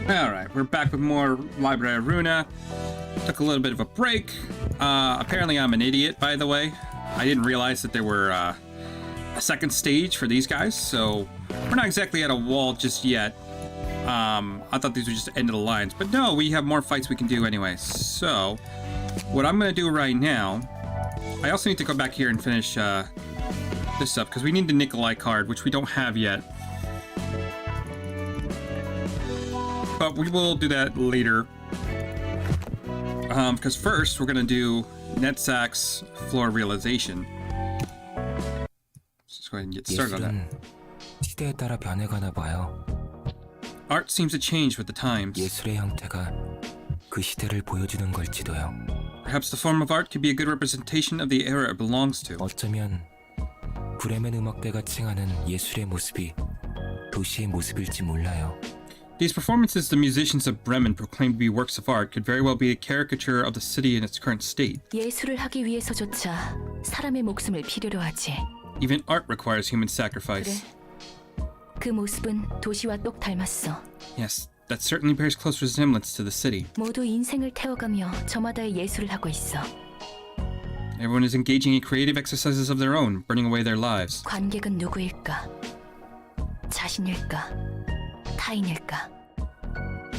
Alright, we're back with more Library of Ruina. Took a little bit of a break. Apparently I'm an idiot, by the way. I didn't realize that there were a second stage for these guys, so we're not exactly at a wall just yet. I thought these were just the end of the lines, but no, we have more fights we can do anyway. So, what I'm going to do right now, I also need to go back here and finish this up, because we need the Nikolai card, which we don't have yet. But we will do that later. Because first, we're going to do Netzak's Floor Realization. Let's go ahead and get started on that. 시대에 따라 변해가나 봐요. Art seems to change with the times. 예술의 형태가 그 시대를 보여주는 걸지도요. Perhaps the form of art could be a good representation of the era it belongs to. 어쩌면 브레멘 음악대가 칭하는 예술의 모습이 도시의 모습일지 몰라요. These performances the musicians of Bremen proclaim to be works of art could very well be a caricature of the city in its current state. 예술을 하기 위해서조차 사람의 목숨을 필요로 하지. Even art requires human sacrifice. 그래. 그 모습은 도시와 똑 닮았어. Yes, that certainly bears close resemblance to the city. 모두 인생을 태워가며 저마다의 예술을 하고 있어. Everyone is engaging in creative exercises of their own, burning away their lives. 관객은 누구일까? 자신일까? 타인일까?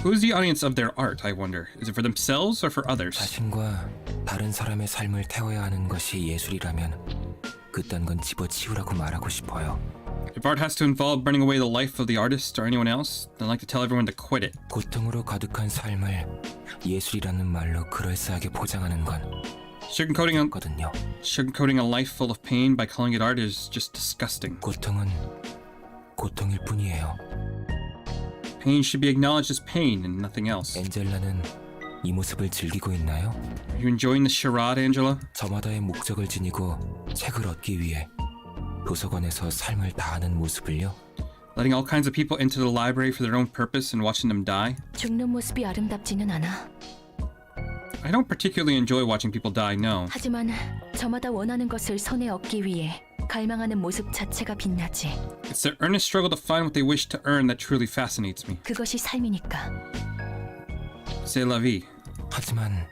Who is the audience of their art, I wonder? Is it for themselves or for others? 자신과 다른 사람의 삶을 태워야 하는 것이 예술이라면 그딴 건 집어치우라고 말하고 싶어요. If art has to involve burning away the life of the artist or anyone else, then I'd like to tell everyone to quit it. 고통으로 가득한 삶을 예술이라는 말로 그럴싸하게 포장하는 건 Sugarcoating a life full of pain by calling it art is just disgusting. 고통은 고통일 뿐이에요. Pain should be acknowledged as pain and nothing else. 엔젤라는 이 모습을 즐기고 있나요? Are you enjoying the charade, Angela? 저마다의 목적을 지니고 책을 얻기 위해 도서관에서 삶을 다하는 모습을요? Letting all kinds of people into the library for their own purpose and watching them die? 죽는 모습이 아름답지는 않아. I don't particularly enjoy watching people die, no. 하지만 저마다 원하는 것을 손에 얻기 위해 갈망하는 모습 자체가 빛나지. It's their earnest struggle to find what they wish to earn that truly fascinates me. 그것이 삶이니까. C'est la vie. 하지만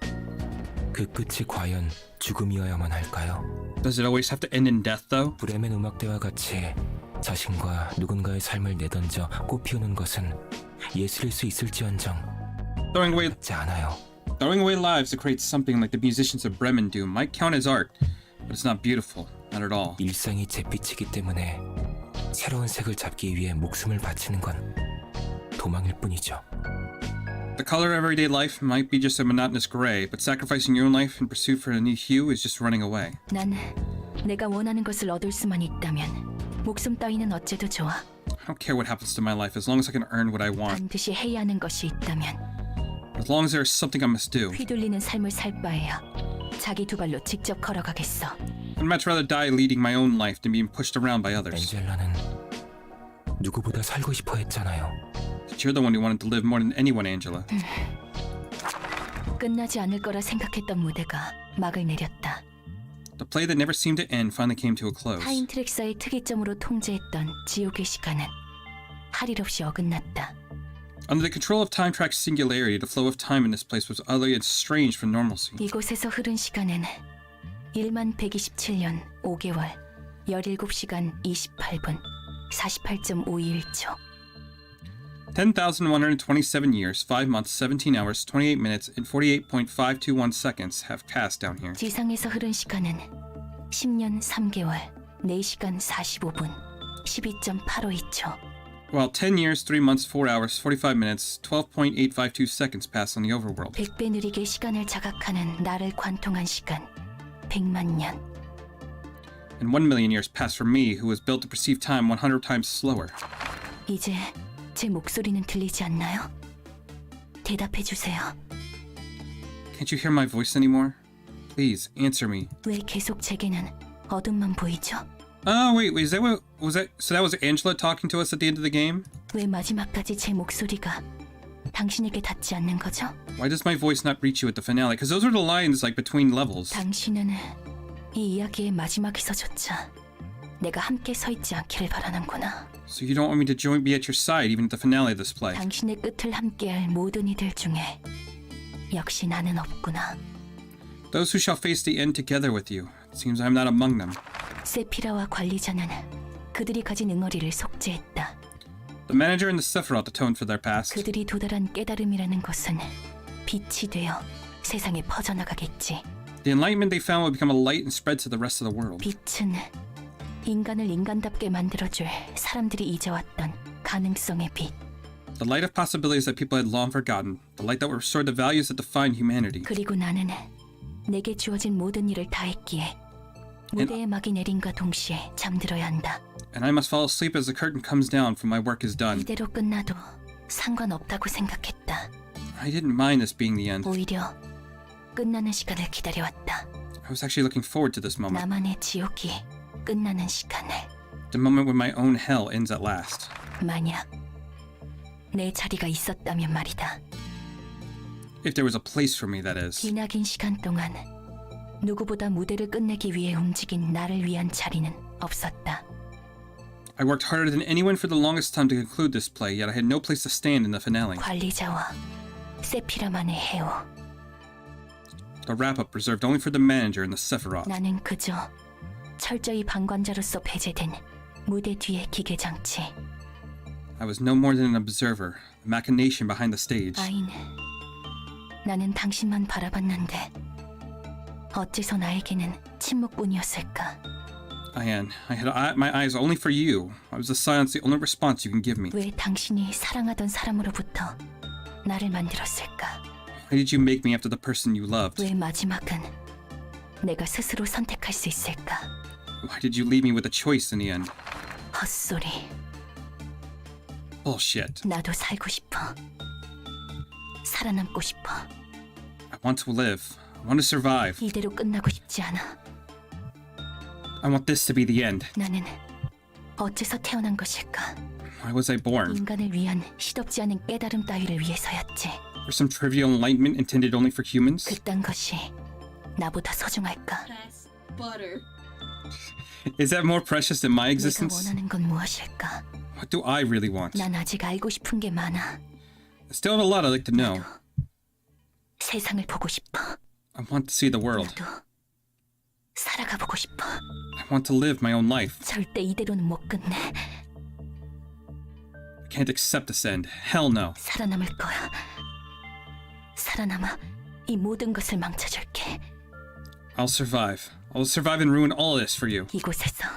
그 끝이 과연 죽음이어야만 할까요? Does it always have to end in death, though? 브레멘 음악대와 같이 자신과 누군가의 삶을 내던져 꽃피우는 것은 예술일 수 있을지언정 맞지 않아요. Throwing away lives to create something like the musicians of Bremen do might count as art, but it's not beautiful, not at all. 일상이 잿빛이기 때문에 새로운 색을 잡기 위해 목숨을 바치는 건 도망일 뿐이죠. The color of everyday life might be just a monotonous gray, but sacrificing your own life in pursuit for a new hue is just running away. 난 내가 원하는 것을 얻을 수만 있다면 목숨 따위는 어째도 좋아. I don't care what happens to my life as long as I can earn what I want. 반드시 해야 하는 것이 있다면 As long as there is something I must do. 휘둘리는 삶을 살 바에야 자기 두 발로 직접 걸어가겠어. I'd much rather die leading my own life than being pushed around by others. 엔젤라는 누구보다 살고 싶어 했잖아요. But you're the one who wanted to live more than anyone, Angela. 끝나지 않을 거라 생각했던 무대가 막을 내렸다. The play that never seemed to end finally came to a close. 타임 트랙사의 특이점으로 통제했던 지옥의 시간은 할 일 없이 어긋났다. Under the control of time track's singularity, the flow of time in this place was utterly estranged from normalcy. 이곳에서 흐른 시간은 1127년 5개월 17시간 28분 48.521초. 10,127 years, 5 months, 17 hours, 28 minutes, and 48.521 seconds have passed down here. 지상에서 흐른 시간은 10년 3개월 4시간 45분 12.852초. While 10 years, 3 months, 4 hours, 45 minutes, 12.852 seconds pass on the overworld. 100배 느리게 시간을 자각하는 나를 관통한 시간 100만 년. And 1 million years pass for me, who was built to perceive time 100 times slower. 이제 제 목소리는 들리지 않나요? 대답해 주세요. Can't you hear my voice anymore? Please, answer me. 왜 계속 제게는 어둠만 보이죠? Oh, wait, is that what, was that, so that was Angela talking to us at the end of the game? 왜 마지막까지 제 목소리가 당신에게 닿지 않는 거죠? Why does my voice not reach you at the finale? Because those are the lines, like, between levels. 당신은 이 이야기의 마지막에서조차 내가 함께 서 있지 않기를 바라는구나. So you don't want me to be at your side even at the finale of this play? 당신의 끝을 함께할 모든 이들 중에 역시 나는 없구나. Those who shall face the end together with you. It seems I'm not among them. 세피라와 관리자는 그들이 가진 응어리를 속죄했다. The manager and the Sephiroth atoned for their past. 그들이 도달한 깨달음이라는 것은 빛이 되어 세상에 퍼져나가겠지. The enlightenment they found will become a light and spread to the rest of the world. 빛은 인간을 인간답게 만들어줄 사람들이 잊어왔던 가능성의 빛. The light of possibilities that people had long forgotten. The light that will restore the values that define humanity. 그리고 나는 내게 주어진 모든 일을 다 했기에 무대의 막이 내림과 동시에 잠들어야 한다. And I must fall asleep as the curtain comes down for my work is done. 이대로 끝나도 상관없다고 생각했다. I didn't mind this being the end. 오히려 끝나는 시간을 기다려왔다. I was actually looking forward to this moment. 나만의 지옥이 끝나는 시간을. The moment when my own hell ends at last. 만약 내 자리가 있었다면 말이다. If there was a place for me, that is. 기나긴 시간 동안 누구보다 무대를 끝내기 위해 움직인 나를 위한 자리는 없었다. I worked harder than anyone for the longest time to conclude this play, yet I had no place to stand in the finale. 관리자와 세피라만의 해오. The wrap-up reserved only for the manager and the Sephiroth. 나는 그저 철저히 방관자로서 배제된 무대 뒤의 기계 장치. I was no more than an observer, a machination behind the stage. 아인, 나는 당신만 바라봤는데 어째서 나에게는 침묵뿐이었을까? Ian, I had my eyes only for you. I was the silence, the only response you can give me. 왜 당신이 사랑하던 사람으로부터 나를 만들었을까? Why did you make me after the person you loved? 왜 마지막은 내가 스스로 선택할 수 있을까? Why did you leave me with a choice in the end? 헛소리. Bullshit. 나도 살고 싶어. 살아남고 싶어. I want to live. I want to survive. 이대로 끝나고 싶지 않아. I want this to be the end. 나는 어째서 태어난 것일까? Why was I born? 인간을 위한 시덥지 않은 깨달음 따위를 위해서였지. For some trivial enlightenment intended only for humans? 그딴 것이 나보다 소중할까? Butter. Is that more precious than my 내가 existence? 원하는 건 무엇일까? What do I really want? 난 아직 알고 싶은 게 많아. I still have a lot I'd like to know. 세상을 보고 싶어. I want to see the world. 나도 살아가 보고 싶어. I want to live my own life. 절대 이대로는 못 끝내. I can't accept this end. Hell no. 살아남을 거야. 살아남아 이 모든 것을 망쳐줄게. I'll survive. I'll survive and ruin all of this for you. 이곳에서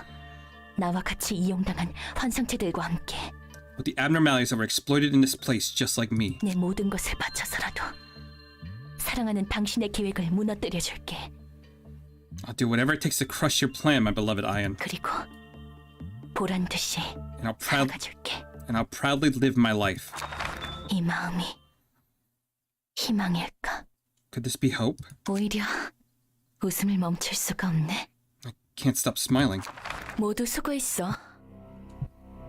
나와 같이 이용당한 환상체들과 함께 With the abnormalities that were exploited in this place just like me. 내 모든 것을 바쳐서라도 사랑하는 당신의 계획을 무너뜨려줄게. I'll do whatever it takes to crush your plan, my beloved Ian. 그리고 보란 듯이 And 살아가줄게. I'll proudly live my life. 이 마음이 희망일까? Could this be hope? 오히려 웃음을 멈출 수가 없네. I can't stop smiling. 모두 수고했어.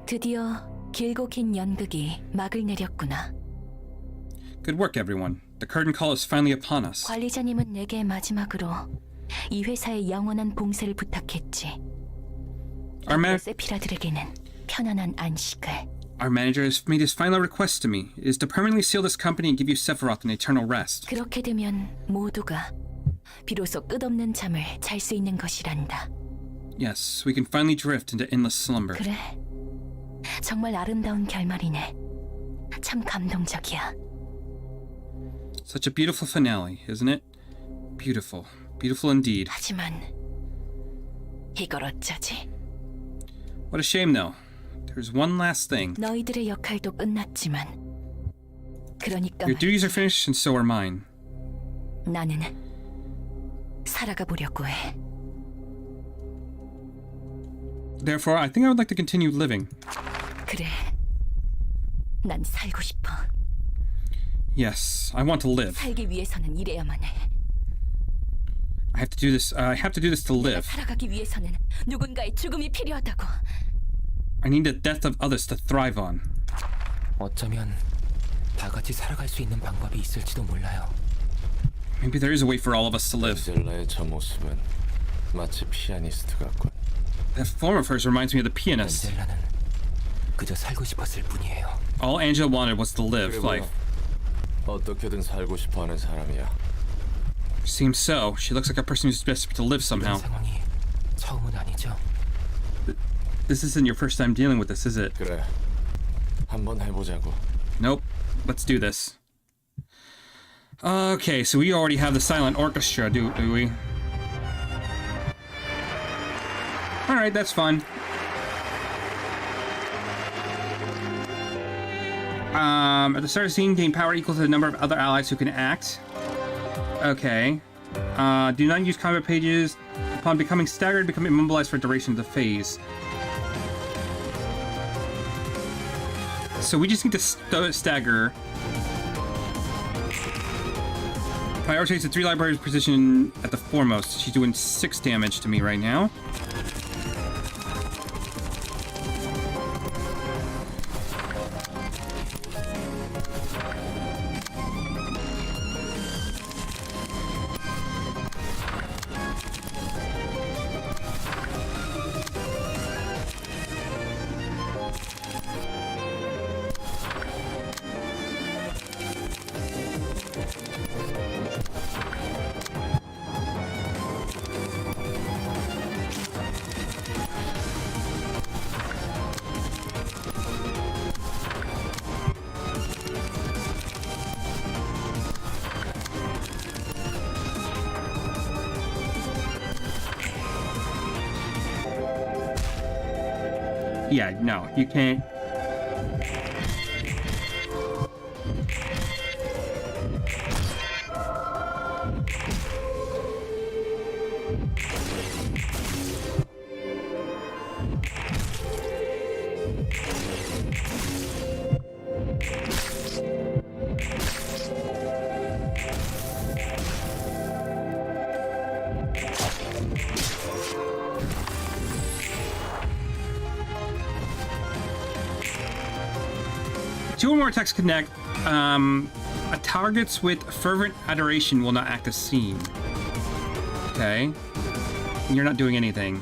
드디어 길고 긴 연극이 막을 내렸구나. Good work, everyone. The curtain call is finally upon us. 관리자님은 내게 마지막으로 이 회사의 영원한 봉쇄를 부탁했지. Our 세피라들에게는 편안한 안식을. manager has made his final request to me. It is to permanently seal this company and give you Sephiroth an eternal rest. 그렇게 되면 모두가 비로소 끝없는 잠을 잘 수 있는 것이란다. Yes, we can finally drift into endless slumber. 그래, 정말 아름다운 결말이네. 참 감동적이야. Such a beautiful finale, isn't it? Beautiful. Beautiful indeed. 하지만 이걸 어쩌지? What a shame, though. There's one last thing. 너희들의 역할도 끝났지만 그러니까 Your duties are finished, and so are mine. 나는 살아가 보려고 해. Therefore, I think I would like to continue living. 그래, 난 살고 싶어. Yes, I want to live. 살기 위해서는 이래야만 해. I have to do this. I have to do this to 내가 live. 살아가기 위해서는 누군가의 죽음이 필요하다고. I need the death of others to thrive on. 어쩌면 다 같이 살아갈 수 있는 방법이 있을지도 몰라요. Maybe there is a way for all of us to live. 젤라의 저 모습은 마치 피아니스트 같군. That form of hers reminds me of the pianist. 젤라는 그저 살고 싶었을 뿐이에요. All Angela wanted was to live 그리고 life. 어떻게든 살고 싶어하는 사람이야. Seems so. She looks like a person who's desperate to live 이런 somehow. 상황이 처음은 아니죠. This isn't your first time dealing with this, is it? 그래, 한번 해보자고. Nope. Let's do this. Okay, so we already have the silent orchestra, do we? Alright, that's fun. At the start of the scene, gain power equal to the number of other allies who can act. Okay. Do not use combat pages. Upon becoming staggered, become immobilized for duration of the phase. So we just need to stagger. Prioritize the 3 libraries position at the foremost. She's doing 6 damage to me right now. Yeah, no, you can't. Two or more attacks connect. Targets with fervent adoration will not act as seen. Okay. You're not doing anything.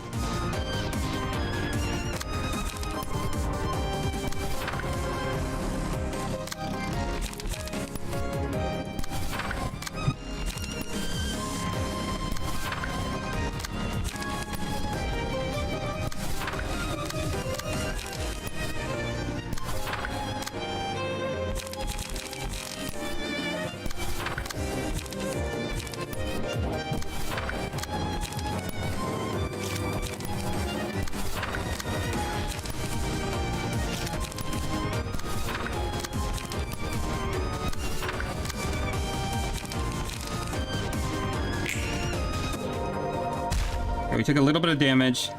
Okay, we took a little bit of damage.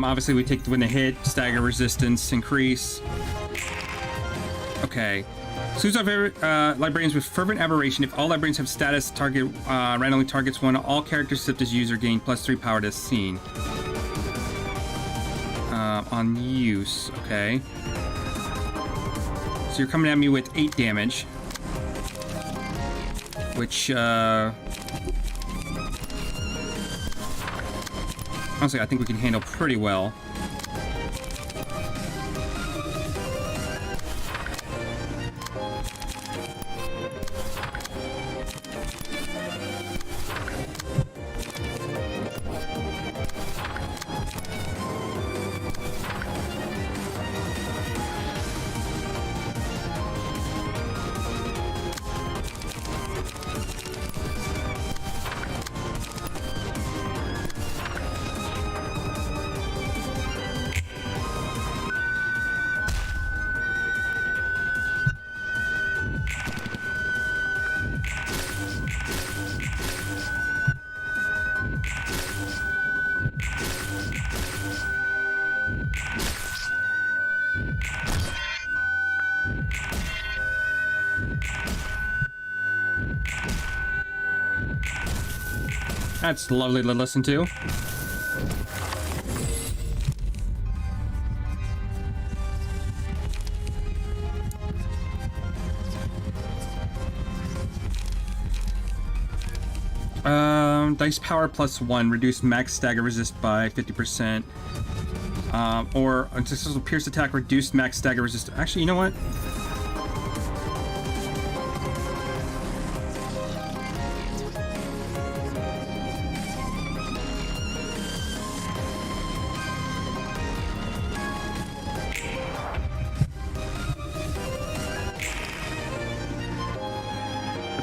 Obviously we take when they hit, stagger resistance increase. Okay. Excludes librarians with fervent aberration. If all librarians have status, target randomly targets one. All characters except as user gain +3 power to scene. On use, okay. So you're coming at me with 8 damage. Which, honestly, I think we can handle pretty well. That's lovely to listen to. Dice power +1, reduce max stagger resist by 50%. Or unsuccessful pierce attack, reduced max stagger resist. Actually, you know what?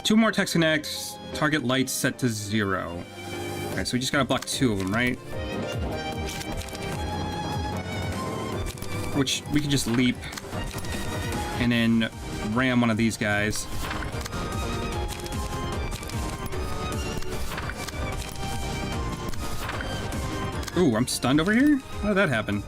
Two more attacks connect. Target lights set to 0. Okay, so we just gotta block 2 of them, right? Which we can just leap and then ram one of these guys. Ooh, I'm stunned over here? How did that happen?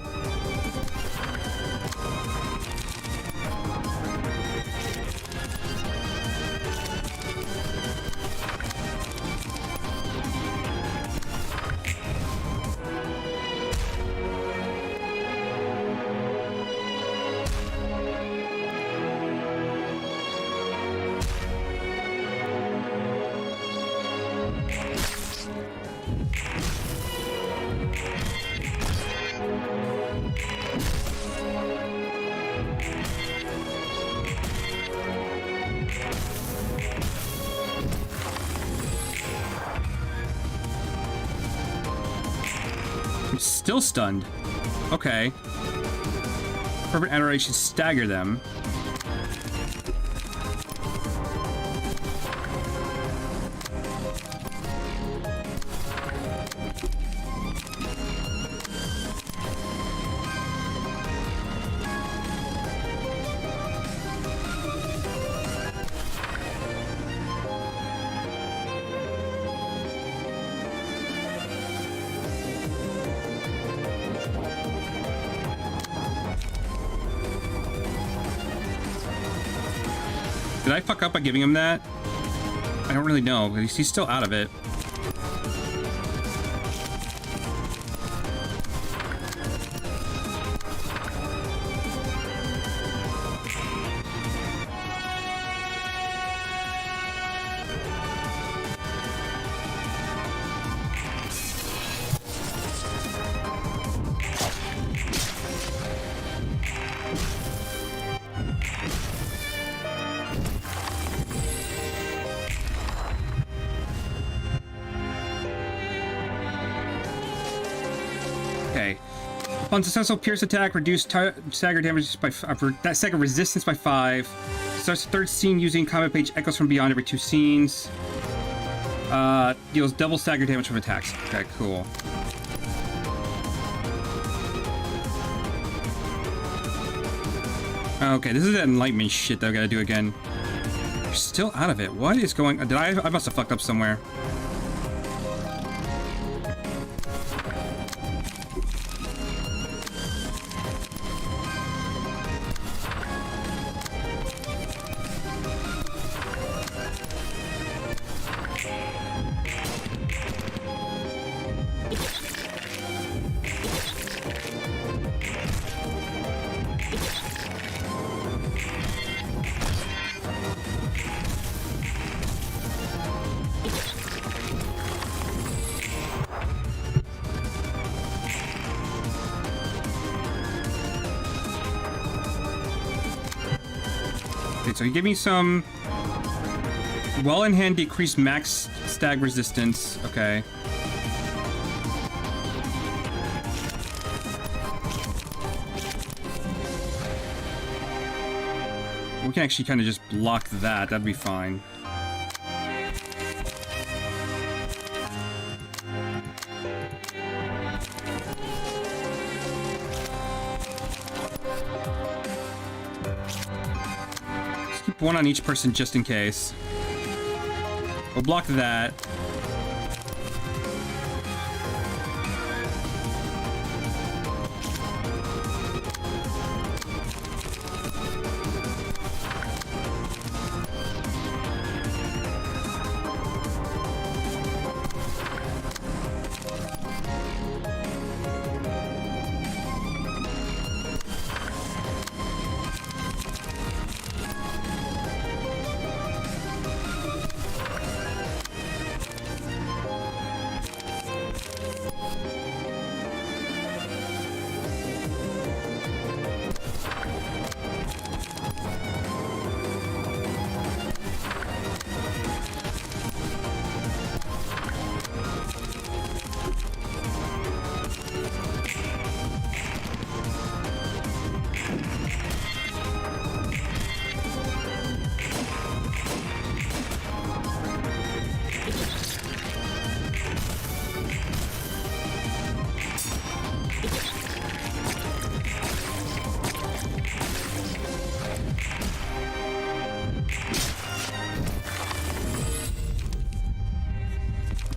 Still stunned. Okay. Fervent Adoration, stagger them. Did I fuck up by giving him that? I don't really know. He's still out of it. Okay. Upon successful pierce attack, reduce stagger damage by that stagger resistance by 5. Starts the third scene using combat page echoes from beyond every 2 scenes. Deals double stagger damage from attacks. Okay, cool. Okay, this is that enlightenment shit that I gotta do again. You're still out of it. What is going on? Did I must have fucked up somewhere. Okay, so he gave me some well-in-hand decreased max stag resistance. Okay. We can actually kind of just block that. That'd be fine. One on each person just in case. We'll block that.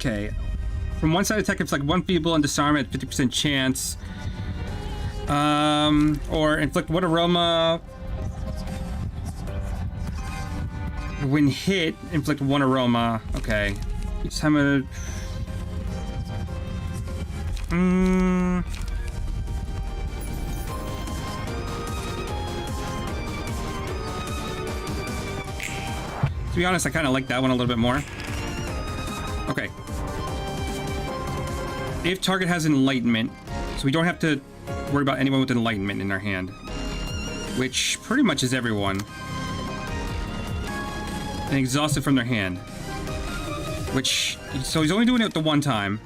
Okay. From one side attack, it's like one feeble and disarm at 50% chance. Or inflict one aroma. When hit, inflict one aroma. Okay. Each time a... To be honest, I kind of like that one a little bit more. Okay. If target has enlightenment, so we don't have to worry about anyone with enlightenment in our hand, which pretty much is everyone. And exhausted from their hand, which, so he's only doing it the one time.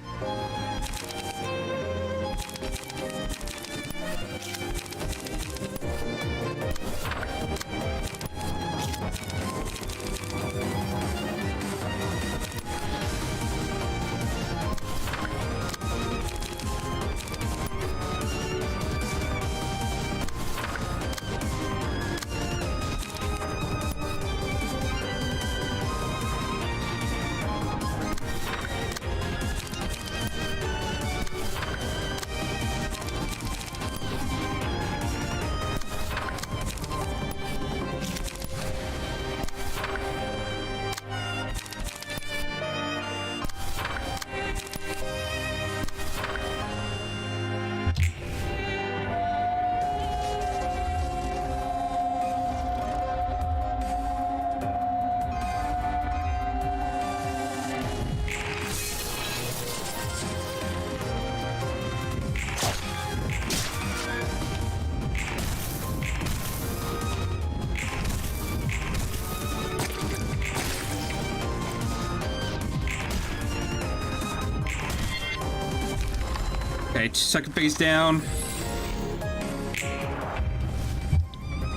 Okay, second phase down.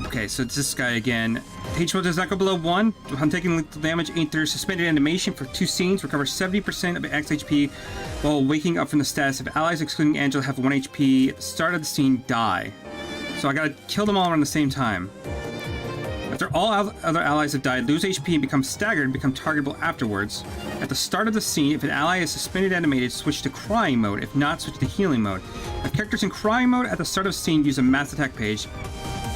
Okay, so it's this guy again. HP does not go below 1. Upon taking lethal damage, enter suspended animation for 2 scenes. Recover 70% of max HP while waking up from the status. If allies, excluding Angela, have 1 HP at the start of the scene, die. So I gotta kill them all around the same time. After all other allies have died, lose HP and become staggered and become targetable afterwards. At the start of the scene, if an ally is suspended animated, switch to crying mode. If not, switch to healing mode. If characters in crying mode at the start of the scene, use a mass attack page.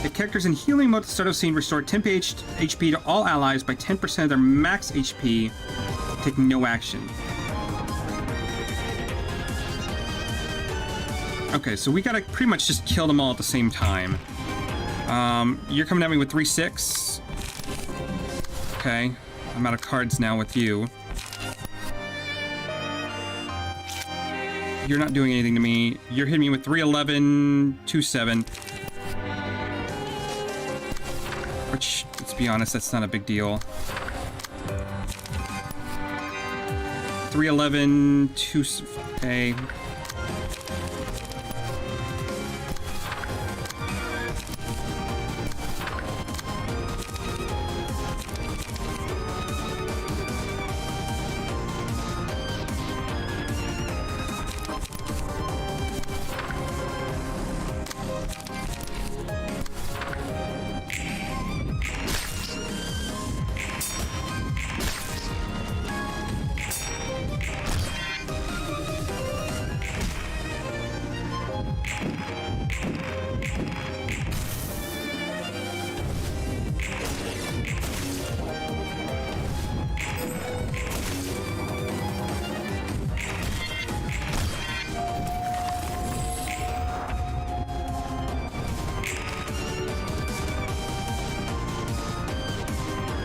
If characters in healing mode at the start of the scene, restore 10 HP to all allies by 10% of their max HP. Take no action. Okay, so we gotta pretty much just kill them all at the same time. You're coming at me with 3-6. Okay, I'm out of cards now with you. You're not doing anything to me. You're hitting me with 3-11, 2-7. Which, let's be honest, that's not a big deal. 3-11, 2... Okay.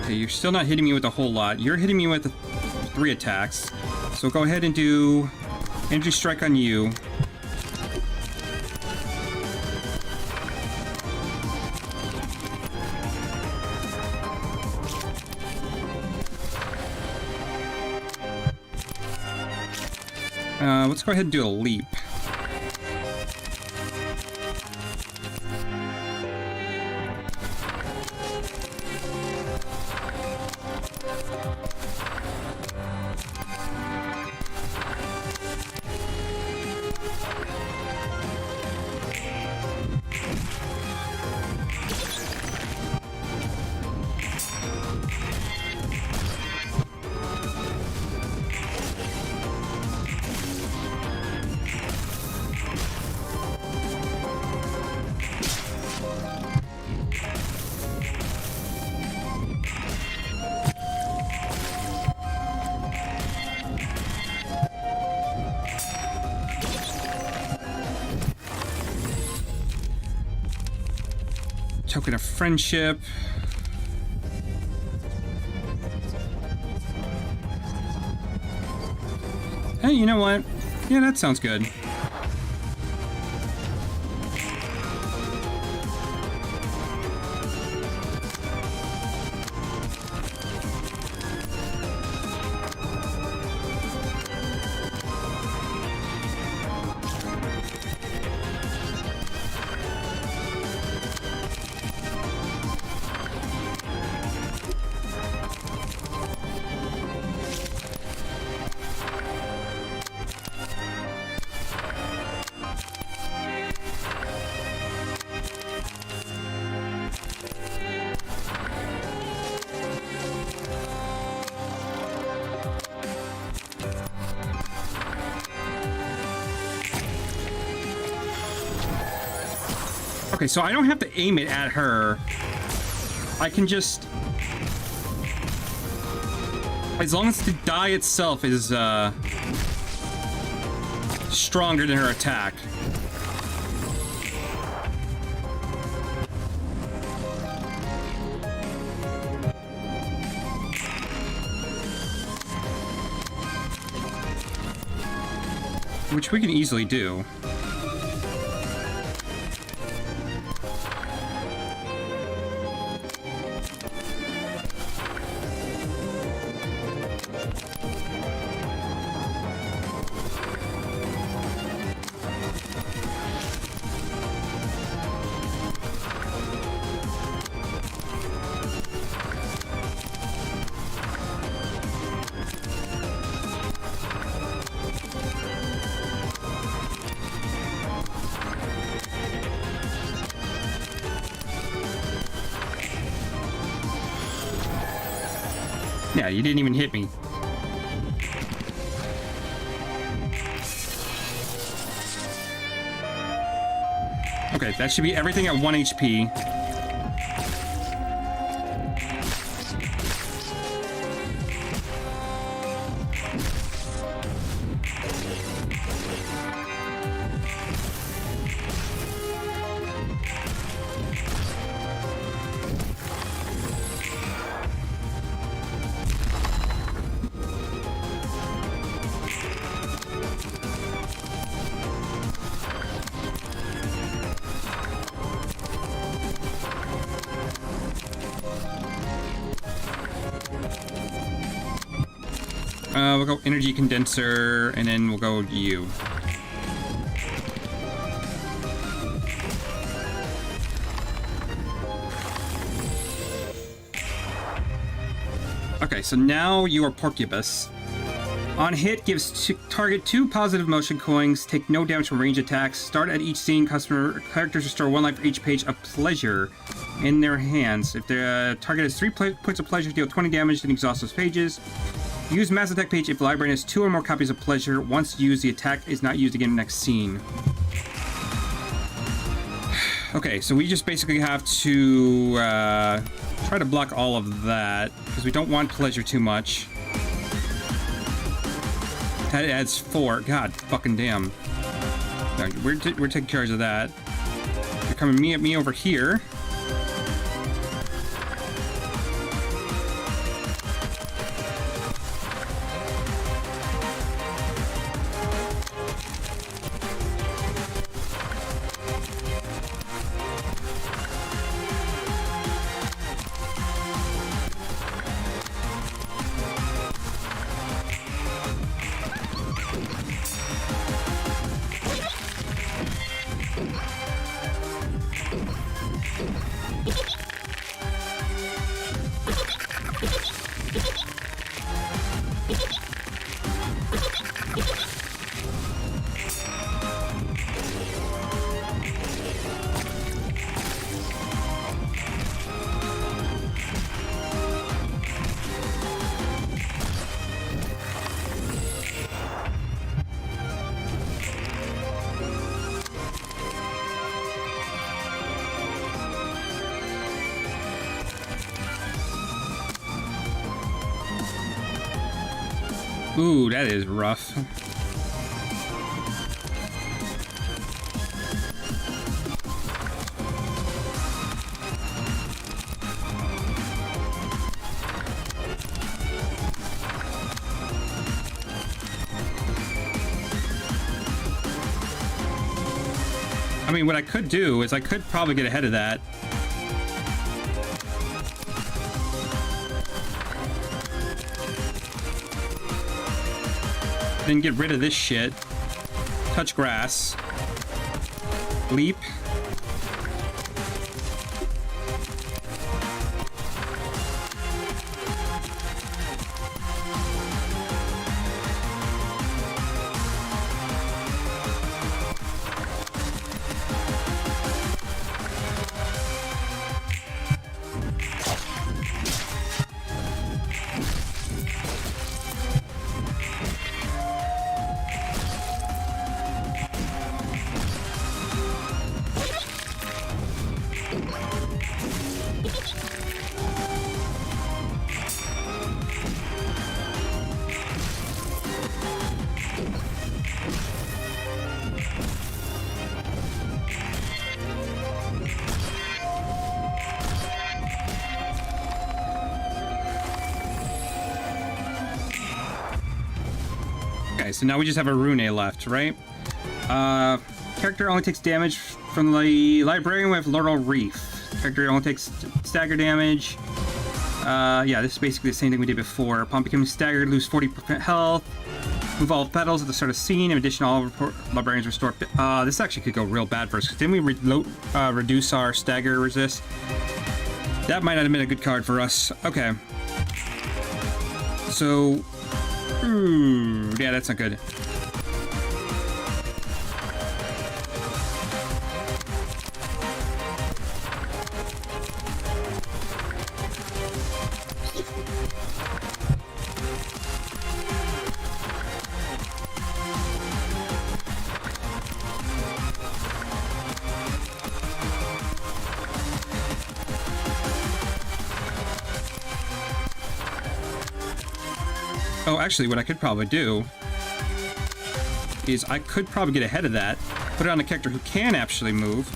Okay, you're still not hitting me with a whole lot. You're hitting me with 3 attacks. So go ahead and do energy strike on you. Let's go ahead and do a leap. Token of friendship. Hey, you know what? Yeah, that sounds good. Okay, so I don't have to aim it at her. I can just... As long as the die itself is, stronger than her attack. Which we can easily do. Yeah, you didn't even hit me. Okay, that should be everything at 1 HP. We'll go energy condenser, and then we'll go you. Okay, so now you are Porcubus. On hit, gives target 2 positive motion coins, take no damage from range attacks, start at each scene, characters restore 1 life for each page of pleasure in their hands. If the target has 3 points of pleasure, deal 20 damage, then exhaust those pages. Use mass attack page if the librarian has 2 or more copies of pleasure. Once used, the attack is not used again in the next scene. Okay, so we just basically have to try to block all of that, because we don't want pleasure too much. That adds 4. God fucking damn. No, we're taking charge of that. You're coming at me over here. Ooh, that is rough. I mean, what I could do is I could probably get ahead of that. Then get rid of this shit. Touch grass. Leap. Okay, so now we just have a Ruina left, right? Character only takes damage from the librarian with Laurel Reef. Character only takes stagger damage. Yeah, this is basically the same thing we did before. Upon becoming staggered, lose 40% health. Move all petals at the start of scene. In addition, all librarians restore... this actually could go real bad for us. Didn't we reduce our stagger resist? That might not have been a good card for us. Okay. So... yeah, that's not good. Oh, actually, what I could probably do is I could probably get ahead of that, put it on a character who can actually move.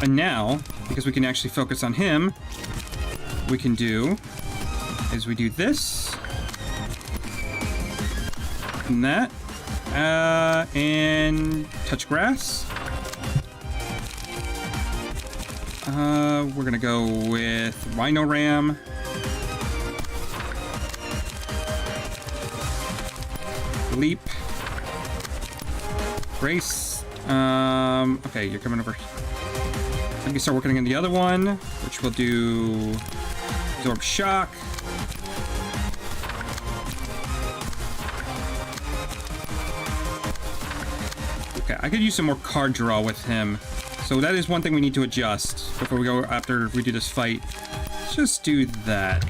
And now, because we can actually focus on him, we can do is we do this and that, and touch grass. We're gonna go with Rhino Ram. Leap. Grace. Okay, you're coming over. Let me start working on the other one, which will do Absorb Shock. Okay, I could use some more card draw with him. So that is one thing we need to adjust before we go after we do this fight. Let's just do that.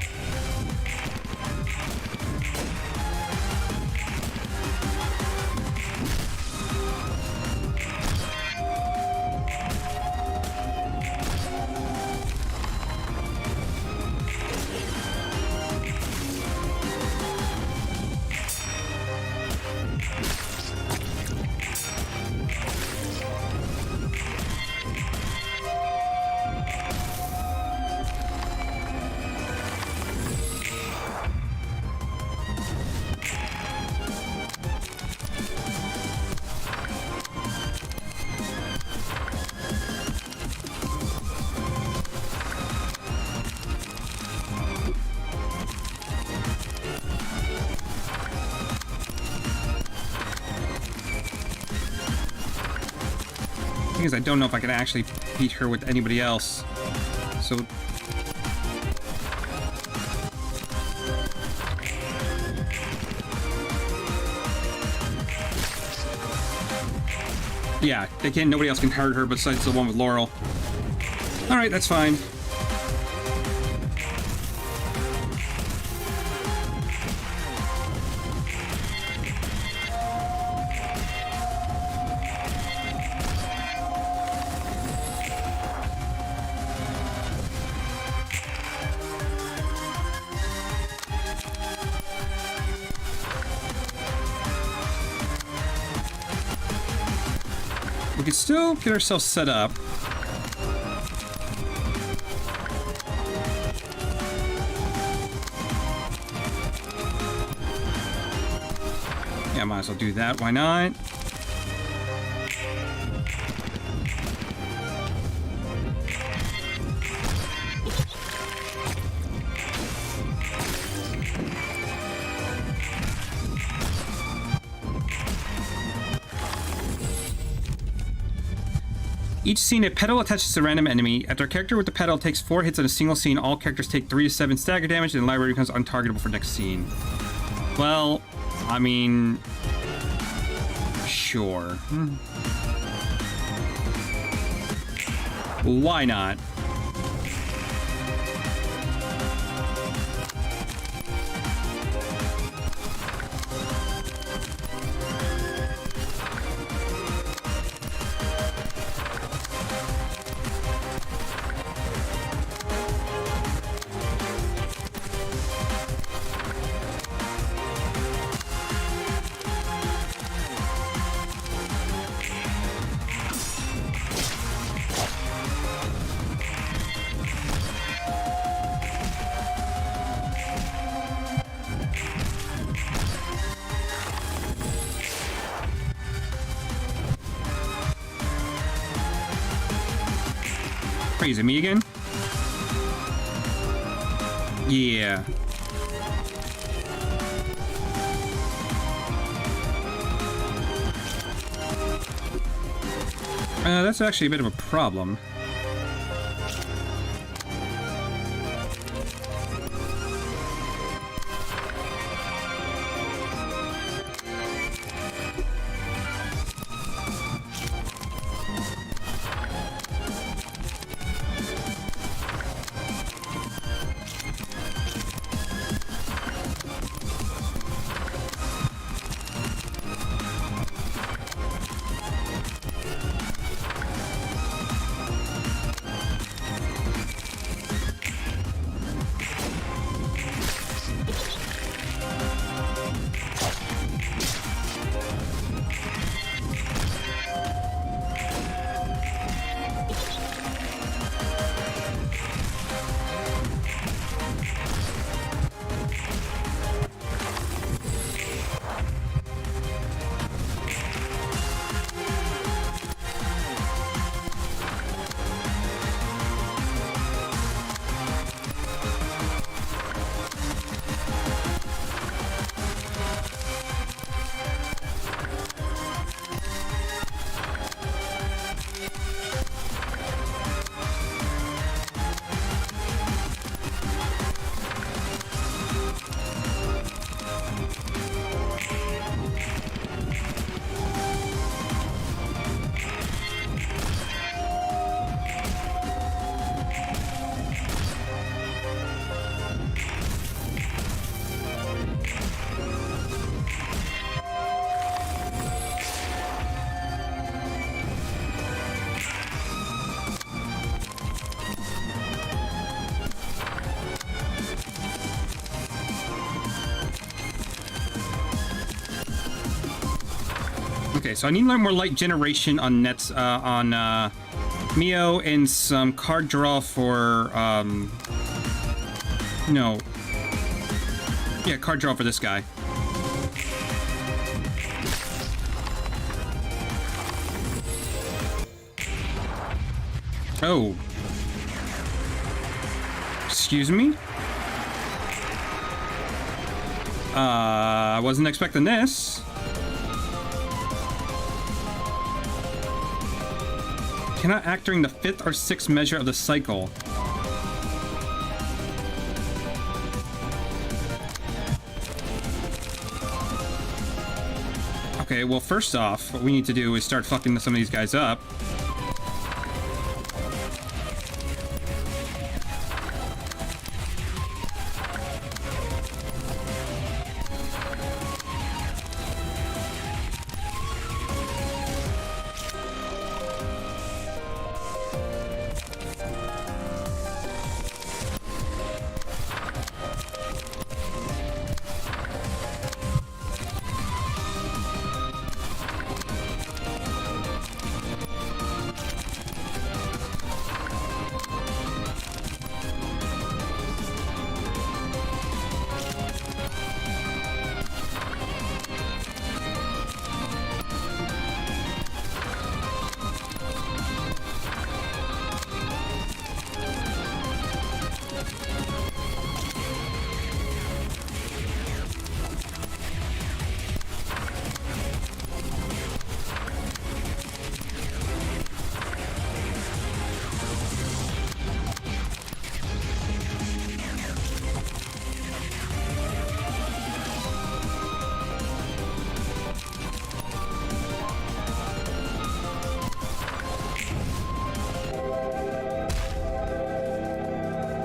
Thing is, I don't know if I can actually beat her with anybody else. So yeah, they can't. Nobody else can hurt her besides the one with Laurel. All right, that's fine. could still get ourselves set up. Yeah, might as well do that. Why not? Each scene, a pedal attaches to a random enemy. After a character with the pedal takes 4 hits in a single scene, all characters take 3 to 7 stagger damage, and the library becomes untargetable for next scene. Well, I mean... sure. Why not? Is it me again? Yeah. That's actually a bit of a problem. Okay, so I need to learn more light generation on nets on Mio and some card draw for no. Yeah, card draw for this guy. Oh. Excuse me? I wasn't expecting this. Cannot act during the 5th or 6th measure of the cycle. Okay, well, first off, what we need to do is start fucking some of these guys up.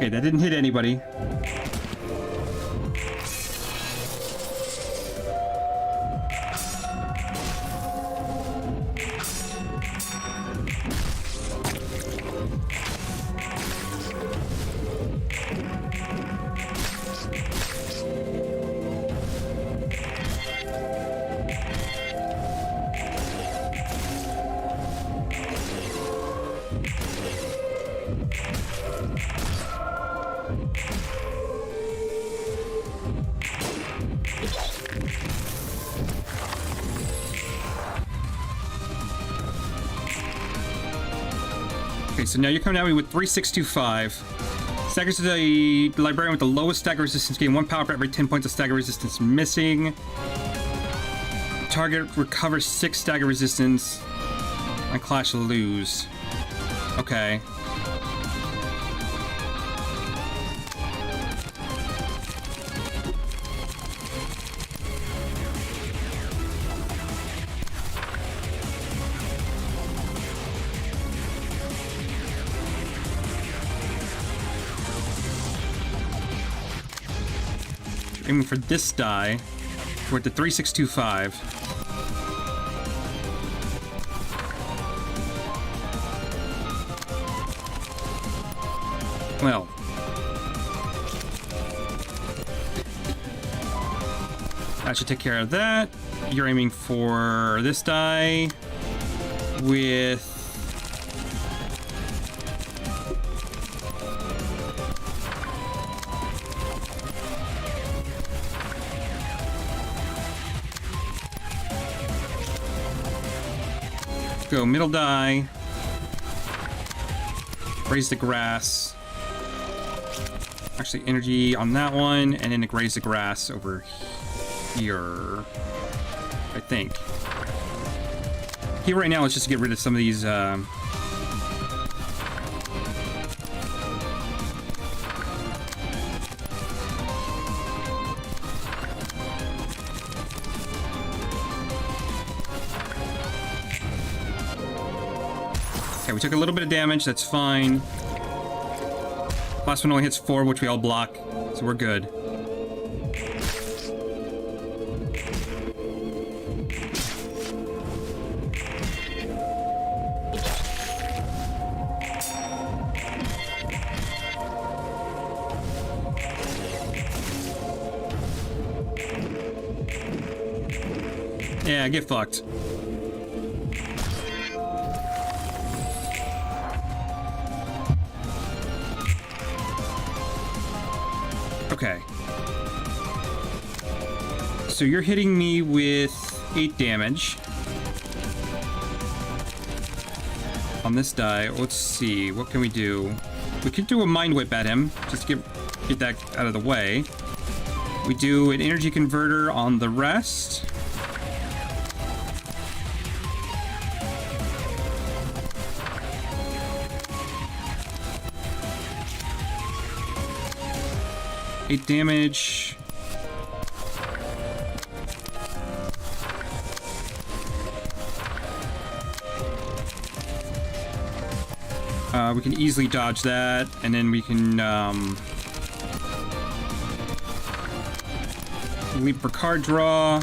Okay, that didn't hit anybody. Okay, so now you're coming at me with 3625. Staggers to the librarian with the lowest stagger resistance. Gain 1 power for every 10 points of stagger resistance missing. Target recovers 6 stagger resistance. On clash lose. Okay. Aiming for this die. We're at the 3625. Well. That should take care of that. You're aiming for this die with go middle die, raise the grass, actually energy on that one, and then raise the grass over here, I think. Here right now is just to get rid of some of these okay, we took a little bit of damage, that's fine. Last one only hits 4, which we all block, so we're good. Yeah, get fucked. Okay. So you're hitting me with 8 damage. On this die, let's see, what can we do? We could do a Mind Whip at him, just to get that out of the way. We do an energy converter on the rest. Damage. We can easily dodge that, and then we can leap for card draw.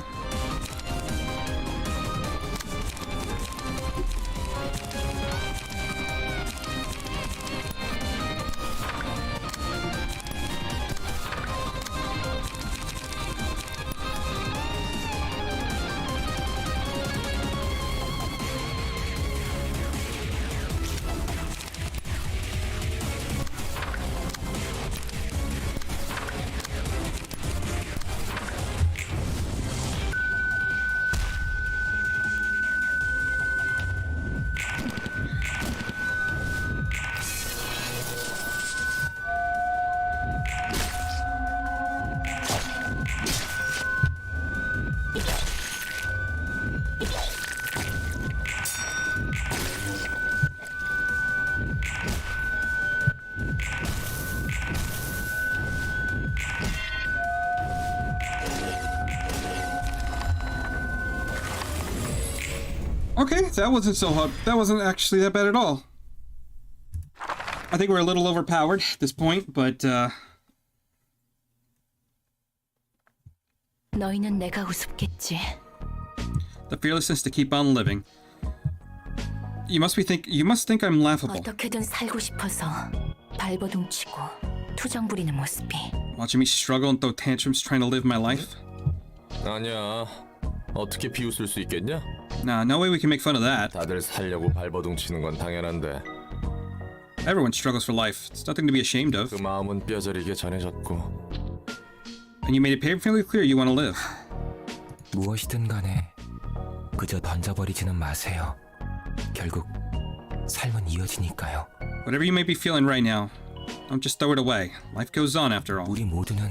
Okay, that wasn't so hard. That wasn't actually that bad at all. I think we're a little overpowered at this point, but 너희는 내가 우습겠지. the fearlessness to keep on living. You must think I'm laughable. 어떻게든 살고 싶어서 발버둥치고 투정 부리는 모습이. Watching me struggle and throw tantrums trying to live my life? 아니야. 어떻게 비웃을 수 있겠냐? Nah, no way we can make fun of that. 다들 살려고 발버둥 치는 건 당연한데 Everyone struggles for life. It's nothing to be ashamed of. 그 마음은 뼈저리게 전해졌고 And you made it painfully clear you want to live. 무엇이든 간에 그저 던져버리지는 마세요. 결국 삶은 이어지니까요. Whatever you may be feeling right now, don't just throw it away. Life goes on after all. 우리 모두는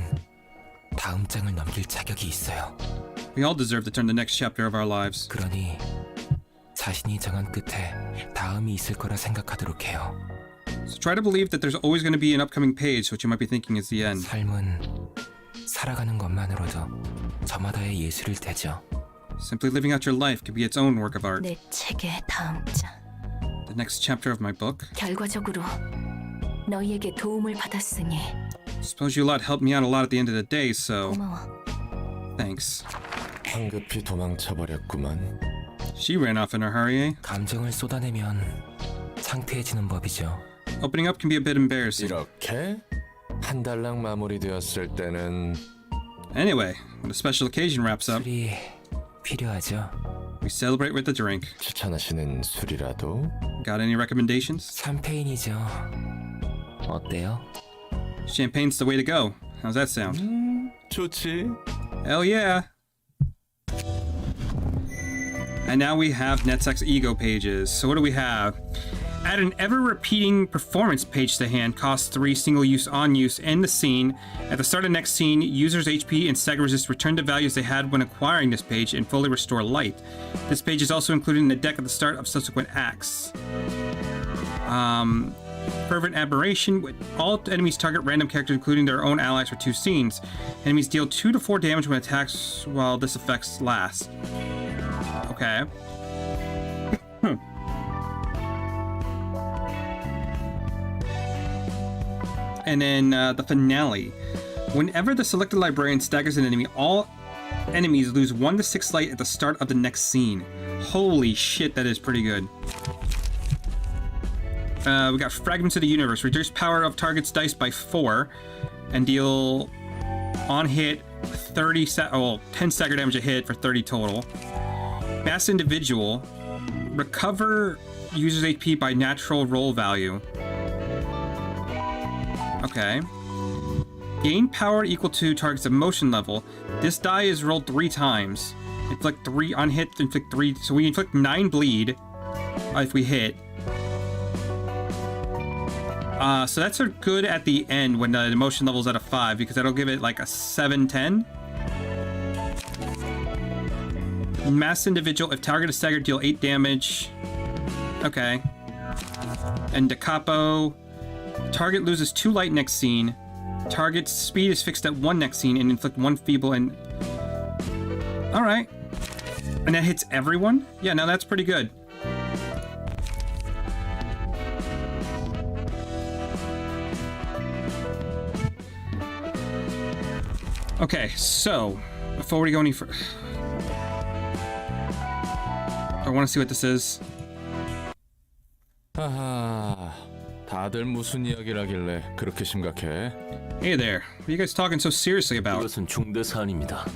다음 장을 넘길 자격이 있어요. We all deserve to turn the next chapter of our lives. 그러니 자신이 정한 끝에 다음이 있을 거라 생각하도록 해요. So try to believe that there's always going to be an upcoming page, what you might be thinking is the end. 삶은 살아가는 것만으로도 저마다의 예술일 테죠. Simply living out your life could be its own work of art. 내 책의 다음 장. The next chapter of my book. 결과적으로 너희에게 도움을 받았으니 Suppose you lot helped me out a lot at the end of the day, so 고마워. thanks. 황급히 도망쳐버렸구만. She ran off in a hurry, eh? 감정을 쏟아내면 창피해지는 법이죠. Opening up can be a bit embarrassing. 이렇게 한 달랑 마무리되었을 때는 Anyway, when the special occasion wraps up, 술이 필요하죠. we celebrate with a drink. 추천하시는 술이라도 Got any recommendations? 샴페인이죠. 어때요? Champagne's the way to go. How's that sound? 좋지. Hell yeah! And now we have NetSec's ego pages. So what do we have? Add an ever-repeating performance page to hand. Costs 3 single-use on-use. End the scene. At the start of next scene, users' HP and stagger resist return to values they had when acquiring this page and fully restore light. This page is also included in the deck at the start of subsequent acts. Fervent Aberration. All enemies target random characters, including their own allies, for 2 scenes. Enemies deal 2 to 4 damage when attacks while this effect lasts. Okay. And then the finale. Whenever the selected librarian staggers an enemy, all enemies lose 1 to 6 light at the start of the next scene. Holy shit, that is pretty good. We got Fragments of the Universe. Reduce power of target's dice by 4 and deal on hit 10 stagger damage a hit for 30 total. Mass Individual. Recover user's HP by natural roll value. Okay. Gain power equal to target's emotion level. This die is rolled 3 times. Inflict 3 on hit, inflict 3. So we inflict 9 bleed if we hit. So that's good at the end when the emotion level is at a 5 because that'll give it like a 7-10. Mass Individual. If target is staggered, deal 8 damage. Okay. And Da Capo. Target loses 2 light next scene. Target's speed is fixed at 1 next scene and inflict 1 feeble and... Alright. And that hits everyone? Yeah, no, that's pretty good. Okay, so... Before we go any further... I want to see what this is. 하하, 다들 무슨 이야기를 하길래 그렇게 심각해? Hey there, what are you guys talking so seriously about? 이것은 중대 사안입니다.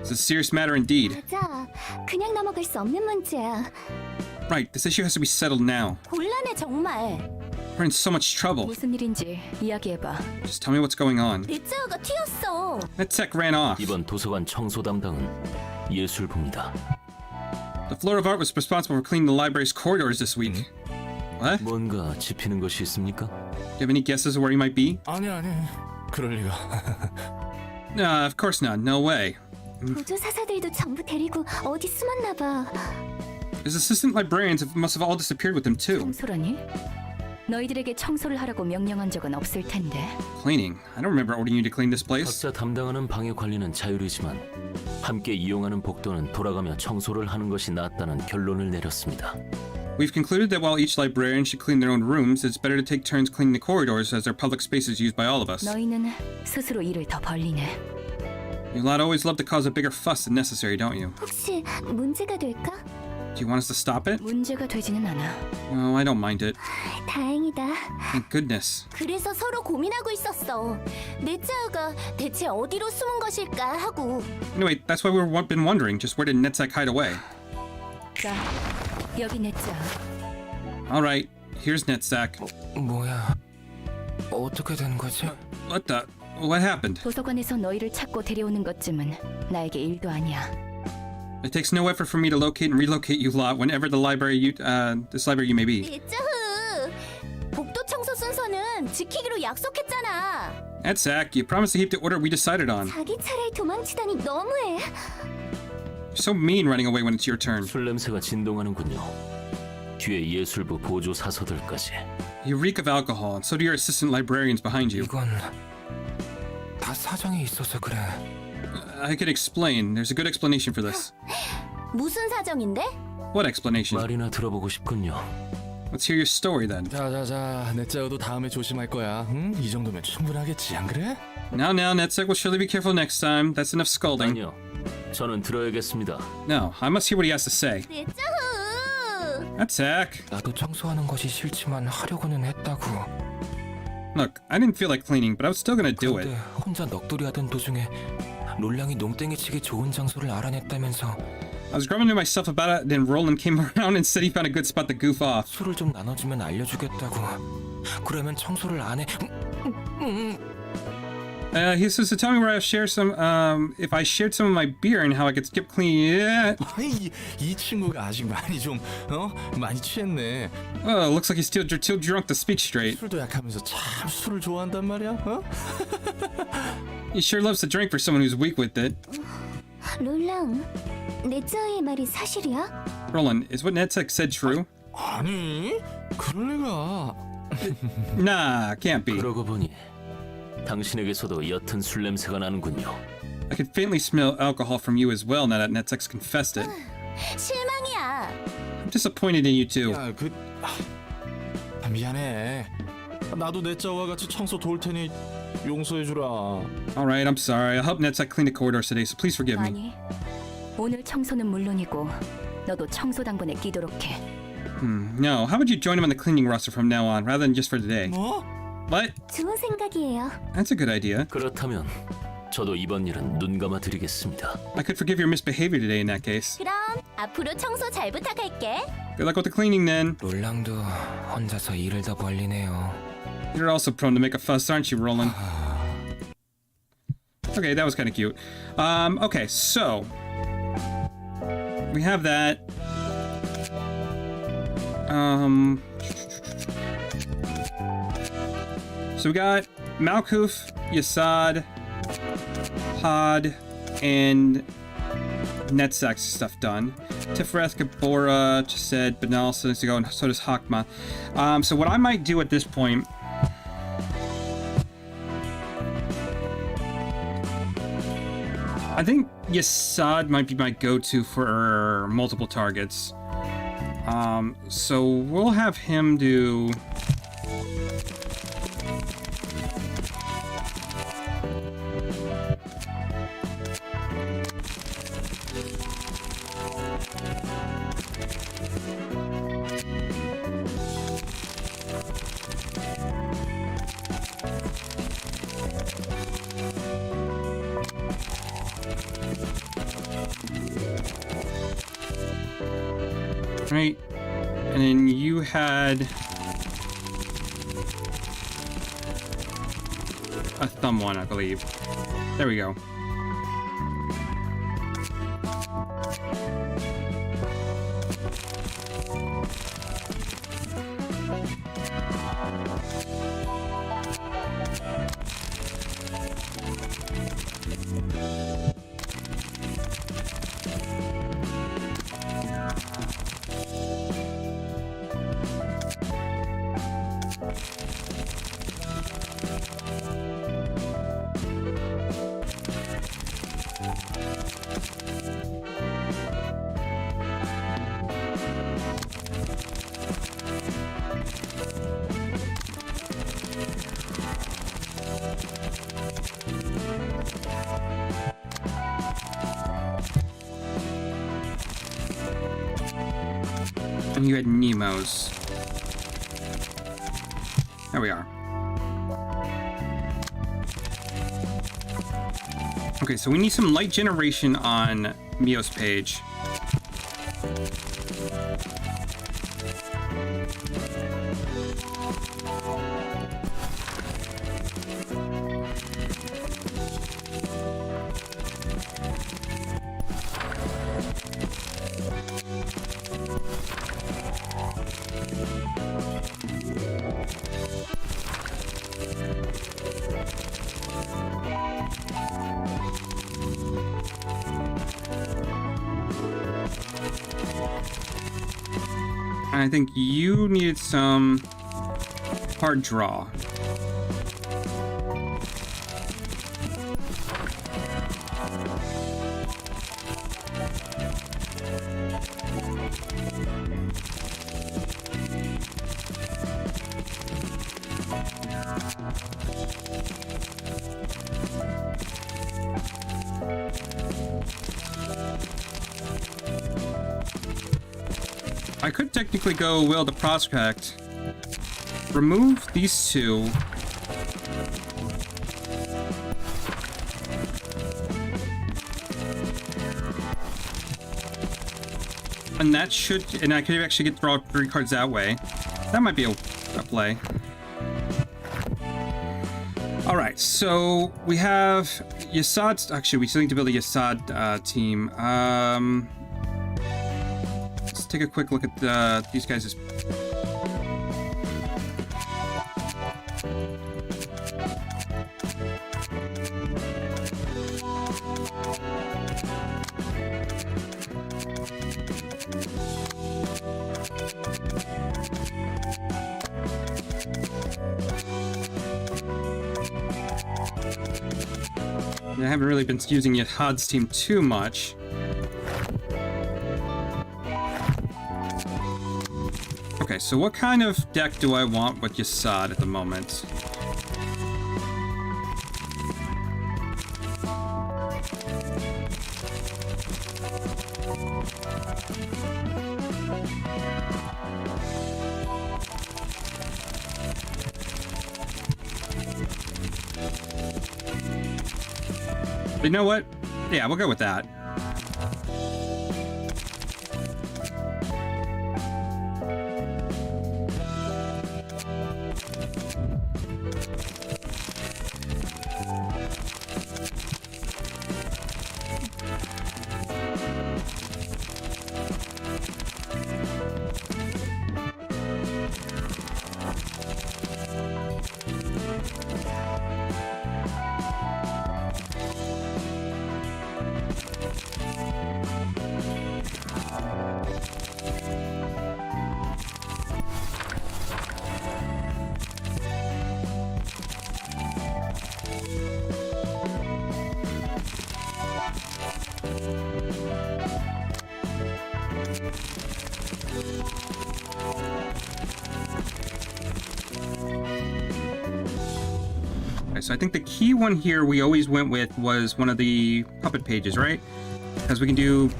It's a serious matter indeed. 맞아. 그냥 넘어갈 수 없는 문제야. Right, this issue has to be settled now. 곤란해 정말. We're in so much trouble. 무슨 일인지 이야기해봐. Just tell me what's going on. 리츠오가 튀었어. NetSec ran off. 이번 도서관 청소 담당은 예술부입니다. The floor of art was responsible for cleaning the library's corridors this week. What? Do 뭔가 짚히는 것이 있습니까? you have any guesses of where he might be? 아니, 그럴 리가. Of course not. No way. 보조 사사들도 전부 데리고 어디 숨었나 봐. His assistant librarians must have all disappeared with him too. 청소라니? 너희들에게 청소를 하라고 명령한 적은 없을 텐데. Cleaning. I don't remember ordering you to clean this place. 각자 담당하는 방해 관리는 자율이지만 함께 이용하는 복도는 돌아가며 청소를 하는 것이 낫다는 결론을 내렸습니다. We've concluded that while each librarian should clean their own rooms, it's better to take turns cleaning the corridors as they're public spaces used by all of us. 너희는 스스로 일을 더 벌리네. You lot always love to cause a bigger fuss than necessary, don't you? 혹시 문제가 될까? Do you want us to stop it? 문제가 되지는 않아. Oh, I don't mind it. 다행이다. Thank goodness. 그래서 서로 고민하고 있었어. 넷자우가 대체 어디로 숨은 것일까 하고. Anyway, that's why we've been wondering, just where did Netzek hide away? 자, 여기 냈자. Alright, here's Netzek. 뭐야? 어떻게 된 거지? What happened? 도서관에서 너희를 찾고 데려오는 것쯤은 나에게 일도 아니야. It takes no effort for me to locate and relocate you lot whenever this library you may be. 넷자우! 복도 청소 순서는 지키기로 약속했잖아. Netzek, you promised to keep the order we decided on. 자기 차례에 도망치다니 너무해. You're so mean running away when it's your turn. 술 냄새가 진동하는군요. 뒤에 예술부 보조 사서들까지. You reek of alcohol, and so do your assistant librarians behind you. 이건 다 사정이 있어서 그래. I could explain. There's a good explanation for this. 무슨 사정인데? What explanation? 말이나 들어보고 싶군요. Let's hear your story then. 자자자, 넷자우도 다음에 조심할 거야. 응? 이 정도면 충분하겠지, 안 그래? Now, Netzek will surely be careful next time. That's enough scolding. 아니요. 저는 들어야겠습니다. No, I must hear what he has to say. 넷자우! Netzek! 나도 청소하는 것이 싫지만 하려고는 했다고. Look, I didn't feel like cleaning, but I was still gonna do it. 그런데 혼자 넋두리하던 도중에 롤랑이 농땡이치기 좋은 장소를 알아냈다면서 I was grumbling to myself about it, then Roland came around and said he found a good spot to goof off. 술을 좀 나눠주면 알려주겠다고. 그러면 청소를 안 해. He says to tell me where I share some, if I shared some of my beer and how I could skip cleaning. Yeah. 이 친구가 아직 많이 많이 취했네. Oh, looks like he's still too drunk to speak straight. 술도 약하면서 참 술을 좋아한단 말이야. 어? He sure loves to drink for someone who's weak with it. 롤랑, 넷자우의 말이 사실이야? Roland, is what Netzek said true? 아니, 그럴 리가. Nah, can't be. 그러고 보니 당신에게서도 옅은 술 냄새가 나는군요. I could faintly smell alcohol from you as well now that Netzek's confessed it. 실망이야. I'm disappointed in you too. 야, 미안해. 나도 넷자우와 같이 청소 도울 테니 용서해주라. Alright, I'm sorry. I'll help Netzek clean the corridors today, so please forgive me. 아니, 오늘 청소는 물론이고 너도 청소 당번에 끼도록 해. No, how about you join him on the cleaning roster from now on, rather than just for today? 뭐? What? 좋은 생각이에요. That's a good idea. 그렇다면 저도 이번 일은 눈 감아 드리겠습니다. I could forgive your misbehavior today in that case. 그럼 앞으로 청소 잘 부탁할게. Good luck with the cleaning then. 롤랑도 혼자서 일을 더 벌리네요. You're also prone to make a fuss, aren't you, Roland? Okay, that was kind of cute. Okay, so we have that. So we got Malkuth, Yasad, Pod, and Netzek's stuff done. Tifreth, Gabora, just said, Benal still needs to go, and so does Hakma. So what I might do at this point, I think Yasad might be my go-to for multiple targets. So we'll have him do... Right, and then you had a thumb one, I believe. There we go. you had Nemo's. There we are. Okay, so we need some light generation on Mio's page. I think you needed some hard draw. I could technically go Will the Prospect, remove these two, and that should, and I could actually get draw 3 cards that way. That might be a play. All right, so we have Yassad's. Actually, we still need to build a Yassad team. Let's take a quick look at these guys'. I haven't really been using Yassad's team too much. Okay, so what kind of deck do I want with Yassad at the moment? You know what? Yeah, we'll go with that. So I think the key one here we always went with was one of the puppet pages, right? Because we can do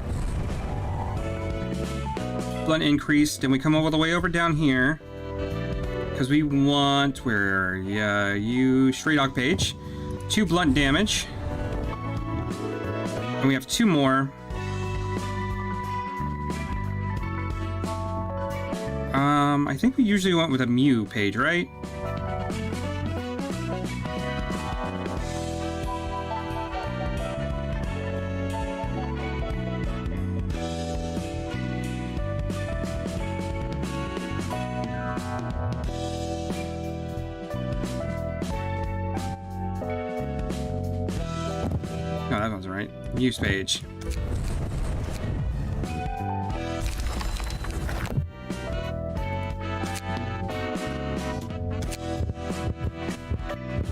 blunt increased, and we come all the way over down here because we want you Stray Dog page, 2 blunt damage, and we have 2 more. I think we usually went with a Mew page, right? No, that wasn't right. Use page.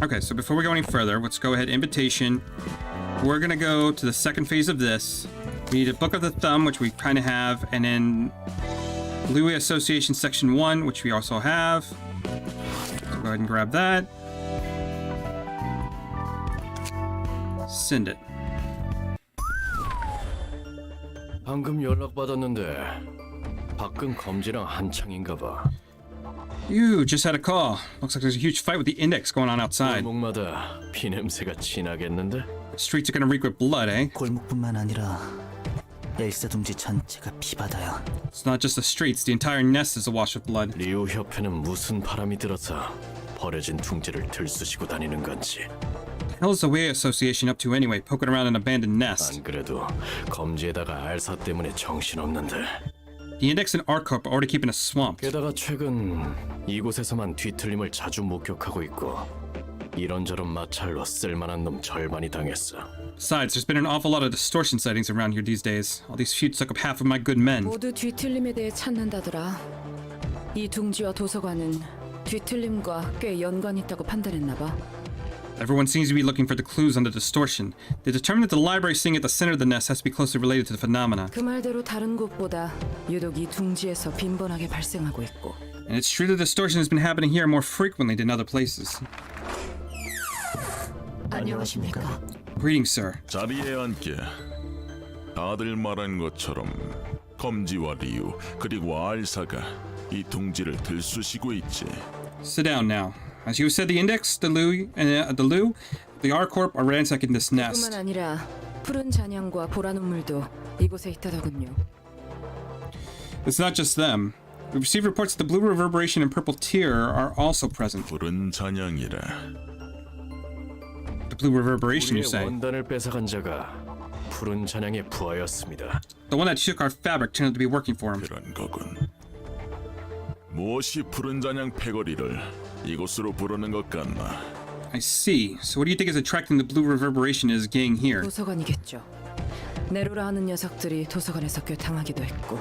Okay, so before we go any further, let's go ahead. Invitation. We're gonna go to the second phase of this. We need a Book of the Thumb, which we kind of have, and then Louis Association Section 1, which we also have. So go ahead and grab that. Send it. 방금 연락받았는데 밖은 검지랑 한창인가 봐. You just had a call. Looks like there's a huge fight with the Index going on outside. 골목마다 피 냄새가 진하겠는데? Streets are gonna reek with blood, eh? 골목뿐만 아니라 엘사둥지 전체가 피바다야. It's not just the streets, the entire nest is awash with blood. 리우 협회는 무슨 바람이 들어서 버려진 둥지를 들쑤시고 다니는 건지. The hell is the Way Association up to anyway, poking around an abandoned nest? 안 그래도 검지에다가 알사 때문에 정신없는데. The Index and R-Corp are already keeping us swamped. 게다가 최근 이곳에서만 뒤틀림을 자주 목격하고 있고 이런저런 마찰로 쓸만한 놈 절반이 당했어. Besides, there's been an awful lot of distortion sightings around here these days. All these feuds took up half of my good men. 모두 뒤틀림에 대해 찾는다더라. 이 둥지와 도서관은 뒤틀림과 꽤 연관이 있다고 판단했나 봐. Everyone seems to be looking for the clues on the distortion. They determined that the library sitting at the center of the nest has to be closely related to the phenomena. 그 말대로 다른 곳보다 유독 이 둥지에서 빈번하게 발생하고 있고. And it's true the distortion has been happening here more frequently than other places. 안녕하십니까? Greetings, sir. 자리에 앉게. 다들 말한 것처럼 검지와 리우 그리고 알사가 이 둥지를 들쑤시고 있지. Sit down now. As you said, the Index, the R-Corp are ransacking this nest. 뿐만 아니라 푸른 잔향과 보라 눈물도 이곳에 있다더군요. It's not just them. We've received reports that the Blue Reverberation and Purple Tear are also present. 푸른 잔향이라. The Blue Reverberation, you 우리의 say? 원단을 뺏어간 자가 푸른 잔향의 부하였습니다. The one that took our fabric turned out to be working for him. 그런 거군. 무엇이 푸른 잔향 패거리를 이곳으로 부르는 것 같나? I see. So what do you think is attracting the Blue Reverberation in his gang here? 도서관이겠죠. 네로라 하는 녀석들이 도서관에서 꽤 당하기도 했고.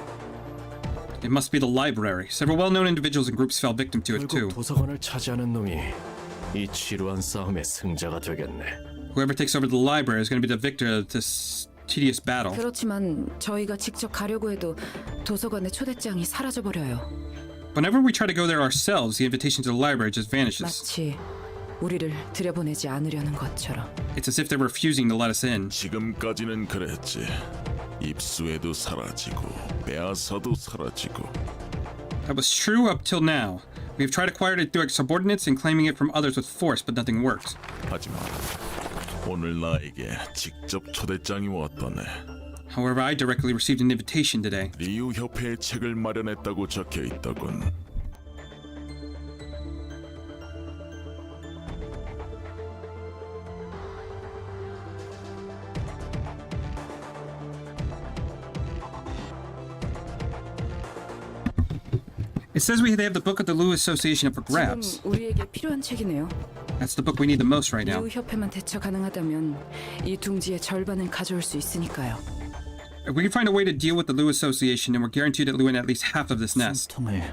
It must be the library. Several well-known individuals and groups fell victim to it too. 결국 도서관을 차지하는 놈이 이 지루한 싸움의 승자가 되겠네. Whoever takes over the library is going to be the victor of this tedious battle. 그렇지만 저희가 직접 가려고 해도 도서관의 초대장이 사라져버려요. Whenever we try to go there ourselves, the invitation to the library just vanishes. 마치 우리를 들여보내지 않으려는 것처럼. It's as if they're refusing to let us in. 지금까지는 그랬지. 입수에도 사라지고 빼앗아도 사라지고. That was true up till now. We've tried acquiring it through subordinates and claiming it from others with force, but nothing worked. 하지만 오늘 나에게 직접 초대장이 왔더네. However, I directly received an invitation today. 리우 협회의 책을 마련했다고 적혀 있더군. It says they have the book of the Lou Association up for 지금 grabs. 우리에게 필요한 책이네요. That's the book we need the most right now. 리우 협회만 대처 가능하다면 이 둥지의 절반은 가져올 수 있으니까요. If we can find a way to deal with the Lou Association, then we're guaranteed at Lou in at least half of this nest. 숨통을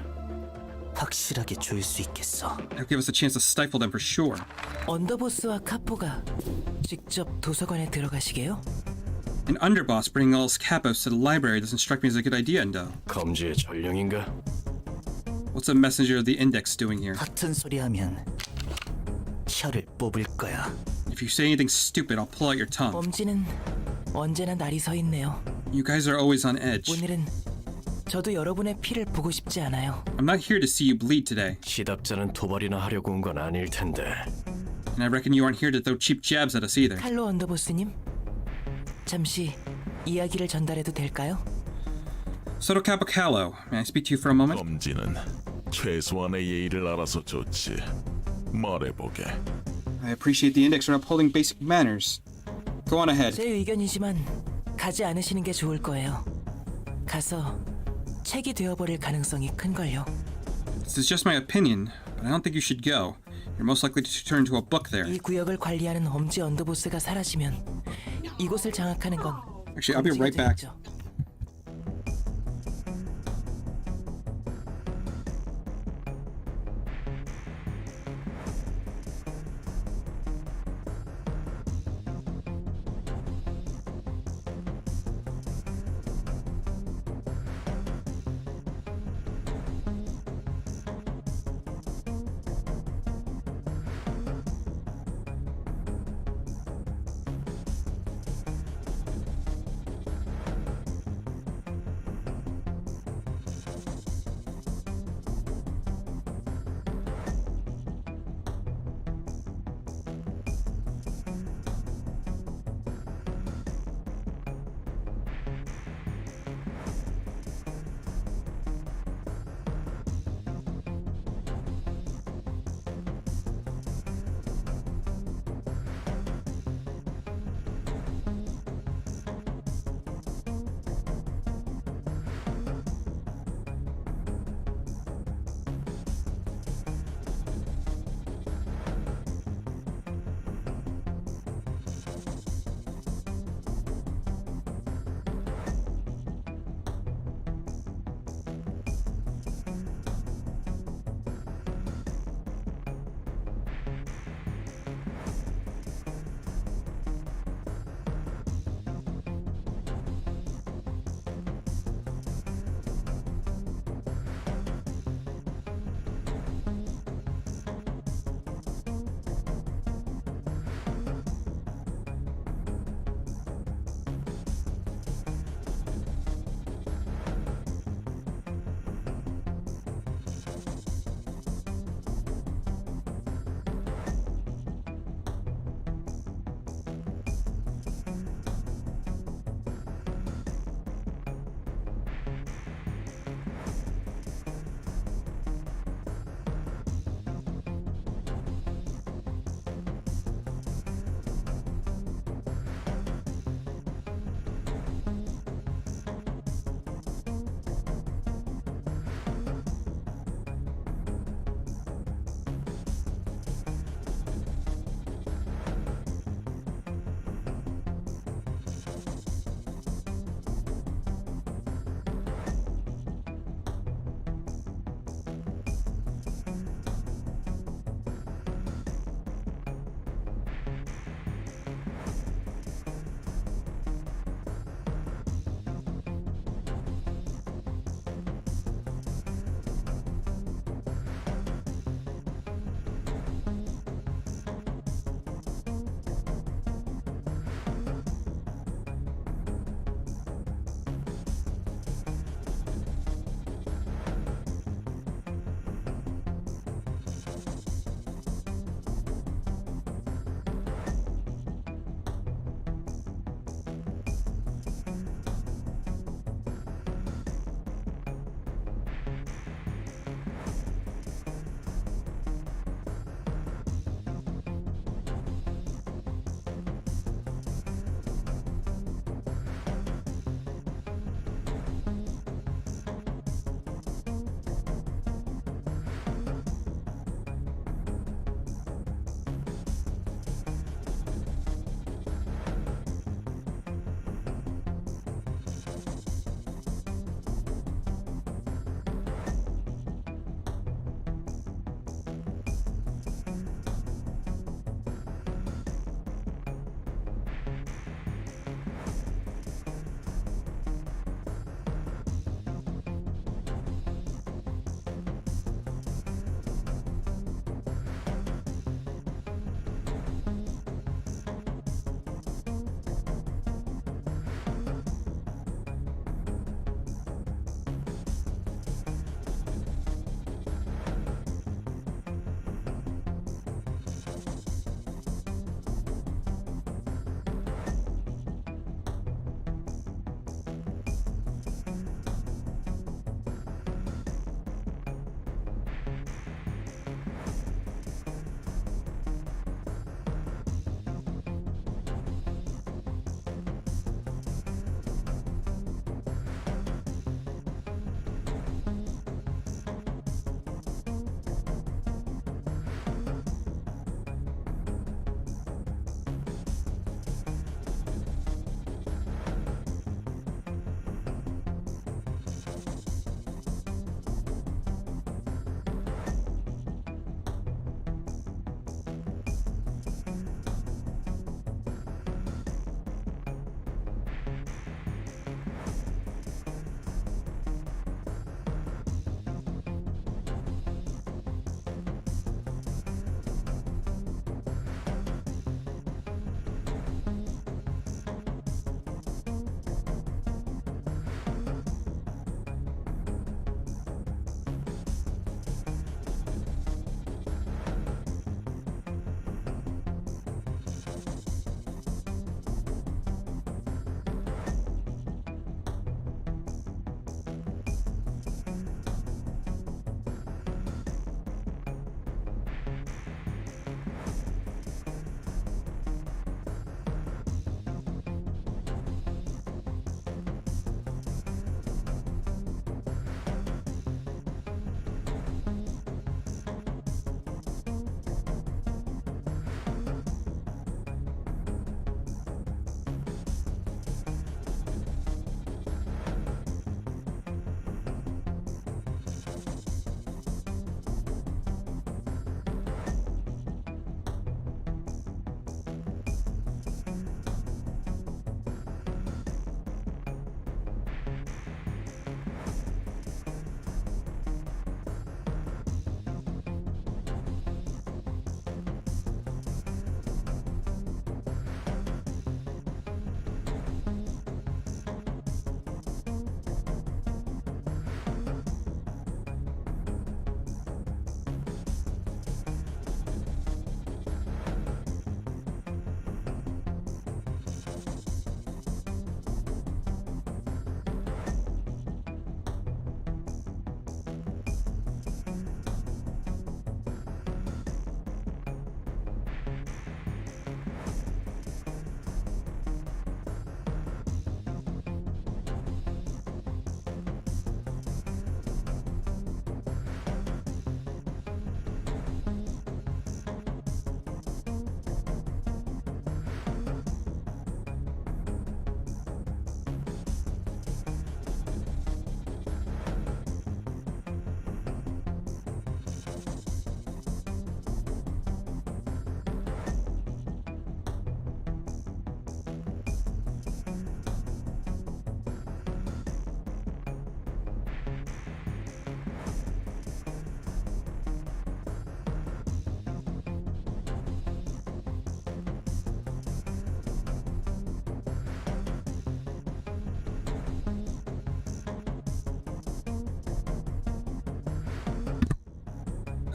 확실하게 조일 수 있겠어. That'll give us a chance to stifle them for sure. 언더보스와 카포가 직접 도서관에 들어가시게요? An underboss bringing all his capos to the library doesn't strike me as a good idea, Endo. 검지의 전령인가? What's a messenger of the Index doing here? 같은 소리 하면 혀를 뽑을 거야. If you say anything stupid, I'll pull out your tongue. 엄지는 언제나 날이 서 있네요. You guys are always on edge. 오늘은 저도 여러분의 피를 보고 싶지 않아요. I'm not here to see you bleed today, 시답자는 도발이나 하려고 온 건 아닐 텐데. and I reckon you aren't here to throw cheap jabs at us either. 칼로 언더보스님, 잠시 이야기를 전달해도 될까요? Soto Capocalo, may I speak to you for a moment? 검지는 최소한의 예의를 알아서 좋지. 말해보게. I appreciate the Index for upholding basic manners. Go on ahead. 제 의견이지만 가지 않으시는 게 좋을 거예요. 가서 책이 되어버릴 가능성이 큰걸요. This is just my opinion, but I don't think you should go. You're most likely to turn into a book there. 이 구역을 관리하는 엄지 언더보스가 사라지면 이곳을 장악하는 건 Actually, I'll be right back. 되겠죠.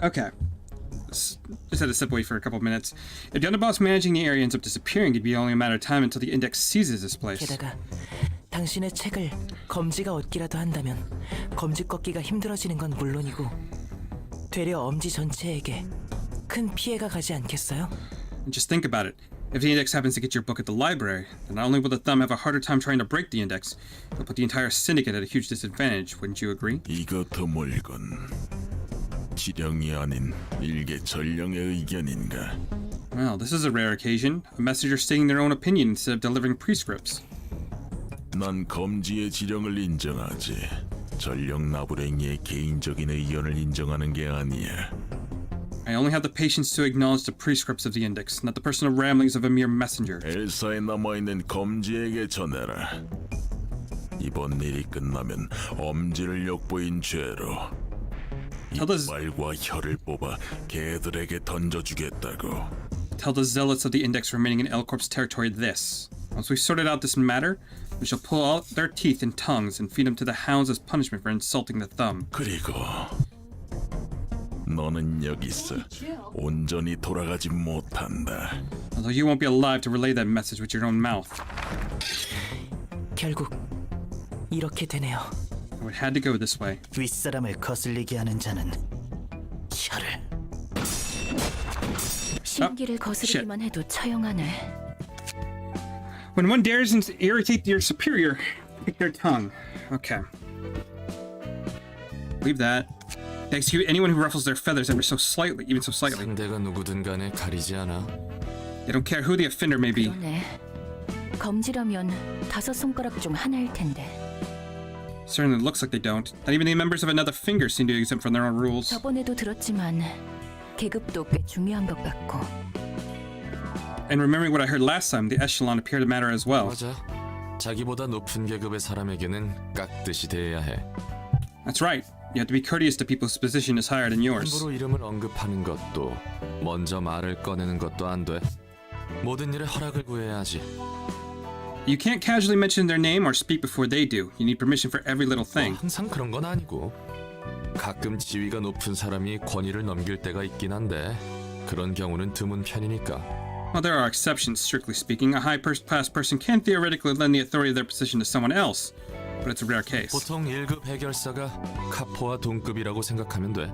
Okay. Just had to step away for a couple of minutes. If the underboss managing the area ends up disappearing, it'd be only a matter of time until the index seizes this place. 게다가 당신의 책을 검지가 얻기라도 한다면 검지 꺾기가 힘들어지는 건 물론이고 되려 엄지 전체에게 큰 피해가 가지 않겠어요? And just think about it. If the index happens to get your book at the library, then not only will the thumb have a harder time trying to break the index, it'll put the entire syndicate at a huge disadvantage. Wouldn't you agree? 이거 드물건 지령이 아닌 일개 전령의 의견인가? Well, this is a rare occasion. A messenger stating their own opinion instead of delivering prescripts. 난 검지의 지령을 인정하지. 전령 나부랭이의 개인적인 의견을 인정하는 게 아니야. I only have the patience to acknowledge the prescripts of the index, not the personal ramblings of a mere messenger. 엘사에 남아있는 검지에게 전해라. 이번 일이 끝나면 엄지를 욕보인 죄로 이빨과 혀를 뽑아 개들에게 던져주겠다고. Tell the zealots of the index remaining in L-Corp's territory this. Once we've sorted out this matter, we shall pull out their teeth and tongues and feed them to the hounds as punishment for insulting the thumb. 그리고 너는 여기서 온전히 돌아가지 못한다. Although you won't be alive to relay that message with your own mouth. 결국 이렇게 되네요. It had to go this way. 윗사람을 거슬리게 하는 자는 혀를. 신기를 거스르기만 해도 처형하네. When one dares to irritate your superior, pick their tongue. Okay. Leave that. They execute anyone who ruffles their feathers ever so slightly, even so slightly. 상대가 누구든 간에 가리지 않아. They don't care who the offender may be. 그러네. 검지라면 5손가락 중 하나일 텐데. Certainly looks like they don't. Not even the members of another finger seem to be exempt from their own rules. 저번에도 들었지만 계급도 꽤 중요한 것 같고. And remembering what I heard last time, the echelon appeared to matter as well. 맞아. 자기보다 높은 계급의 사람에게는 깍듯이 대해야 해. That's right. You have to be courteous to people whose position is higher than yours. 함부로 이름을 언급하는 것도 먼저 말을 꺼내는 것도 안 돼. 모든 일에 허락을 구해야지. You can't casually mention their name or speak before they do. You need permission for every little thing. 항상 그런 건 아니고 가끔 지위가 높은 사람이 권위를 넘길 때가 있긴 한데 그런 경우는 드문 편이니까. Well, there are exceptions, strictly speaking. A high-class person can theoretically lend the authority of their position to someone else, but it's a rare case. 보통 1급 해결사가 카포와 동급이라고 생각하면 돼.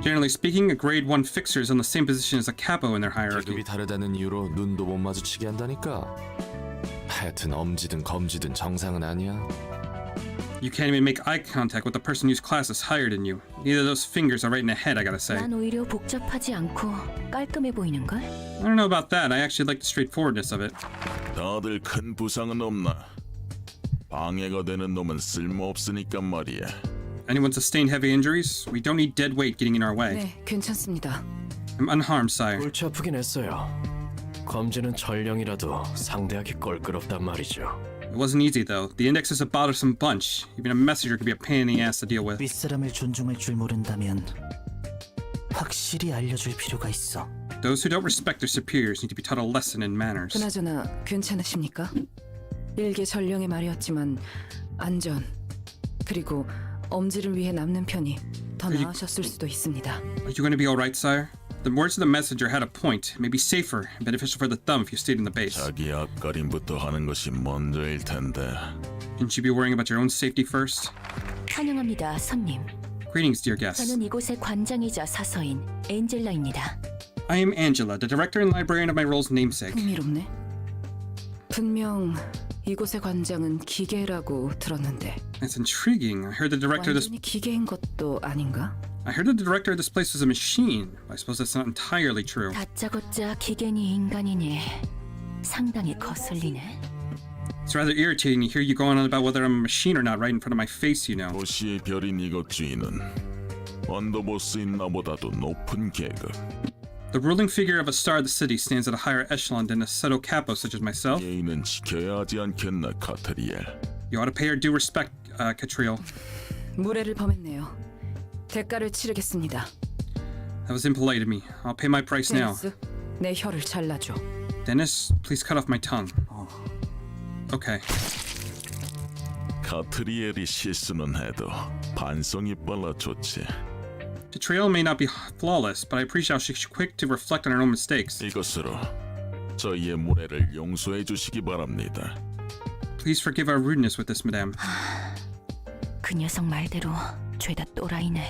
Generally speaking, a grade 1 fixer is on the same position as a capo in their hierarchy. 계급이 다르다는 이유로 눈도 못 마주치게 한다니까. 하여튼 엄지든 검지든 정상은 아니야. You can't even make eye contact with the person whose class is higher than you. Neither of those fingers are right in the head, I gotta say. 난 오히려 복잡하지 않고 깔끔해 보이는걸? I don't know about that. I actually like the straightforwardness of it. 다들 큰 부상은 없나? 방해가 되는 놈은 쓸모없으니까 말이야. Anyone sustained heavy injuries? We don't need dead weight getting in our way. 네, 괜찮습니다. I'm unharmed, sire. 골치 아프긴 했어요. 검지는 전령이라도 상대하기 껄끄럽단 말이죠. It wasn't easy, though. The index is a bothersome bunch. Even a messenger could be a pain in the ass to deal with. 윗사람을 존중할 줄 모른다면 확실히 알려줄 필요가 있어. Those who don't respect their superiors need to be taught a lesson in manners. 그나저나 괜찮으십니까? 일개 전령의 말이었지만 안전 그리고 엄지를 위해 남는 편이 더 나으셨을 수도 있습니다. Are you going to be all right, sire? The words of the messenger had a point. It may be safer and beneficial for the thumb if you stayed in the base. 자기 앞가림부터 하는 것이 먼저일 텐데. Shouldn't you be worrying about your own safety first? 환영합니다, 손님. Greetings, dear guests. 저는 이곳의 관장이자 사서인 엔젤라입니다. I am Angela, the director and librarian of my role's namesake. 흥미롭네. 분명 이곳의 관장은 기계라고 들었는데 That's intriguing. I heard the director of this. 완전히 기계인 것도 아닌가? I heard that the director of this place was a machine. I suppose that's not entirely true. 다짜고짜 기계니 인간이니 상당히 거슬리네. It's rather irritating to hear you going on about whether I'm a machine or not right in front of my face, you know. 도시의 별인 이것 주인은 언더보스인 나보다도 높은 계급. The ruling figure of a star of the city stands at a higher echelon than a pseudo capo such as myself. 예의는 지켜야 하지 않겠나, 카트리엘. You ought to pay her due respect, Catriel. 무례를 범했네요. 대가를 치르겠습니다. That was impolite of me. I'll pay my price now. 데니스, 내 혀를 잘라줘. Dennis, please cut off my tongue. Okay. 카트리엘이 실수는 해도 반성이 빨라 좋지. Betrayal may not be flawless, but I appreciate how she's quick to reflect on her own mistakes. 이것으로 저희의 무례를 용서해 주시기 바랍니다. Please forgive our rudeness with this, madame. 그 녀석 말대로 죄다 또라이네.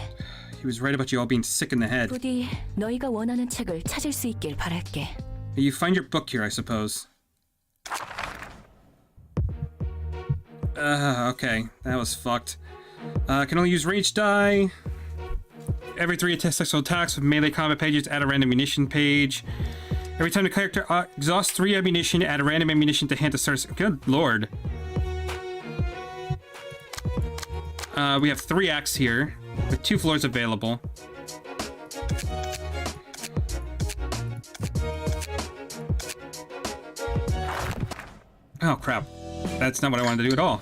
He was right about you all being sick in the head. 부디 너희가 원하는 책을 찾을 수 있길 바랄게. You find your book here, I suppose. Okay, that was fucked. Can only use rage die. Every 3 successful attacks with melee combat pages, add a random ammunition page. Every time the character exhausts 3 ammunition, add a random ammunition to hand to start. Good lord. We have 3 acts here, with 2 floors available. Oh crap. That's not what I wanted to do at all.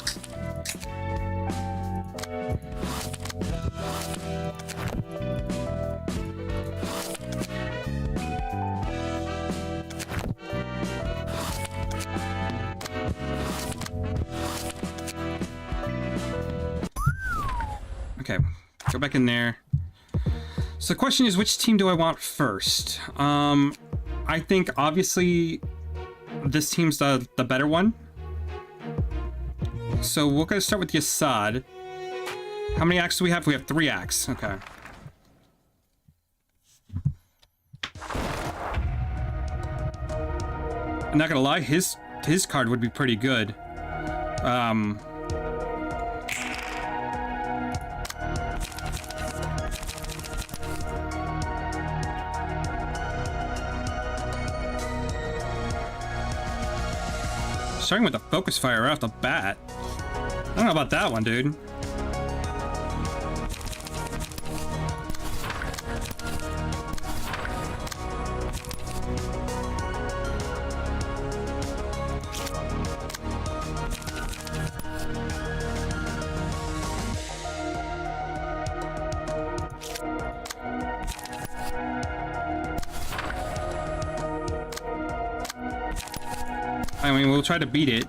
Okay, go back in there. So the question is, which team do I want first? I think obviously this team's the better one. So we're gonna start with the Assad. How many acts do we have? We have 3 acts. Okay. I'm not gonna lie, his card would be pretty good. Starting with the focus fire right off the bat. I don't know about that one, dude. I mean, we'll try to beat it.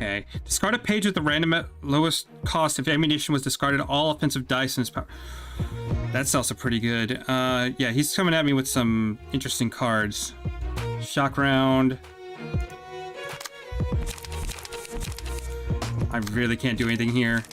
Okay. Discard a page with the random at lowest cost if ammunition was discarded. All offensive dice in his power. That's also pretty good. Yeah, he's coming at me with some interesting cards. Shock round. I really can't do anything here.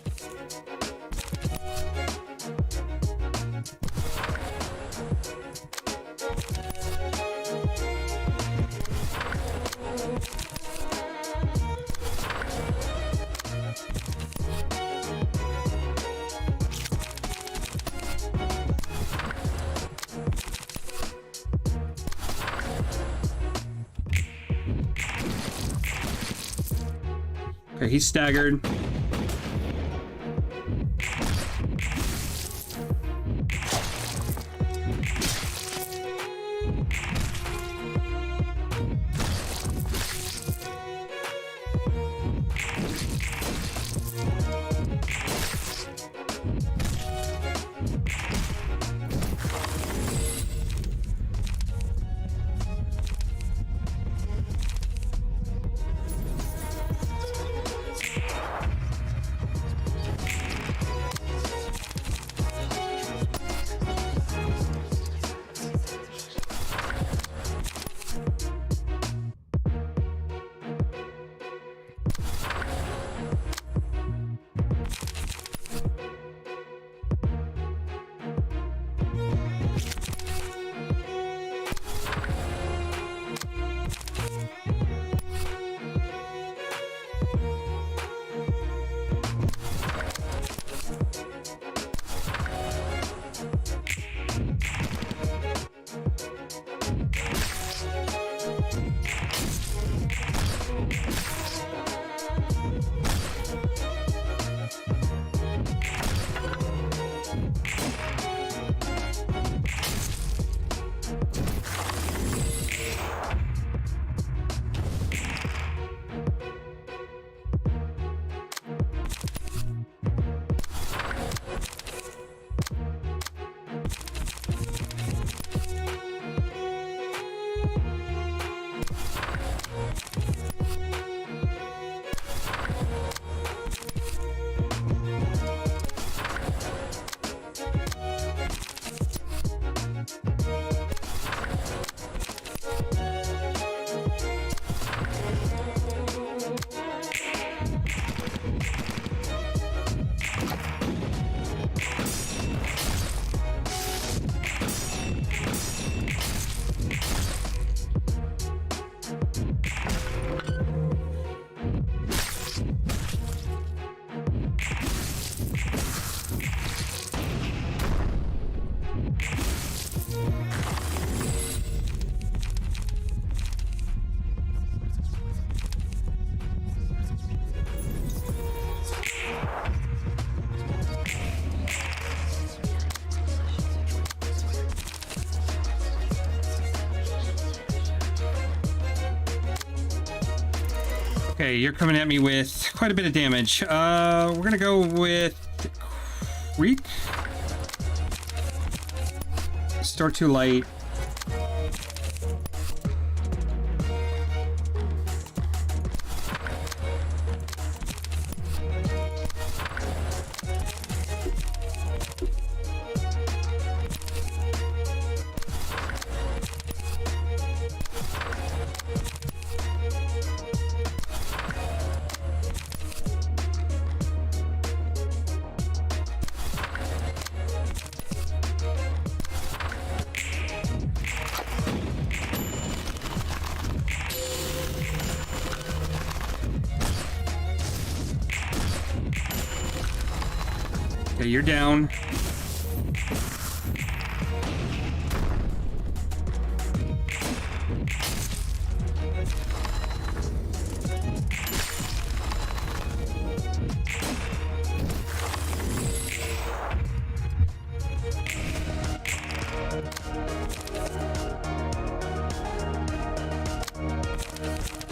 Okay, he's staggered. Okay, you're coming at me with quite a bit of damage. We're gonna go with Creek. Store too light. Okay, you're down.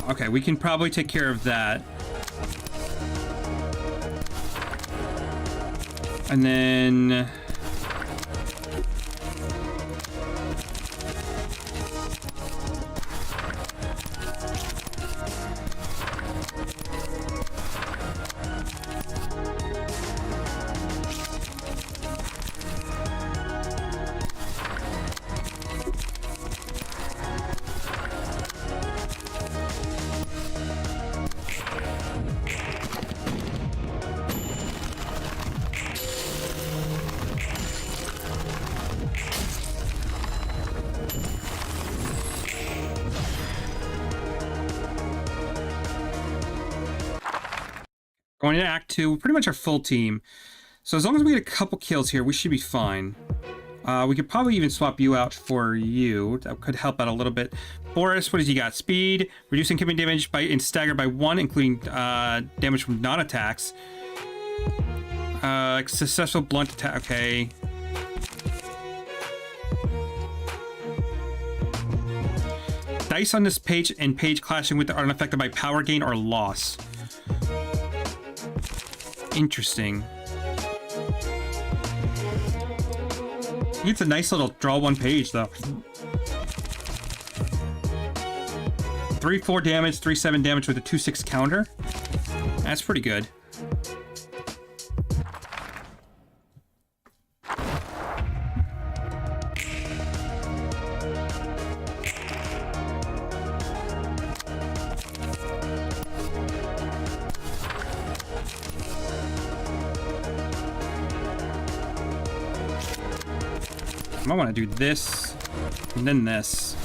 Okay, we can probably take care of that. And then going into Act 2, pretty much our full team. So as long as we get a couple kills here, we should be fine. We could probably even swap you out for you. That could help out a little bit. Boris, what does he got? Speed, reducing incoming damage and stagger by 1, including damage from non-attacks. Successful blunt attack, okay. Dice on this page and page clashing with are unaffected by power gain or loss. Interesting. It's a nice little draw one page though. 3-4 damage, 3-7 damage with a 2-6 counter. That's pretty good. I might want to do this, and then this.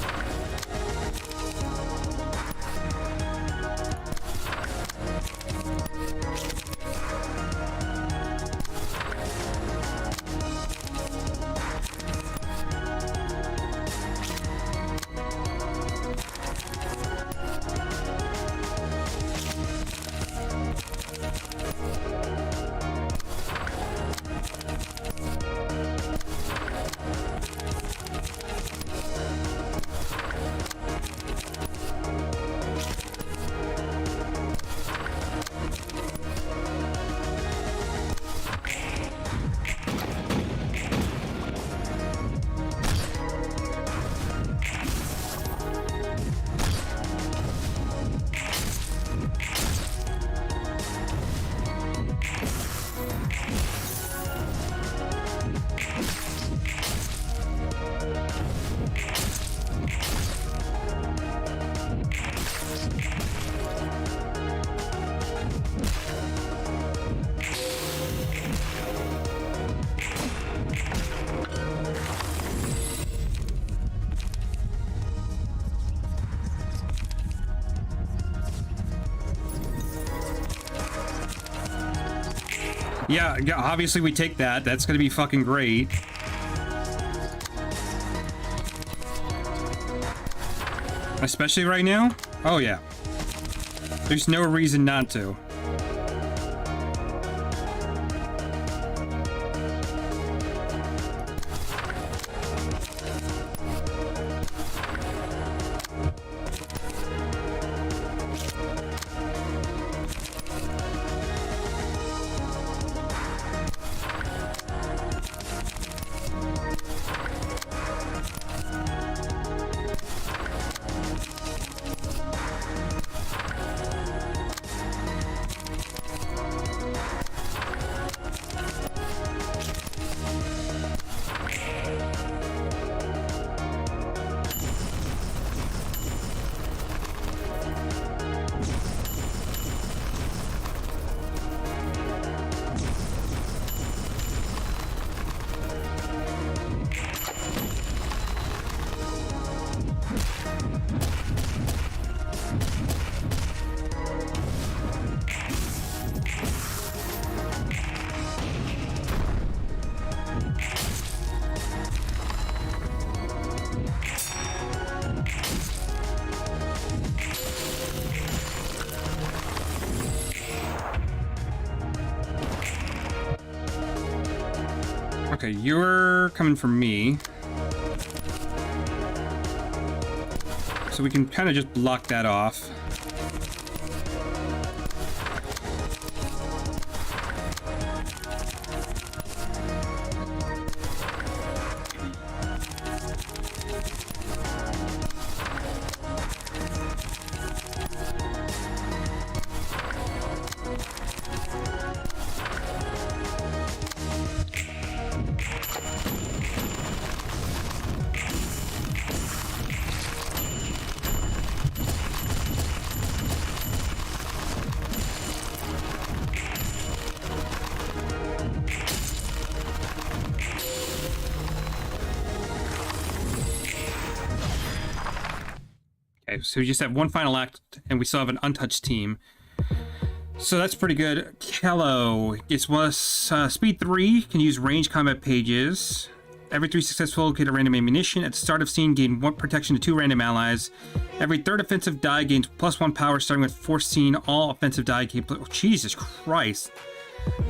Yeah, obviously we take that. That's gonna be fucking great. Especially right now? Oh yeah. There's no reason not to. Okay, you're coming from me. So we can kind of just block that off. Okay, so we just have one final act, and we still have an untouched team. So that's pretty good. Kello gets speed 3, can use range combat pages. Every 3 successful, get a random ammunition. At the start of scene, gain 1 protection to 2 random allies. Every 3rd offensive die gains +1 power, starting with 4th scene. All offensive die gain. Oh, Jesus Christ.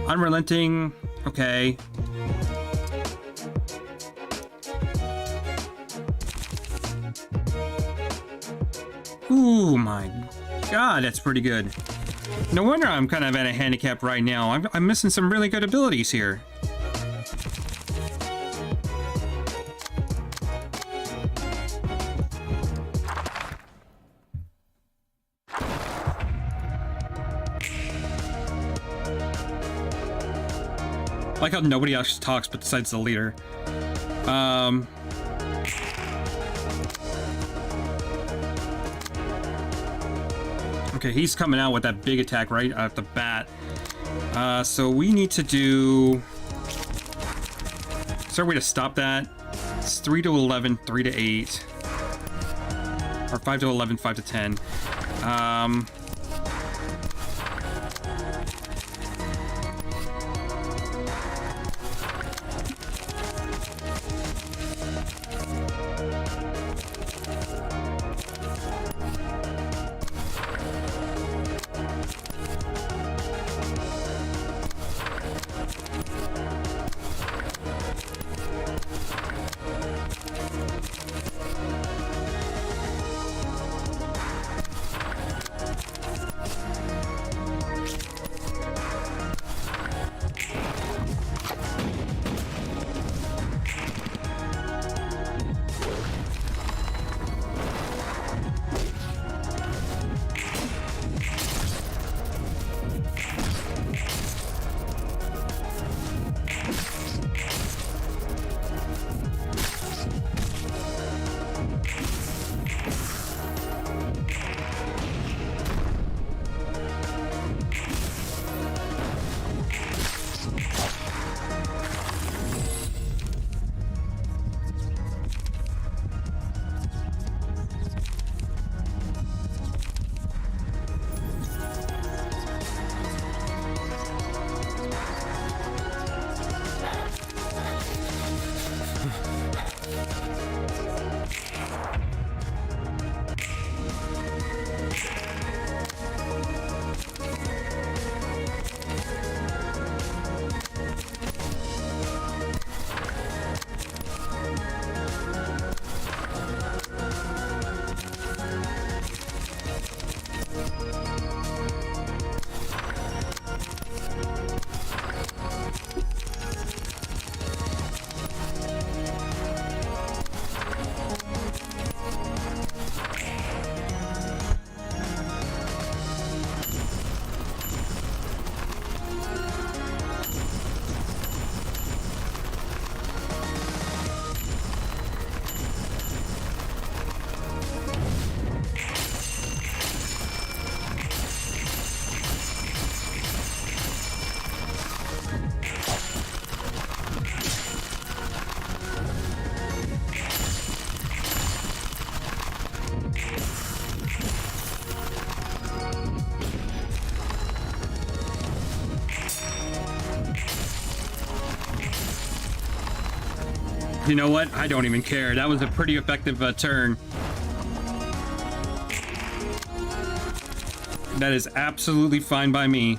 Unrelenting. Okay. Ooh, my God, that's pretty good. No wonder I'm kind of at a handicap right now. I'm missing some really good abilities here. I like how nobody else talks besides the leader. Okay, he's coming out with that big attack right at the bat. So we need to do... Is there a way to stop that? It's 3 to 11, 3 to 8. Or 5 to 11, 5 to 10. You know what? I don't even care. That was a pretty effective turn. That is absolutely fine by me.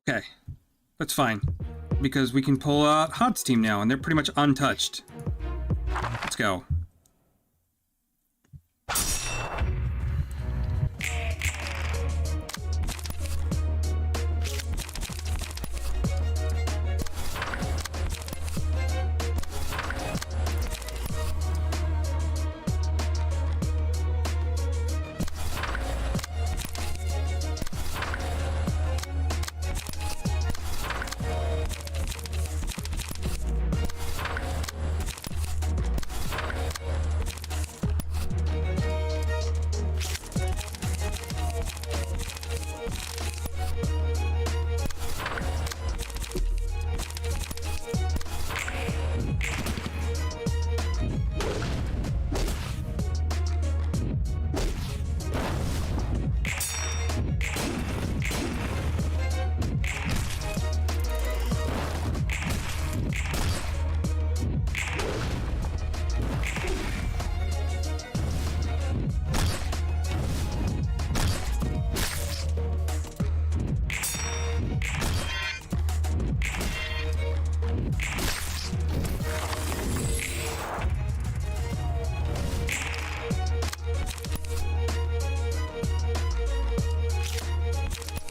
Okay, that's fine, because we can pull out Hod's team now, and they're pretty much untouched. Let's go.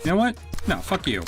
You know what? No, fuck you.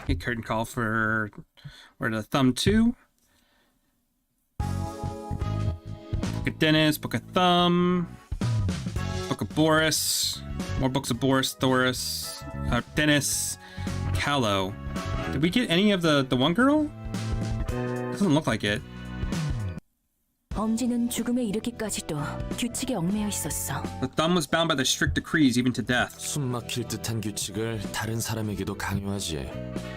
A curtain call for where the thumb 2. Book of Dennis, Book of Thumb, Book of Boris, more books of Boris, Thoris, Dennis, Callow. Did we get any of the one girl? Doesn't look like it. 엄지는 죽음에 이르기까지도 규칙에 얽매여 있었어. The thumb was bound by the strict decrees even to death. 숨 막힐 듯한 규칙을 다른 사람에게도 강요하지.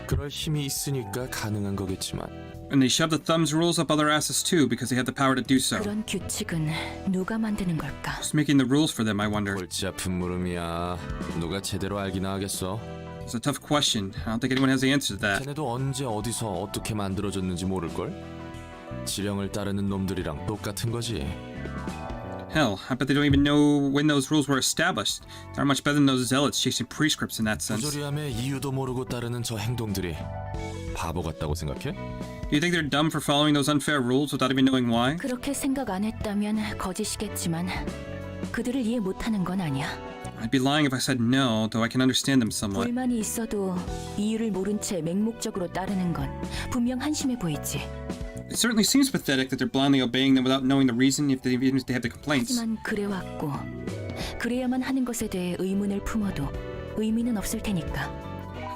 그럴 힘이 있으니까 가능한 거겠지만. And they shoved the thumb's rules up other asses too because they had the power to do so. 그런 규칙은 누가 만드는 걸까? Who's making the rules for them, I wonder. 골치 아픈 물음이야. 누가 제대로 알기나 하겠어. It's a tough question. I don't think anyone has the answer to that. 쟤네도 언제 어디서 어떻게 만들어졌는지 모를걸? 지령을 따르는 놈들이랑 똑같은 거지. Hell, I bet they don't even know when those rules were established. They aren't much better than those zealots chasing prescripts in that sense. 부조리함에 이유도 모르고 따르는 저 행동들이 바보 같다고 생각해? Do you think they're dumb for following those unfair rules without even knowing why? 그렇게 생각 안 했다면 거짓이겠지만 그들을 이해 못하는 건 아니야. I'd be lying if I said no, though I can understand them somewhat. 불만이 있어도 이유를 모른 채 맹목적으로 따르는 건 분명 한심해 보이지. It certainly seems pathetic that they're blindly obeying them without knowing the reason if they have the complaints. 하지만 그래왔고 그래야만 하는 것에 대해 의문을 품어도 의미는 없을 테니까.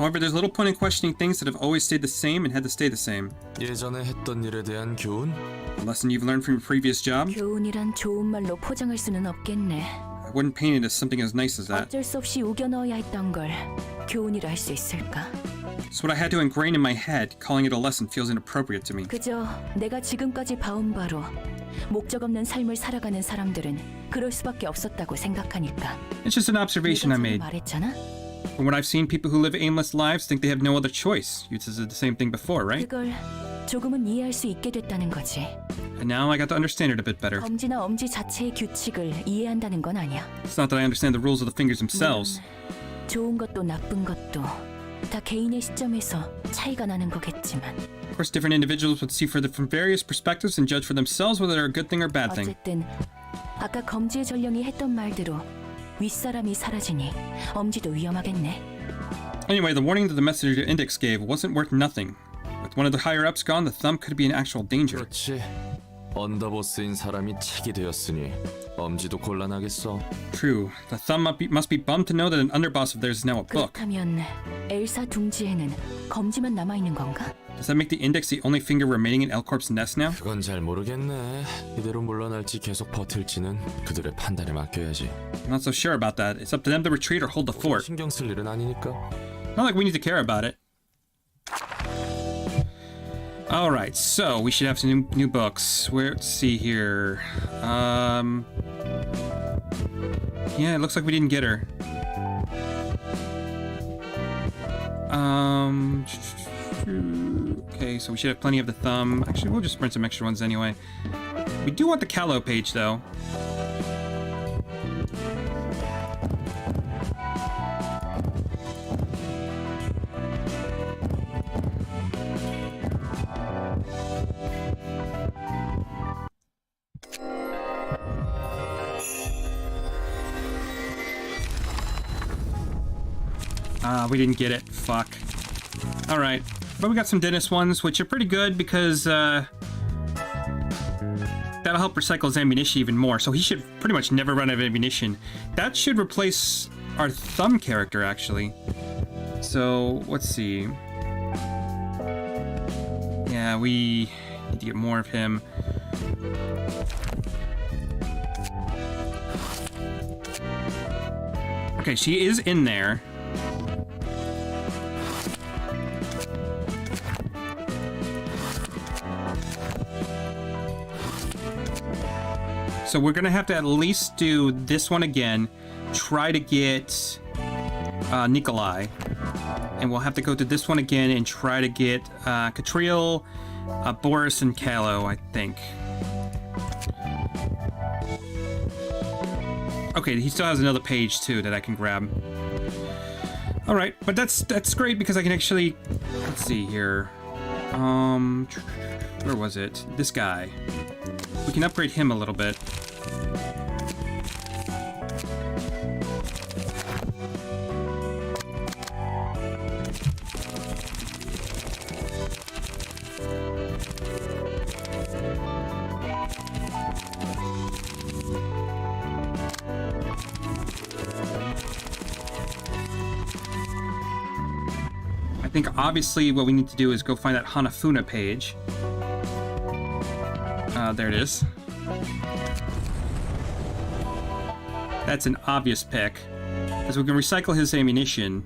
However, there's little point in questioning things that have always stayed the same and had to stay the same. 예전에 했던 일에 대한 교훈? A lesson you've learned from your previous job? 교훈이란 좋은 말로 포장할 수는 없겠네. I wouldn't paint it as something as nice as that. 어쩔 수 없이 우겨 넣어야 했던 걸 교훈이라 할 수 있을까? It's what I had to ingrain in my head. Calling it a lesson feels inappropriate to me. 그저 내가 지금까지 봐온 바로 목적 없는 삶을 살아가는 사람들은 그럴 수밖에 없었다고 생각하니까. It's just an observation I 내가 전에 made. 말했잖아. From what I've seen, people who live aimless lives think they have no other choice. You said the same thing before, right? 그걸 조금은 이해할 수 있게 됐다는 거지. And now I got to understand it a bit better. 검지나 엄지 자체의 규칙을 이해한다는 건 아니야. It's not that I understand the rules of the fingers themselves. 좋은 것도 나쁜 것도 다 개인의 시점에서 차이가 나는 거겠지만. Of course, different individuals would see further from various perspectives and judge for themselves whether they're a good thing or bad thing. 어쨌든 아까 검지의 전령이 했던 말대로 윗사람이 사라지니 엄지도 위험하겠네. Anyway, the warning that the messenger index gave wasn't worth nothing. With one of the higher-ups gone, the thumb could be in actual danger. 그렇지. 언더보스인 사람이 책이 되었으니 엄지도 곤란하겠어. True. The thumb must be bummed to know that an underboss of theirs is now a book. 그렇다면 엘사 둥지에는 검지만 남아있는 건가? Does that make the index the only finger remaining in L-Corp's nest now? 그건 잘 모르겠네. 이대로 물러날지 계속 버틸지는 그들의 판단에 맡겨야지. I'm not so sure about that. It's up to them to retreat or hold the fort. 신경 쓸 일은 아니니까. Not like we need to care about it. Alright, so we should have some new books. Let's see here. Yeah, it looks like we didn't get her. Okay, so we should have plenty of the thumb. Actually, we'll just print some extra ones anyway. We do want the Callow page, though. We didn't get it. Fuck. Alright. But we got some dentist ones, which are pretty good because, that'll help recycle his ammunition even more, so he should pretty much never run out of ammunition. That should replace our thumb character, actually. So, let's see. Yeah, we need to get more of him. Okay, she is in there. So we're gonna have to at least do this one again, try to get Nikolai, and we'll have to go to this one again and try to get Catriel, Boris, and Callow, I think. Okay, he still has another page too that I can grab. All right, but that's great because I can actually, let's see here. Where was it? This guy. We can upgrade him a little bit. I think obviously what we need to do is go find that Hanafuna page. There it is. That's an obvious pick, because we can recycle his ammunition.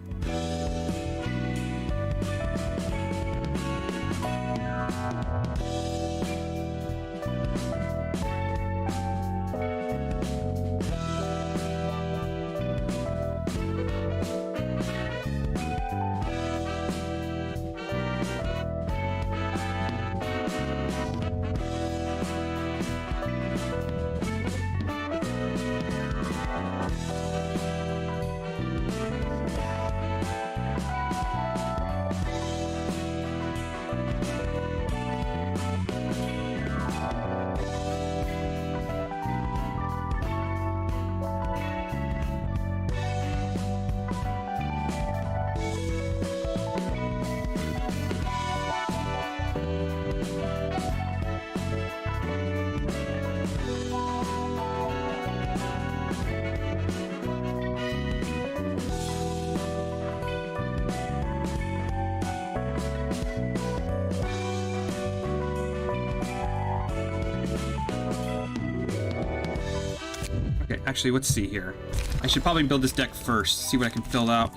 Actually, let's see here. I should probably build this deck first, see what I can fill out.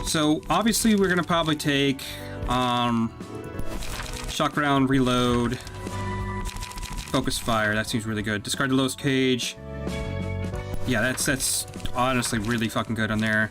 So, obviously, we're gonna probably take, shock round, reload, focus fire. That seems really good. Discard the lowest cage. Yeah, that's honestly really fucking good on there.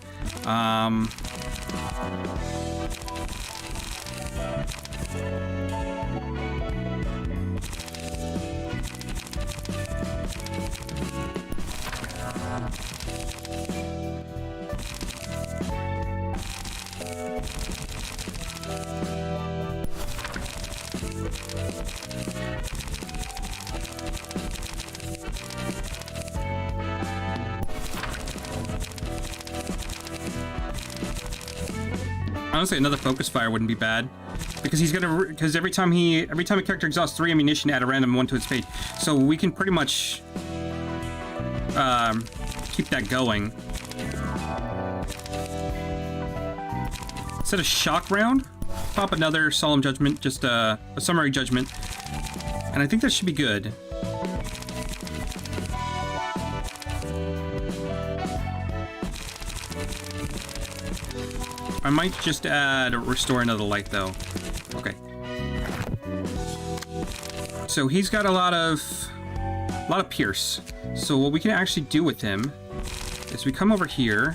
Honestly, another focus fire wouldn't be bad, because because every time a character exhausts 3 ammunition, add a random 1 to its page. So we can pretty much keep that going. Instead of shock round, pop another solemn judgment, just a summary judgment, and I think that should be good. I might just add restore another light though. Okay. So he's got a lot of pierce. So what we can actually do with him is we come over here.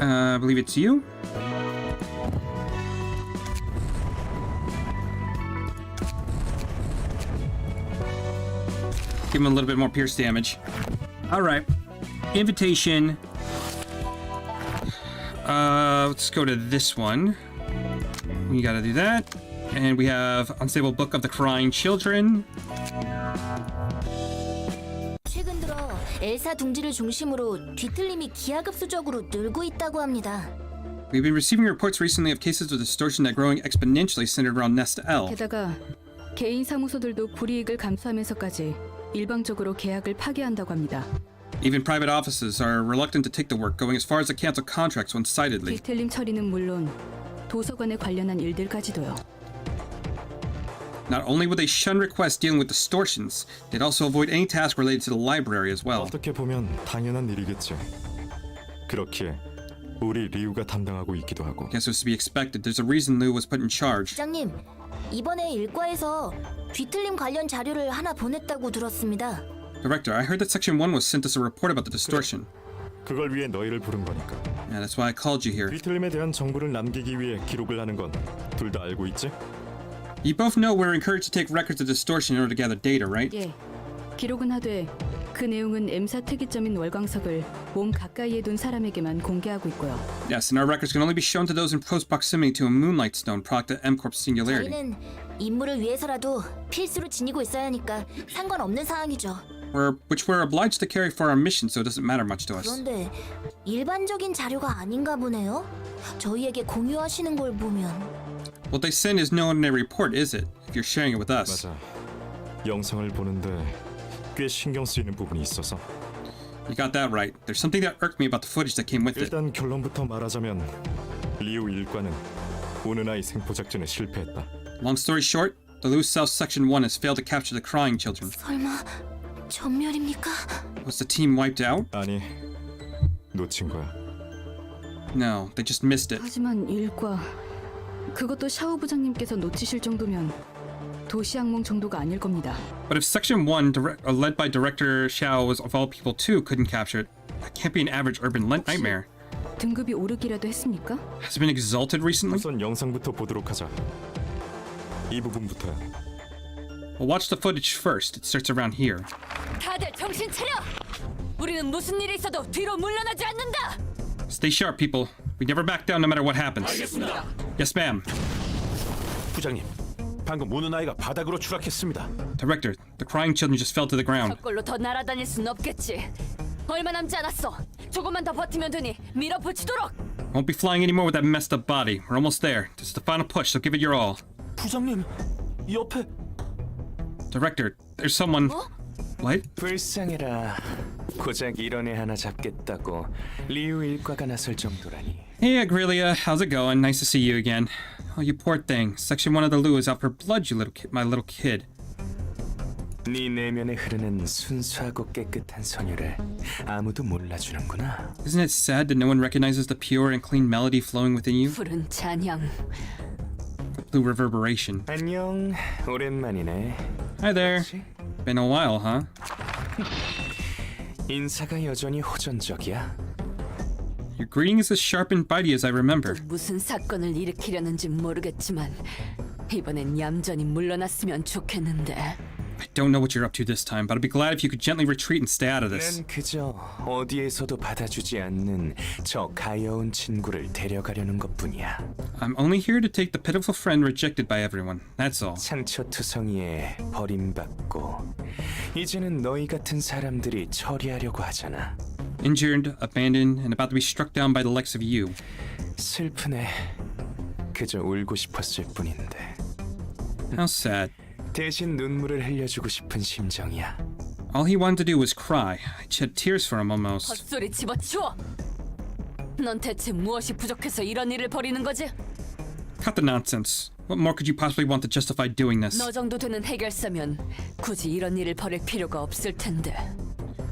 I believe it's you. Give him a little bit more pierce damage. Alright. Invitation. Let's go to this one. We gotta do that. And we have Unstable Book of the Crying Children. 최근 들어 엘사 둥지를 중심으로 뒤틀림이 기하급수적으로 늘고 있다고 합니다. We've been receiving reports recently of cases of distortion that are growing exponentially centered around Nest L. 게다가 개인 사무소들도 불이익을 감수하면서까지 일방적으로 계약을 파기한다고 합니다. Even private offices are reluctant to take the work, going as far as to cancel contracts one-sidedly. 뒤틀림 처리는 물론 도서관에 관련한 일들까지도요. Not only would they shun requests dealing with distortions, they'd also avoid any task related to the library as well. 어떻게 보면 당연한 일이겠지. 그렇기에 우리 리우가 담당하고 있기도 하고. Guess it was to be expected. There's a reason Liu was put in charge. 부장님, 이번에 일과에서 뒤틀림 관련 자료를 하나 보냈다고 들었습니다. Director, I heard that Section 1 was sent us a report about the distortion. 그걸 위해 너희를 부른 거니까. Yeah, that's why I called you here. 뒤틀림에 대한 정보를 남기기 위해 기록을 하는 건 둘 다 알고 있지? You both know we're encouraged to take records of distortion in order to gather data, right? 예, 기록은 하되 그 내용은 M사 특이점인 월광석을 몸 가까이에 둔 사람에게만 공개하고 있고요. Yes, and our records can only be shown to those in close proximity to a moonlight stone product of M-Corp's singularity. 저희는 임무를 위해서라도 필수로 지니고 있어야 하니까 상관없는 사항이죠. Which we're obliged to carry for our mission, so it doesn't matter much to us. 그런데 일반적인 자료가 아닌가 보네요. 저희에게 공유하시는 걸 보면. What they send is no ordinary report, is it? If you're sharing it with us. 맞아. 영상을 보는데 꽤 신경 쓰이는 부분이 있어서. You got that right. There's something that irked me about the footage that came with it. 일단 결론부터 말하자면 리우 일과는 오는아이 생포 작전에 실패했다. Long story short, the Loose South Section 1 has failed to capture the crying children. 설마 전멸입니까? Was the team wiped out? 아니, 놓친 거야. No, they just missed it. 하지만 일과 그것도 샤오 부장님께서 놓치실 정도면 도시 악몽 정도가 아닐 겁니다. But if Section 1, led by Director Xiao, was of all people too, couldn't capture it, that can't be an average urban nightmare. 등급이 오르기라도 했습니까? Has it been exalted recently? 우선 영상부터 보도록 하자. 이 부분부터야. Well, watch the footage first. It starts around here. 다들 정신 차려! 우리는 무슨 일이 있어도 뒤로 물러나지 않는다! Stay sharp, people. We never back down no matter what happens. 알겠습니다. Yes, ma'am. 부장님, 방금 우는 아이가 바닥으로 추락했습니다. Director, the crying children just fell to the ground. 저걸로 더 날아다닐 순 없겠지. 얼마 남지 않았어. 조금만 더 버티면 되니 밀어붙이도록. Won't be flying anymore with that messed up body. We're almost there. This is the final push, so give it your all. 부장님, 옆에 Director, there's someone. What? 불쌍해라. 고작 이런 애 하나 잡겠다고 리우 일과가 나설 정도라니. Hey, Agrilia, how's it going? Nice to see you again. Oh, you poor thing. Section 1 of the loo is out for blood, you little my little kid. 네 내면에 흐르는 순수하고 깨끗한 선율을 아무도 몰라주는구나. Isn't it sad that no one recognizes the pure and clean melody flowing within you? 푸른 찬양. Blue reverberation. 안녕, 오랜만이네. Hi there. 그렇지? Been a while, huh? 인사가 여전히 호전적이야. Your greeting is as sharp and bitey as I remember. 무슨 사건을 일으키려는지 모르겠지만 이번엔 얌전히 물러났으면 좋겠는데. I don't know what you're up to this time, but I'd be glad if you could gently retreat and stay out of this. 난 그저 어디에서도 받아주지 않는 저 가여운 친구를 데려가려는 것뿐이야. I'm only here to take the pitiful friend rejected by everyone. That's all. 상처투성이에 버림받고 이제는 너희 같은 사람들이 처리하려고 하잖아. Injured, abandoned, and about to be struck down by the likes of you. 슬프네. 그저 울고 싶었을 뿐인데. How sad. 대신 눈물을 흘려주고 싶은 심정이야. All he wanted to do was cry. I shed tears for him almost. 헛소리 집어치워. 넌 대체 무엇이 부족해서 이런 일을 벌이는 거지? Cut the nonsense. What more could you possibly want to justify doing this? 너 정도 되는 해결사면 굳이 이런 일을 벌일 필요가 없을 텐데.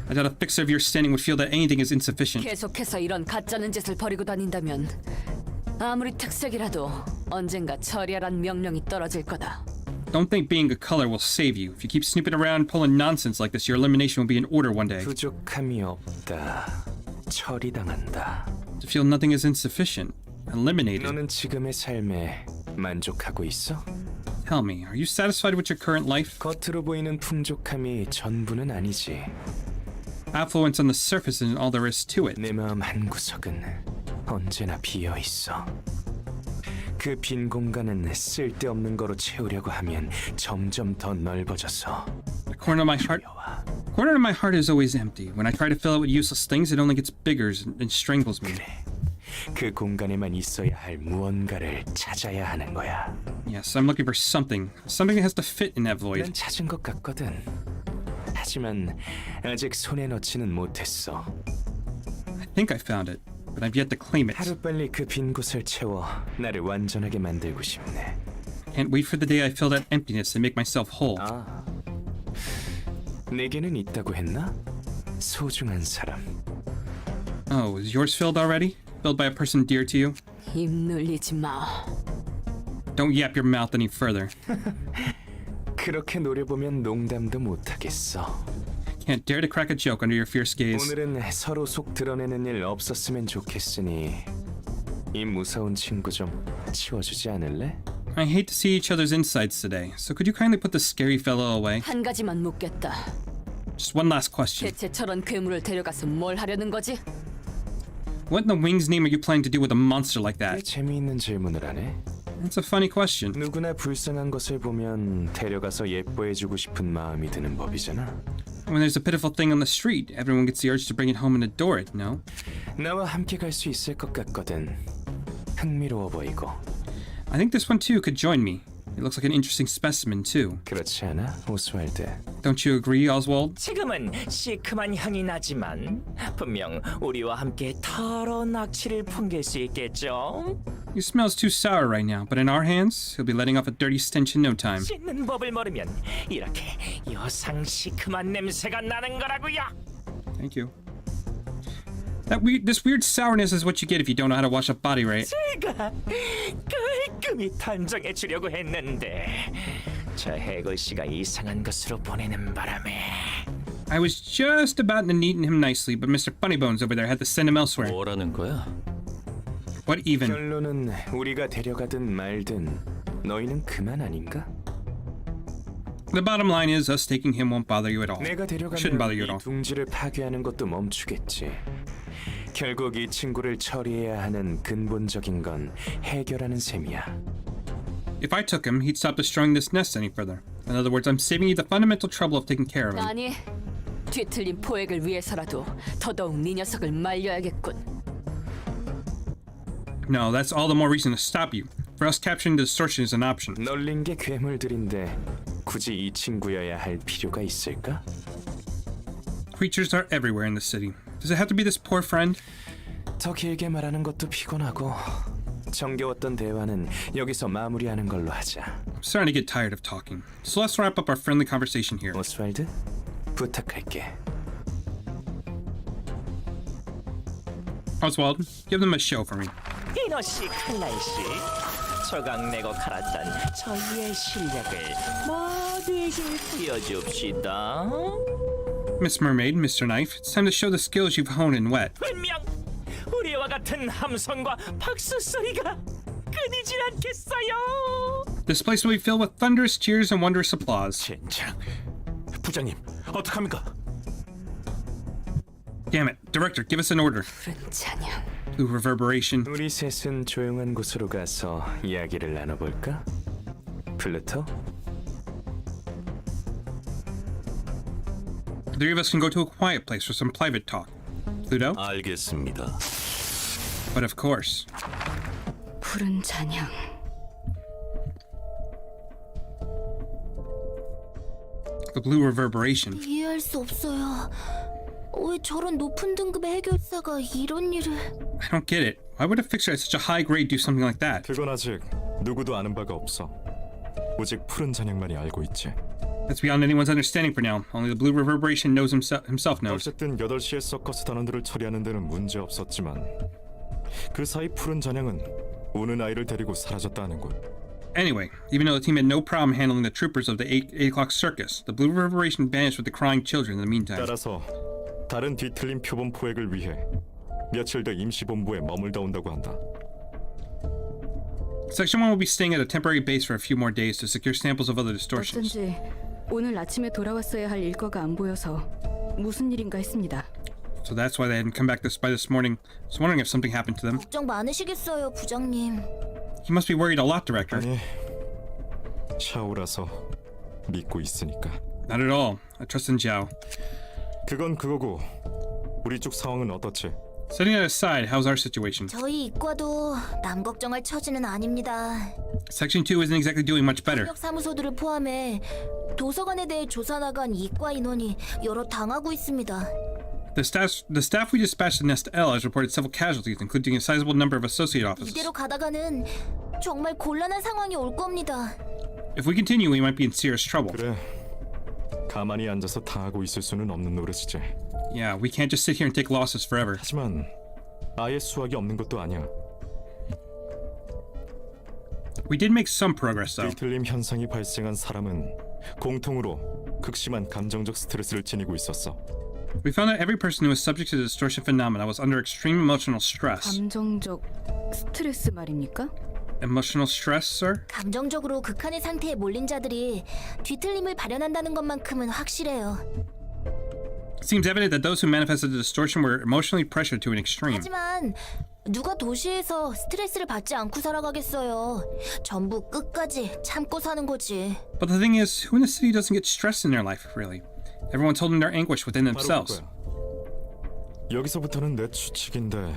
I doubt a fixer of your standing would feel that anything is insufficient. 계속해서 이런 가짜는 짓을 벌이고 다닌다면 아무리 특색이라도 언젠가 처리하란 명령이 떨어질 거다. Don't think being a color will save you. If you keep snooping around pulling nonsense like this, your elimination will be in order one day. 부족함이 없다. 처리당한다. To feel nothing is insufficient. Eliminated. 너는 지금의 삶에 만족하고 있어? Tell me, are you satisfied with your current life? 겉으로 보이는 풍족함이 전부는 아니지. Affluence on the surface isn't all there is to it. 내 마음 한구석은 언제나 비어 있어. 그 빈 공간은 쓸데없는 거로 채우려고 하면 점점 더 넓어져서 The corner of my heart is always empty. When I try to fill it with useless things, it only gets bigger and strangles me. 그래. 그 공간에만 있어야 할 무언가를 찾아야 하는 거야. Yes, I'm looking for something that has to fit in that void. 난 찾은 것 같거든. 하지만 아직 손에 넣지는 못했어. I think I found it, but I've yet to claim it. 하루빨리 그 빈 곳을 채워 나를 완전하게 만들고 싶네. Can't wait for the day I fill that emptiness and make myself whole. 아, 내게는 있다고 했나? 소중한 사람. Oh, is yours filled already? Filled by a person dear to you? 입 놀리지 마. Don't yap your mouth any further. 그렇게 노려보면 농담도 못하겠어. Can't dare to crack a joke under your fierce gaze. 오늘은 서로 속 드러내는 일 없었으면 좋겠으니 이 무서운 친구 좀 치워주지 않을래? I hate to see each other's insides today, so could you kindly put this scary fellow away? 한 가지만 묻겠다. Just one last question. 대체 저런 괴물을 데려가서 뭘 하려는 거지? What in the wing's name are you planning to do with a monster like 왜 that? 재미있는 질문을 하네? That's a funny question. 누구나 불쌍한 것을 보면 데려가서 예뻐해주고 싶은 마음이 드는 법이잖아. When there's a pitiful thing on the street, everyone gets the urge to bring it home and adore it, no? 나와 함께 갈 수 있을 것 같거든. 흥미로워 보이고. I think this one too could join me. It looks like an interesting specimen too. 그렇지 않아, 오스왈드? Don't you agree, Oswald? 지금은 시큼한 향이 나지만 분명 우리와 함께 더러운 악취를 풍길 수 있겠죠. He smells too sour right now, but in our hands, he'll be letting off a dirty stench in no time. 씻는 법을 모르면 이렇게 여상 시큼한 냄새가 나는 거라고요. Thank you. This weird sourness is what you get if you don't know how to wash a body right. 제가 깔끔히 단정해 주려고 했는데 저 해골 씨가 이상한 것으로 보내는 바람에 I was just about to neaten him nicely, but Mr. Funnybones over there had to send him elsewhere. 뭐라는 거야? What even? 결론은 우리가 데려가든 말든 너희는 그만 아닌가? The bottom line is us taking him won't bother you at all. 내가 Shouldn't bother you at 데려가면 이 all. 둥지를 파괴하는 것도 멈추겠지. 결국 이 친구를 처리해야 하는 근본적인 건 해결하는 셈이야. If I took him, he'd stop destroying this nest any further. In other words, I'm saving you the fundamental trouble of taking care of him. 아니, 뒤틀린 포획을 위해서라도 더더욱 네 녀석을 말려야겠군. No, that's all the more reason to stop you. For us, capturing the distortion is an option. 널린 게 괴물들인데 굳이 이 친구여야 할 필요가 있을까? creatures are everywhere in the city. Does it have to be this poor friend? 더 길게 말하는 것도 피곤하고 정겨웠던 대화는 여기서 마무리하는 걸로 하자. I'm starting to get tired of talking. So let's wrap up our friendly conversation here. 오스왈드, 부탁할게. Oswald, give them a show for me. 이너씨 칼날씨 조각 내고 갈았던 저희의 실력을 모두에게 보여줍시다. Miss Mermaid, Mr. Knife, it's time to show the skills you've honed in wet. 분명 우리와 같은 함성과 박수 소리가 끊이질 않겠어요. This place will be filled with thunderous cheers and wondrous applause. 젠장, 부장님 어떡합니까? Damn it, Director, give us an order. 푸른 찬양. Blue reverberation. 우리 셋은 조용한 곳으로 가서 이야기를 나눠볼까? 플루토? The three of us can go to a quiet place for some private talk. Pluto? 알겠습니다. But of course. 푸른 찬양. The blue reverberation. 이해할 수 없어요. 왜 저런 높은 등급의 해결사가 이런 일을... I don't get it. Why would a fixer at such a high grade do something like that? 그건 아직 누구도 아는 바가 없어. 오직 푸른 잔향만이 알고 있지. That's beyond anyone's understanding for now. Only the blue reverberation knows himself knows. 어쨌든 8시에 서커스 단원들을 처리하는 데는 문제 없었지만 그 사이 푸른 잔향은 우는 아이를 데리고 사라졌다는군. Anyway, even though the team had no problem handling the troopers of the 8 o'clock circus, the blue reverberation vanished with the crying children in the meantime. 따라서 다른 뒤틀린 표본 포획을 위해 며칠 더 임시본부에 머물다 온다고 한다. Section 1 will be staying at a temporary base for a few more days to secure samples of other distortions. 어쩐지 오늘 아침에 돌아왔어야 할 일과가 안 보여서 무슨 일인가 했습니다. So that's why they hadn't come back by this morning. I was wondering if something happened to them. 걱정 많으시겠어요, 부장님. You must be worried a lot, Director. 아니, 샤오라서 믿고 있으니까. Not at all. I trust in Zhao. 그건 그거고 우리 쪽 상황은 어떻지? Setting that aside, how's our situation? 저희 이과도 남 걱정할 처지는 아닙니다. Section 2 isn't exactly doing much better. 협력 사무소들을 포함해 도서관에 대해 조사 나간 이과 인원이 여러 당하고 있습니다. The staff we dispatched to Nest L has reported several casualties, including a sizable number of associate officers. 이대로 가다가는 정말 곤란한 상황이 올 겁니다. If we continue, we might be in serious trouble. 그래, 가만히 앉아서 당하고 있을 수는 없는 노릇이지. Yeah, we can't just sit here and take losses forever. 하지만 아예 수학이 없는 것도 아니야. We did make some progress, though. 뒤틀림 현상이 발생한 사람은 공통으로 극심한 감정적 스트레스를 지니고 있었어. We found that every person who was subject to the distortion phenomena was under extreme emotional stress. 감정적 스트레스 말입니까? Emotional stress, sir? 감정적으로 극한의 상태에 몰린 자들이 뒤틀림을 발현한다는 것만큼은 확실해요. It seems evident that those who manifested the distortion were emotionally pressured to an extreme. 하지만 누가 도시에서 스트레스를 받지 않고 살아가겠어요. 전부 끝까지 참고 사는 거지. But the thing is, who in the city doesn't get stressed in their life, really? Everyone's holding their anguish within themselves. 여기서부터는 내 추측인데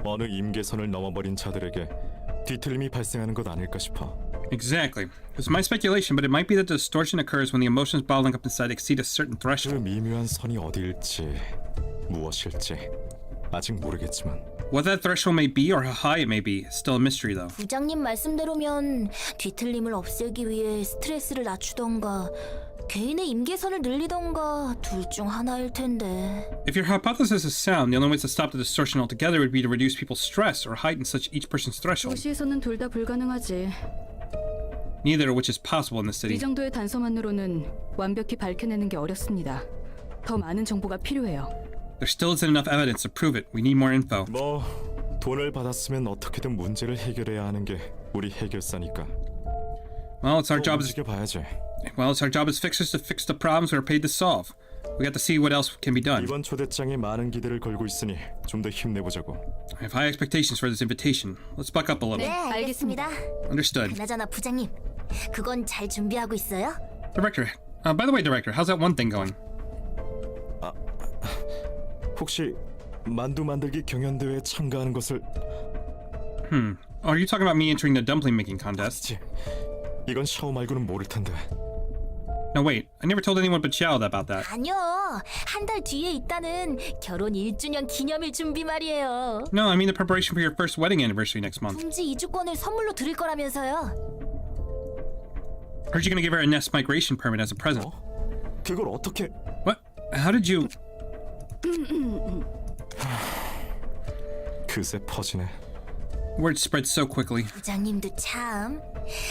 어느 임계선을 넘어버린 자들에게 뒤틀림이 발생하는 것 아닐까 싶어. Exactly. It's my speculation, but it might be that the distortion occurs when the emotions bottling up inside exceed a certain 그 threshold. 미묘한 선이 어디일지 무엇일지 아직 모르겠지만 What that threshold may be or how high it may be is still a mystery, though. 부장님 말씀대로면 뒤틀림을 없애기 위해 스트레스를 낮추던가 개인의 임계선을 늘리던가 둘 중 하나일 텐데. If your hypothesis is sound, the only ways to stop the distortion altogether would be to reduce people's stress or heighten such each person's threshold. 도시에서는 둘 다 불가능하지. Neither of which is possible in the 이 city. 정도의 단서만으로는 완벽히 밝혀내는 게 어렵습니다. 더 많은 정보가 필요해요. There still isn't enough evidence to prove it. We need more info. 뭐 돈을 받았으면 어떻게든 문제를 해결해야 하는 게 우리 해결사니까. Well, it's our job as fixers to fix the problems we're paid to solve. We got to see what else can be done. 이번 초대장에 많은 기대를 걸고 있으니 좀 더 힘내보자고. I have high expectations for this invitation. Let's buck up a little. 네, 알겠습니다. Understood. 그나저나 부장님, 그건 잘 준비하고 있어요? Director, by the way, Director, how's that one thing going? 혹시 만두 만들기 경연대회에 참가하는 것을... Are you talking about me entering the dumpling making contest? 이건 샤오 말고는 모를 텐데. No, wait. I never told anyone but Xiao about that. 아니요. 한 달 뒤에 있다는 결혼 1주년 기념일 준비 말이에요. No, I mean the preparation for your first wedding anniversary next month. 둥지 이주권을 선물로 드릴 거라면서요. Heard you're gonna give her a nest migration permit as a present. 그걸 어떻게? What? How did you... 그새 퍼지네. Word spread so quickly. 부장님도 참.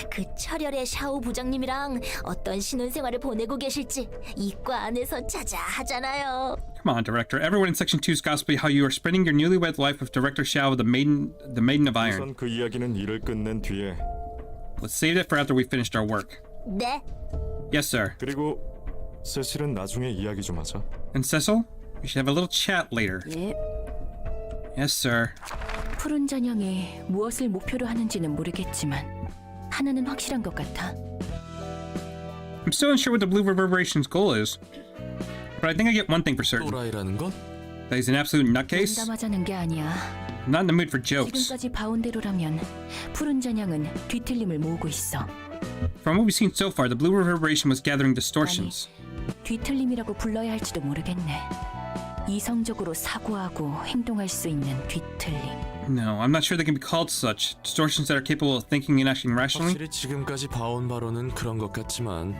그 철혈의 샤오 부장님이랑 어떤 신혼생활을 보내고 계실지 이과 안에서 자자하잖아요. Come on, Director. Everyone in Section 2's gossiping how you are spending your newlywed life with Director Xiao, the Maiden of Iron. 우선 그 이야기는 일을 끝낸 뒤에. Let's save it for after we finished our work. 네. Yes, sir. 그리고 세실은 나중에 이야기 좀 하자. And Cecil? We should have a little chat later. 예. Yes, sir. 푸른 잔향이 무엇을 목표로 하는지는 모르겠지만 하나는 확실한 것 같아. I'm still unsure what the Blue Reverberation's goal is. But I think I get one thing for certain. 또라이라는 건? That he's an absolute nutcase. 농담하자는 게 아니야. I'm not in the mood for jokes. 지금까지 봐온 대로라면 푸른 잔향은 뒤틀림을 모으고 있어. From what we've seen so far, the Blue Reverberation was gathering distortions. 뒤틀림이라고 불러야 할지도 모르겠네. 이성적으로 사고하고 행동할 수 있는 뒤틀림. No, I'm not sure they can be called such. Distortions that are capable of thinking and acting rationally? 확실히 지금까지 봐온 바로는 그런 것 같지만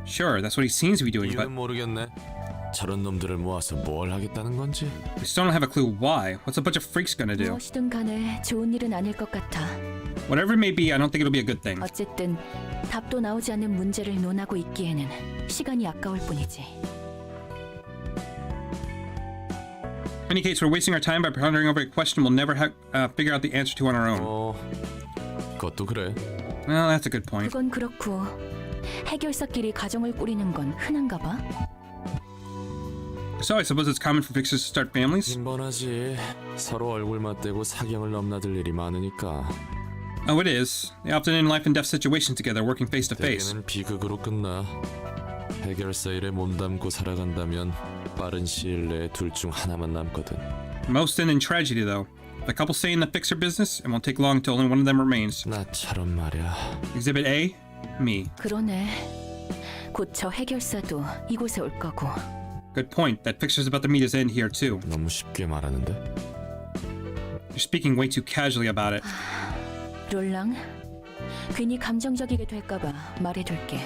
Sure, that's what he seems to be doing, but 이유는 모르겠네. 저런 놈들을 모아서 뭘 하겠다는 건지. we still don't have a clue why. What's a bunch of freaks gonna do? 무엇이든 간에 좋은 일은 아닐 것 같아. Whatever it may be, I don't think it'll be a good thing. 어쨌든 답도 나오지 않는 문제를 논하고 있기에는 시간이 아까울 뿐이지. In any case, we're wasting our time by pondering over a question we'll never figure out the answer to on our own. 그것도 그래. Well, that's a good point. 그건 그렇고 해결사끼리 가정을 꾸리는 건 흔한가 봐. So I suppose it's common for fixers to start families? 빈번하지. 서로 얼굴 맞대고 사경을 넘나들 일이 많으니까. Oh, it is. They often in life and death situations together, working face to face. 대개는 비극으로 끝나. 해결사 일에 몸담고 살아간다면 빠른 시일 내에 둘 중 하나만 남거든. Most end in tragedy, though. The couple stay in the fixer business, it won't take long until only one of them remains. 나처럼 말이야. Exhibit A, me. 그러네. 곧 저 해결사도 이곳에 올 거고. Good point. That fixer's about to meet his end here, too. 너무 쉽게 말하는데. You're speaking way too casually about it. 롤랑, 괜히 감정적이게 될까봐 말해둘게.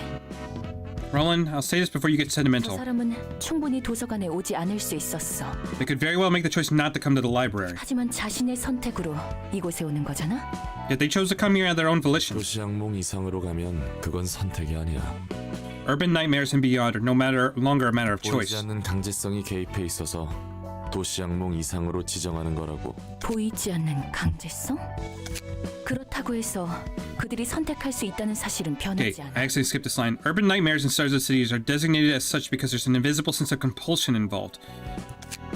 Roland, I'll say this before you get 저 sentimental. 사람은 충분히 도서관에 오지 않을 수 있었어. They could very well make the choice not to come to the library. 하지만 자신의 선택으로 이곳에 오는 거잖아? Yet they chose to come here at their own volition. 도시 악몽 이상으로 가면 그건 선택이 아니야. Urban nightmares and beyond are longer a matter of choice. 보이지 않는 강제성이 개입해 있어서 도시 악몽 이상으로 지정하는 거라고. 보이지 않는 강제성? 그렇다고 해서 그들이 선택할 수 있다는 사실은 Okay, 변하지 I 않아. actually skipped this line. Urban nightmares in Stars of Cities are designated as such because there's an invisible sense of compulsion involved.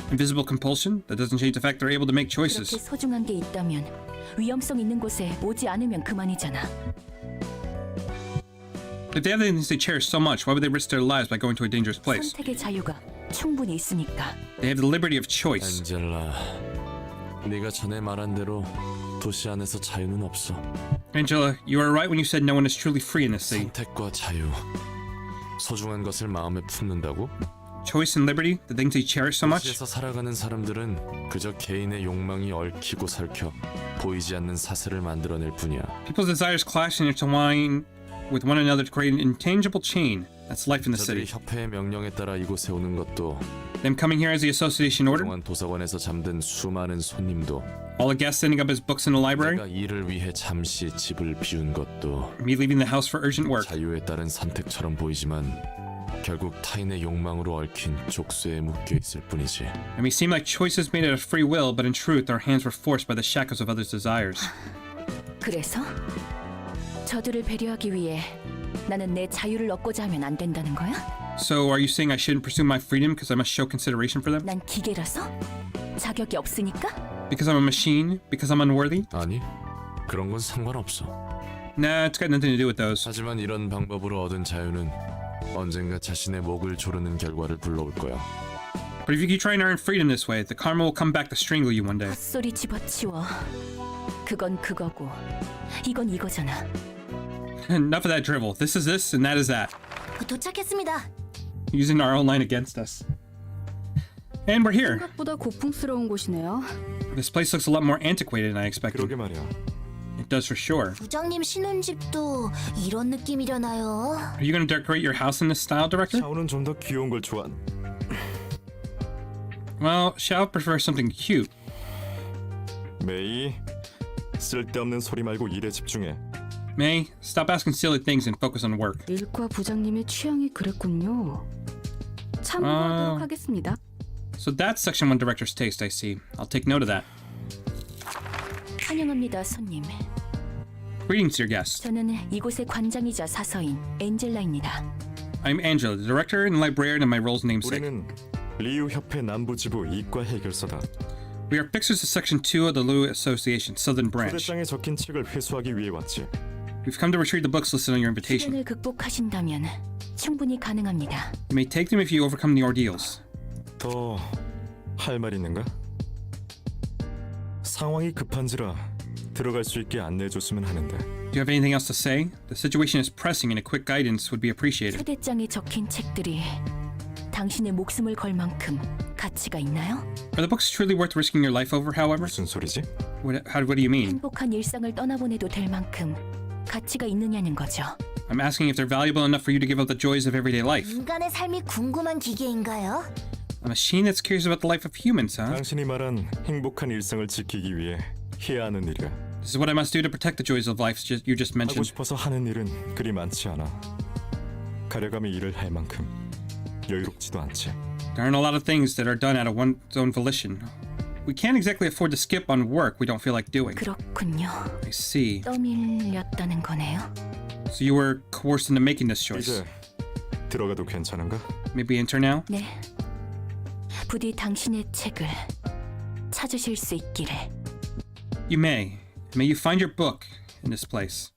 Invisible compulsion? That doesn't change the fact they're able to make 그렇게 choices. 소중한 게 있다면 위험성 있는 곳에 오지 않으면 그만이잖아. If they have things they cherish so much, why would they risk their lives by going to a dangerous place? 선택의 자유가 충분히 있으니까. They have the liberty of choice. 엔젤라, 네가 전에 말한 대로 도시 안에서 자유는 없어. Angela, you are right when you said no one is truly free in this city. 선택과 자유, 소중한 것을 마음에 품는다고? Choice and liberty, the things they cherish so much. 도시에서 살아가는 사람들은 그저 개인의 욕망이 얽히고 설켜 보이지 않는 사슬을 만들어낼 뿐이야. People's desires clash and intertwine with one another to create an intangible chain. That's life in the 저들이 city. 협회의 명령에 따라 이곳에 오는 것도, Them coming here as the association order, 그동안 도서관에서 잠든 수많은 손님도, all the guests sending up his books in the library, 내가 일을 위해 잠시 집을 비운 것도 me leaving the house for urgent work. 자유에 따른 선택처럼 보이지만 결국 타인의 욕망으로 얽힌 족쇄에 묶여 있을 뿐이지. It may seem like choices made out of free will, but in truth, our hands were forced by the shackles of others' desires. 그래서 저들을 배려하기 위해 나는 내 자유를 얻고자 하면 안 된다는 거야? So, are you saying I shouldn't pursue my freedom because I must show consideration for them? 난 기계라서? 자격이 없으니까? Because I'm a machine? Because I'm unworthy? 아니, 그런 건 상관없어. Nah, it's got nothing to do with those. 하지만 이런 방법으로 얻은 자유는 언젠가 자신의 목을 조르는 결과를 불러올 거야. But if you keep trying to earn freedom this way, the karma will come back to strangle you one day. 헛소리 집어치워. 그건 그거고 이건 이거잖아. Enough of that drivel. This is this, and that is that. 도착했습니다. Using our own line against us. And we're here. 생각보다 고풍스러운 곳이네요. This place looks a lot more antiquated than I expected. 그러게 말이야. It does for sure. 부장님 신혼집도 이런 느낌이려나요? Are you going to decorate your house in this style, director? 샤오는 좀 더 귀여운 걸 좋아. Well, Xiao prefers something cute. 메이, 쓸데없는 소리 말고 일에 집중해. May, stop asking silly things and focus on work. 일과 부장님의 취향이 그랬군요. 참고하도록 하겠습니다. So that's Section 1 Director's taste, I see. I'll take note of that. 환영합니다, 손님. Greetings, dear guest. 저는 이곳의 관장이자 사서인 엔젤라입니다. I'm Angela, the director and librarian, and my role's namesake. 우리는 리우 협회 남부지부 이과 해결사다. We are fixers of Section 2 of the Liu Association, Southern Branch. 초대장에 적힌 책을 회수하기 위해 왔지. We've come to retrieve the books listed on your invitation. 시련을 극복하신다면 충분히 가능합니다. You may take them if you overcome the ordeals. 더 할 말 있는가? 상황이 급한지라 들어갈 수 있게 안내해줬으면 하는데. Do you have anything else to say? The situation is pressing and a quick guidance would be appreciated. 초대장에 적힌 책들이 당신의 목숨을 걸 만큼 가치가 있나요? Are the books truly worth risking your life over, however? 무슨 소리지? What do you mean? 행복한 일상을 떠나보내도 될 만큼 가치가 있느냐는 거죠. I'm asking if they're valuable enough for you to give up the joys of everyday life. 인간의 삶이 궁금한 기계인가요? A machine that's curious about the life of humans, huh? 당신이 말한 행복한 일상을 지키기 위해 해야 하는 일이라. This is what I must do to protect the joys of life you just 하고 mentioned. 싶어서 하는 일은 그리 많지 않아. 가려감이 일을 할 만큼 여유롭지도 않지. There aren't a lot of things that are done out of one's own volition. We can't exactly afford to skip on work we don't feel like doing. 그렇군요. I see. 떠밀렸다는 거네요. So you were coerced into making this choice. 이제 들어가도 괜찮은가? Maybe enter now? 네. 부디 당신의 책을 찾으실 수 있기를. You may. May you find your book in this place.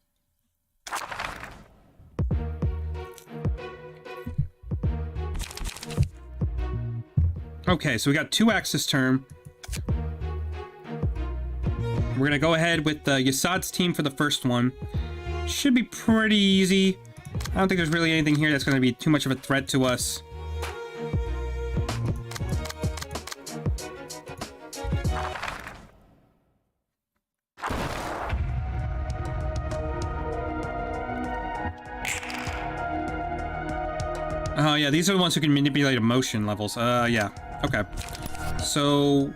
Okay, so we got 2 acts this term. We're gonna go ahead with Yasad's team for the first one. Should be pretty easy. I don't think there's really anything here that's gonna be too much of a threat to us. Oh yeah, these are the ones who can manipulate emotion levels. Yeah. Okay. So...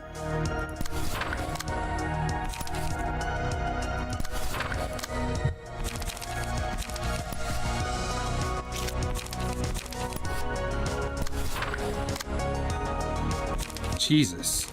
Jesus.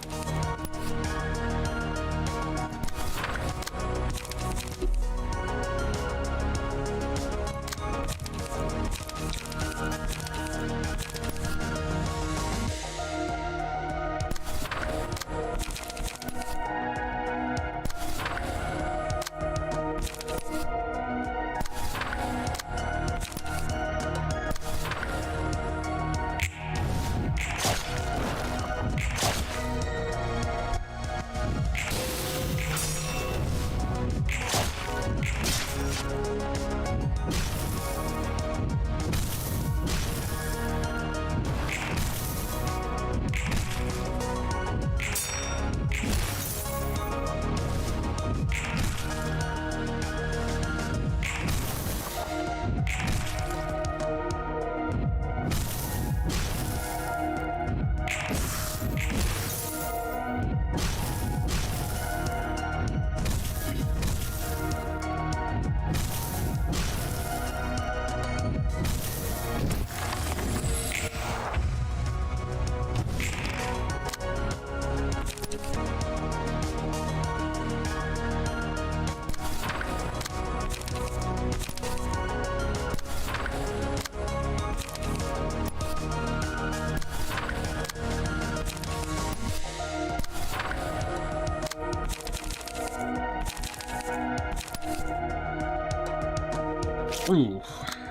Ooh,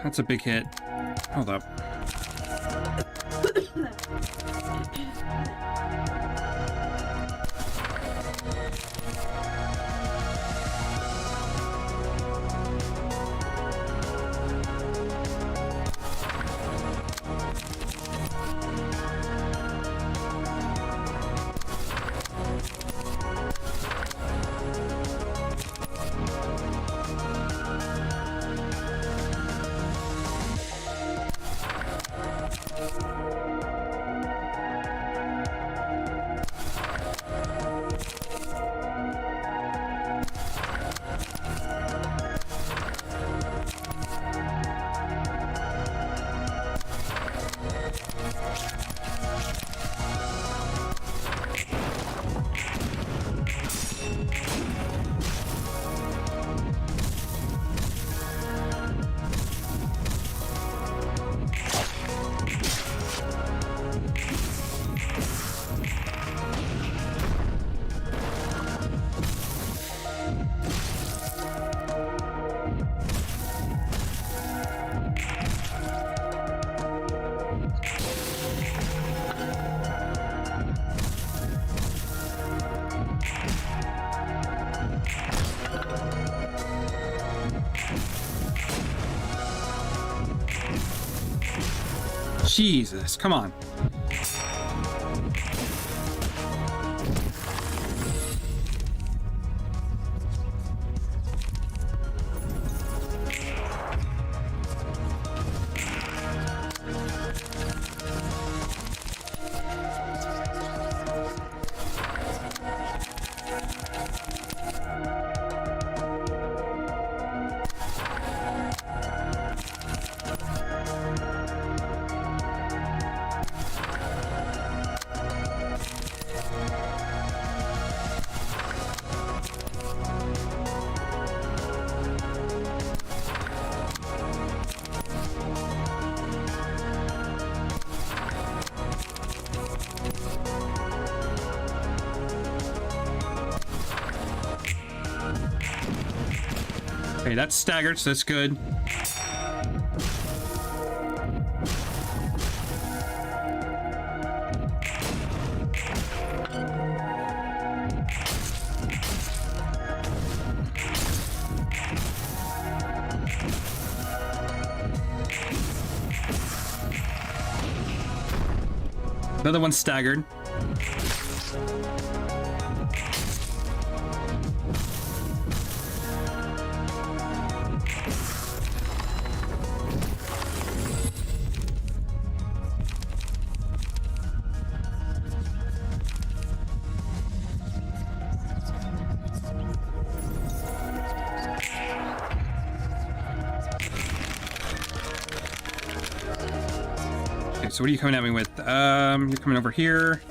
that's a big hit. Hold up. Jesus, come on. Okay, that's staggered, so that's good. Another one staggered. Okay, so what are you coming at me with? You're coming over here.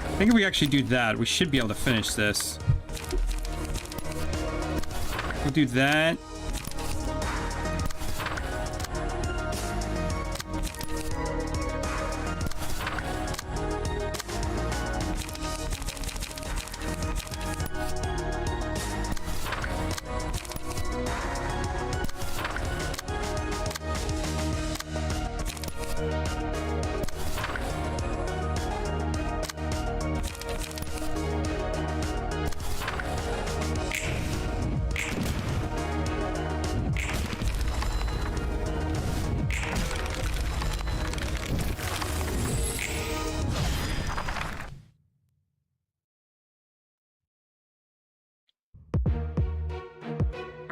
I think if we actually do that, we should be able to finish this. We'll do that.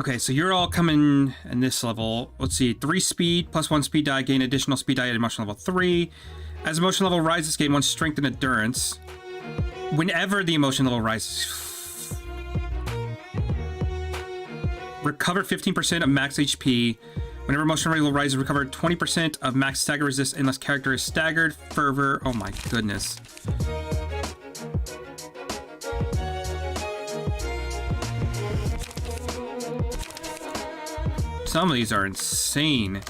Okay, so you're all coming in this level. Let's see, 3 speed, plus 1 speed die, gain additional speed die at emotion level 3. As emotion level rises, gain 1 strength and endurance. Whenever the emotion level rises. Recover 15% of max HP. Whenever emotion level rises, recover 20% of max stagger resist unless character is staggered. Fervor. Oh my goodness. Some of these are insane.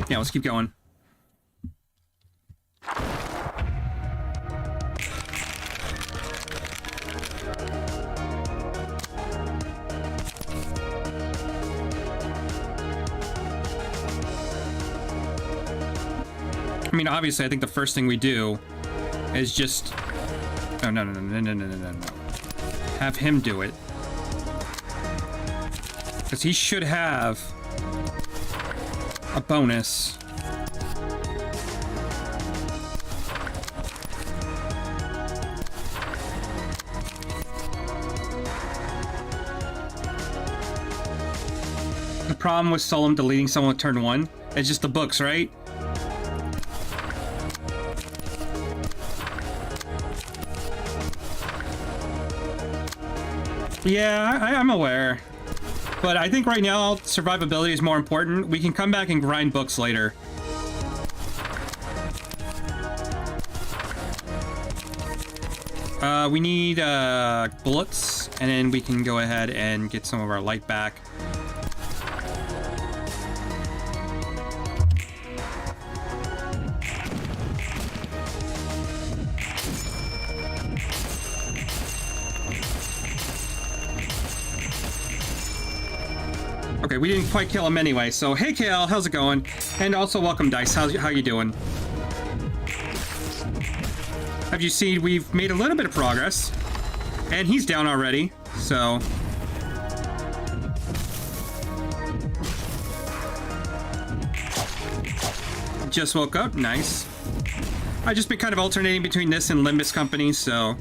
Yeah, let's keep going. I mean, obviously, I think the first thing we do is just... Oh, no. Have him do it. Because he should have a bonus. The problem with Solom deleting someone with turn 1 is just the books, right? Yeah, I'm aware. But I think right now, survivability is more important. We can come back and grind books later. We need bullets, and then we can go ahead and get some of our light back. Okay, we didn't quite kill him anyway, so hey Kale, how's it going? And also welcome Dice, how you doing? Have you seen we've made a little bit of progress, and he's down already, so... Just woke up, nice. I've just been kind of alternating between this and Limbus Company, so...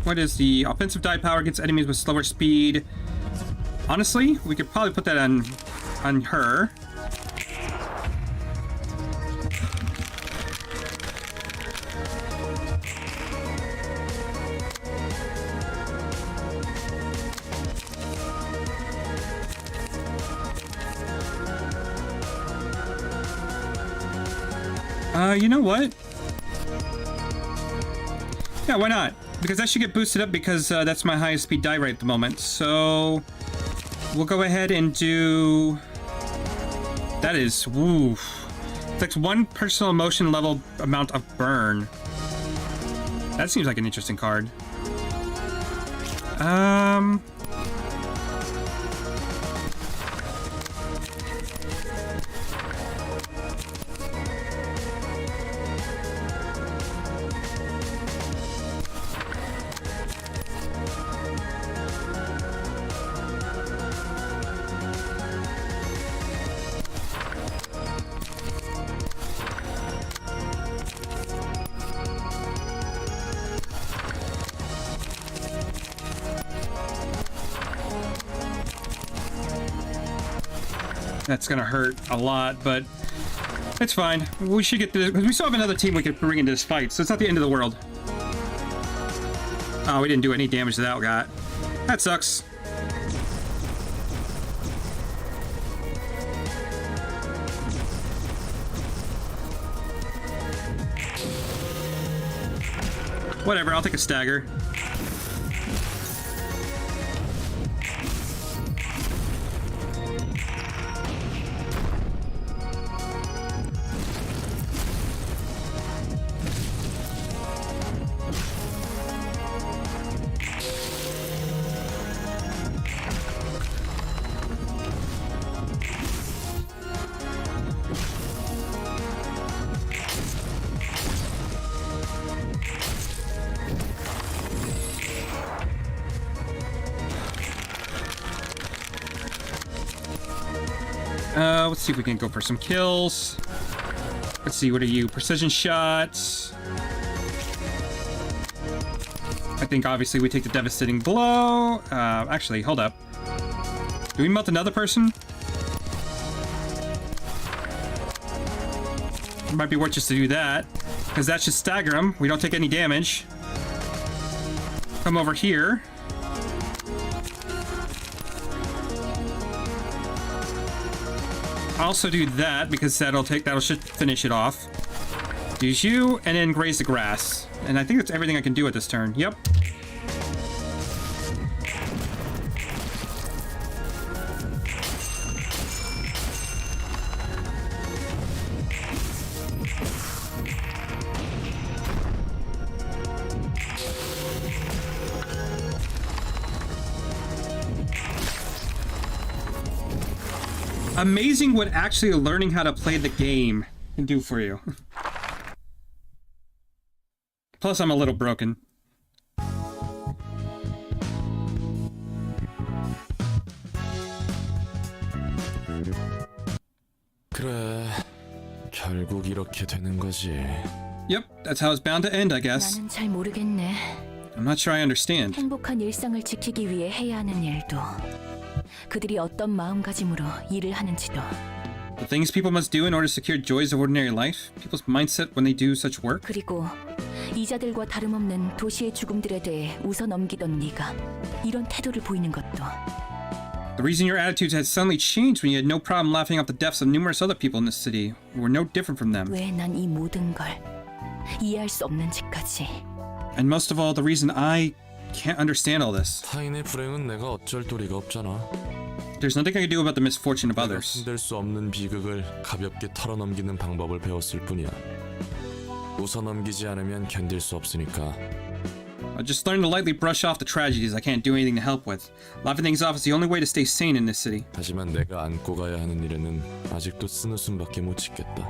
What is the offensive die power against enemies with slower speed? Honestly, we could probably put that on her. You know what? Yeah, why not? Because that should get boosted up because that's my highest speed die right at the moment. So we'll go ahead and do... That is... Woo. It's like 1 personal emotion level amount of burn. That seems like an interesting card. That's gonna hurt a lot, but it's fine. We should get this, because we still have another team we could bring into this fight, so it's not the end of the world. Oh, we didn't do any damage to that guy. That sucks. Whatever, I'll take a stagger. Let's see if we can go for some kills. Let's see, what are you? Precision shots. I think obviously we take the devastating blow. Actually, hold up. Do we melt another person? It might be worth just to do that, because that should stagger them. We don't take any damage. Come over here. Also do that, because that'll should finish it off. Use you, and then graze the grass. And I think that's everything I can do at this turn. Yep. Amazing what actually learning how to play the game can do for you. Plus, I'm a little broken. 그래, 결국 이렇게 되는 거지. Yep, that's how it's bound to end, I guess. 나는 잘 모르겠네. I'm not sure I understand. 행복한 일상을 지키기 위해 해야 하는 일도, 그들이 어떤 마음가짐으로 일을 하는지도. The things people must do in order to secure joys of ordinary life, people's mindset when they do such work. 그리고 이자들과 다름없는 도시의 죽음들에 대해 웃어 넘기던 네가 이런 태도를 보이는 것도. The reason your attitudes had suddenly changed when you had no problem laughing off the deaths of numerous other people in this city who were no different from them. 왜 난 이 모든 걸 이해할 수 없는지까지. And most of all, the reason I can't understand all this. 타인의 불행은 내가 어쩔 도리가 없잖아. There's nothing I can do about the misfortune of others. 손댈 수 없는 비극을 가볍게 털어넘기는 방법을 배웠을 뿐이야. 웃어넘기지 않으면 견딜 수 없으니까. I just learned to lightly brush off the tragedies I can't do anything to help with. Laughing things off is the only way to stay sane in this city. 하지만 내가 안고 가야 하는 일에는 아직도 쓰는 숨밖에 못 짓겠다.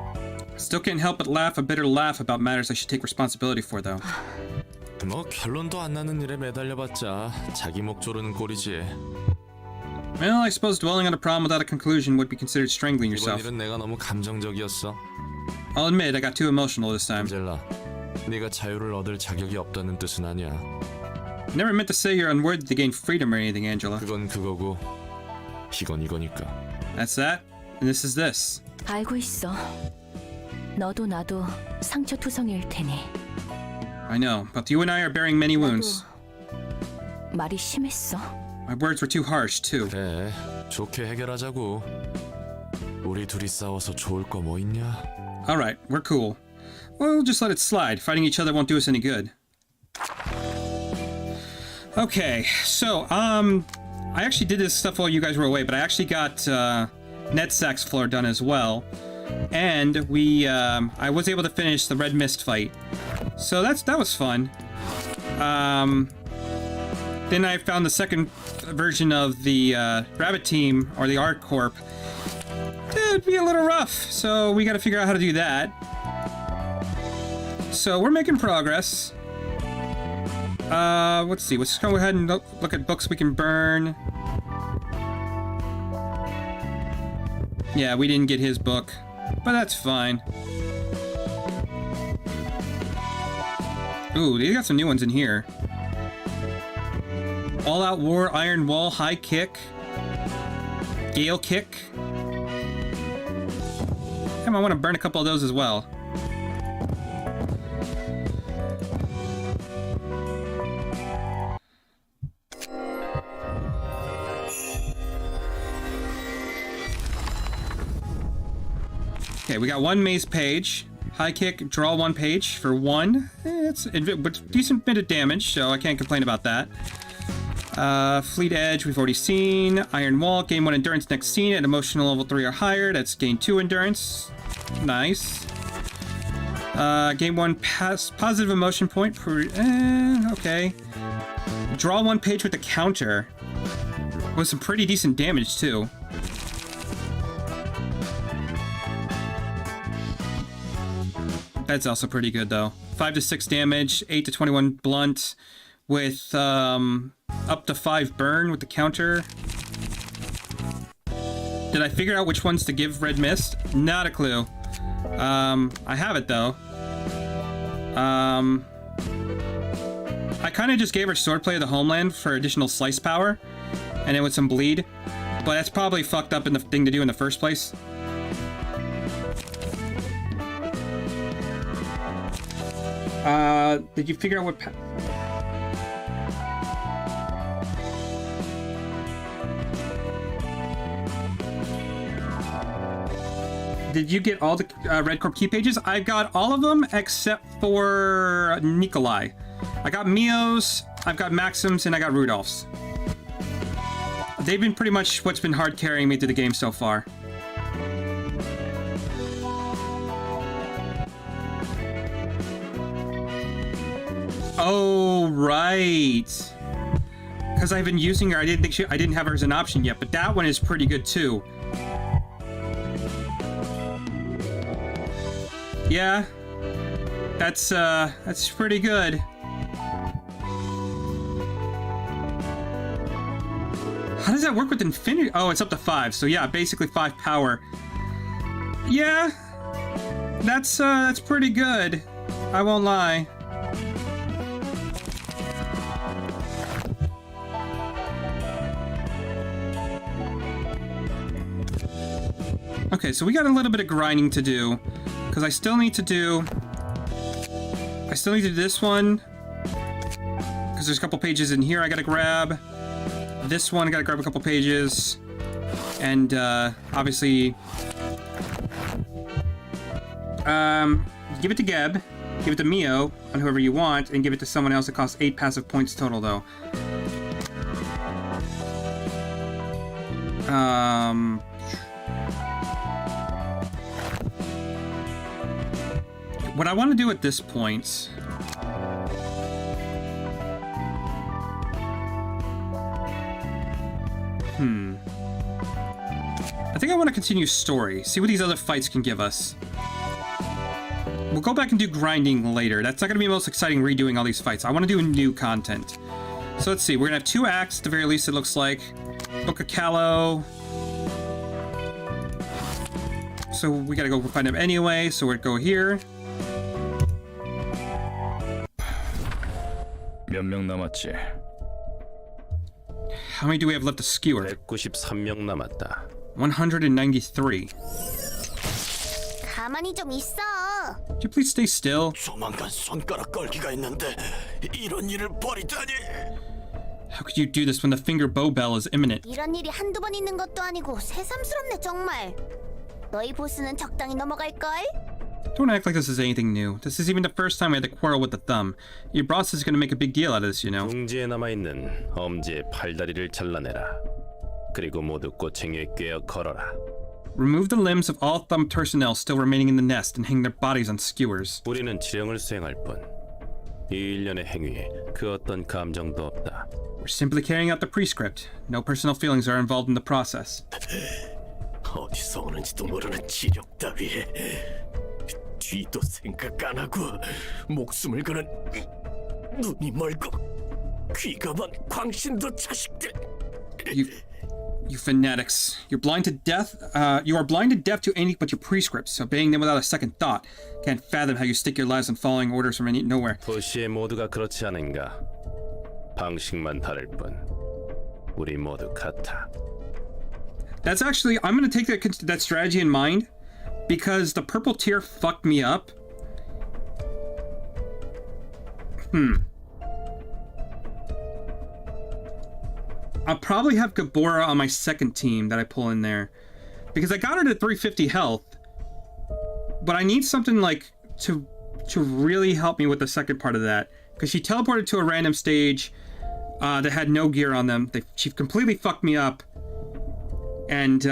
Still can't help but laugh a bitter laugh about matters I should take responsibility for, though. 뭐 결론도 안 나는 일에 매달려봤자 자기 목 조르는 꼴이지. Well, I suppose dwelling on a problem without a conclusion would be considered strangling 이번 yourself. 일은 내가 너무 감정적이었어. I'll admit I got too emotional this time. 안젤라, 네가 자유를 얻을 자격이 없다는 뜻은 아니야. I never meant to say you're unworthy to gain freedom or anything, Angela. 그건 그거고 이건 이거니까. That's that, and this is this. 알고 있어. 너도 나도 상처투성이일 테니. I know, but you and I are bearing many wounds. 나도 말이 심했어. My words were too harsh, too. 그래, 좋게 해결하자고. 우리 둘이 싸워서 좋을 거 뭐 있냐? Alright, we're cool. We'll just let it slide. Fighting each other won't do us any good. Okay, so, I actually did this stuff while you guys were away, but I actually got, Netsack's floor done as well. And I was able to finish the Red Mist fight. So that was fun. Then I found the second version of the Rabbit Team, or the Art Corp. It'd be a little rough, so we gotta figure out how to do that. So we're making progress. Let's see, let's go ahead and look at books we can burn. Yeah, we didn't get his book, but that's fine. Ooh, they got some new ones in here. All Out War, Iron Wall, High Kick, Gale Kick. Damn, I want to burn a couple of those as well. Okay, we got one maze page. High kick, draw one page for one. It's decent bit of damage, so I can't complain about that. Fleet Edge, we've already seen. Iron Wall, gain 1 endurance next scene at emotional level 3 or higher. That's gain 2 endurance. Nice. Gain 1 positive emotion point per... okay. Draw 1 page with the counter. With some pretty decent damage, too. That's also pretty good, though. 5 to 6 damage, 8 to 21 blunt, with up to 5 burn with the counter. Did I figure out which ones to give Red Mist? Not a clue. I have it though. I kind of just gave her Swordplay of the Homeland for additional slice power, and then with some bleed, but that's probably fucked up in the thing to do in the first place. Did you figure out what? Did you get all the Red Corp key pages? I got all of them except for Nikolai. I got Mio's, I've got Maxim's, and I got Rudolph's. They've been pretty much what's been hard carrying me through the game so far. Oh, right. Because I've been using her, I didn't have her as an option yet, but that one is pretty good too. Yeah, that's pretty good. How does that work with Infinity? Oh, it's up to 5. So yeah, basically 5 power. Yeah, that's pretty good. I won't lie. Okay, so we got a little bit of grinding to do. Because I still need to do this one. Because there's a couple pages in here I gotta grab. This one I gotta grab a couple pages. And obviously give it to Geb, give it to Mio on whoever you want, and give it to someone else that costs 8 passive points total though. What I want to do at this point... I think I want to continue story, see what these other fights can give us. We'll go back and do grinding later. That's not going to be the most exciting redoing all these fights. I want to do new content. So let's see, we're going to have 2 acts at the very least it looks like. Book of Callow. So we got to go find him anyway, so we'll go here. 몇 명 남았지? How many do we have left to skewer? 193명 남았다. 193. 가만히 좀 있어. Could you please stay still? 조만간 손가락 걸기가 있는데 이런 일을 벌이다니. How could you do this when the finger bow bell is imminent? 이런 일이 한두 번 있는 것도 아니고 새삼스럽네 정말. 너희 보스는 적당히 넘어갈걸? Don't act like this is anything new. This is even the first time we had to quarrel with the thumb. Your boss is gonna make a big deal out of this, you know. 둥지에 남아있는 엄지의 팔다리를 잘라내라. 그리고 모두 꼬챙이에 꿰어 걸어라. Remove the limbs of all thumb personnel still remaining in the nest and hang their bodies on skewers. 우리는 지령을 수행할 뿐. 이 일련의 행위에 그 어떤 감정도 없다. We're simply carrying out the prescript. No personal feelings are involved in the process. 어디서 오는지도 모르는 지력 따위에 뒤도 생각 안 하고 목숨을 거는 눈이 멀고 귀가 먼 광신도 자식들. You fanatics. You're blind to death. You are blind to death to anything but your prescripts, obeying them without a second thought. Can't fathom how you stick your lives on following orders from nowhere. 도시의 모두가 그렇지 않은가? 방식만 다를 뿐. 우리 모두 같아. That's actually, I'm gonna take that strategy in mind, because the purple tier fucked me up. I'll probably have Gabora on my second team that I pull in there, because I got her to 350 health, but I need something like to really help me with the second part of that, because she teleported to a random stage that had no gear on them. She completely fucked me up, and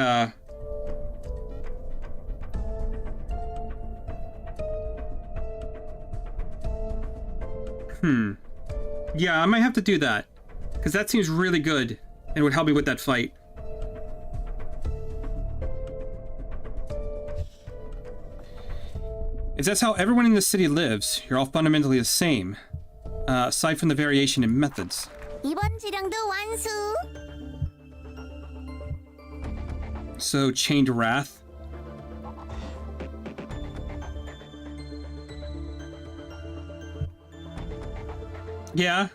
yeah, I might have to do that, because that seems really good and would help me with that fight. If that's how everyone in the city lives, you're all fundamentally the same, aside from the variation in methods. 이번 지령도 완수. So, Chained Wrath. Yeah.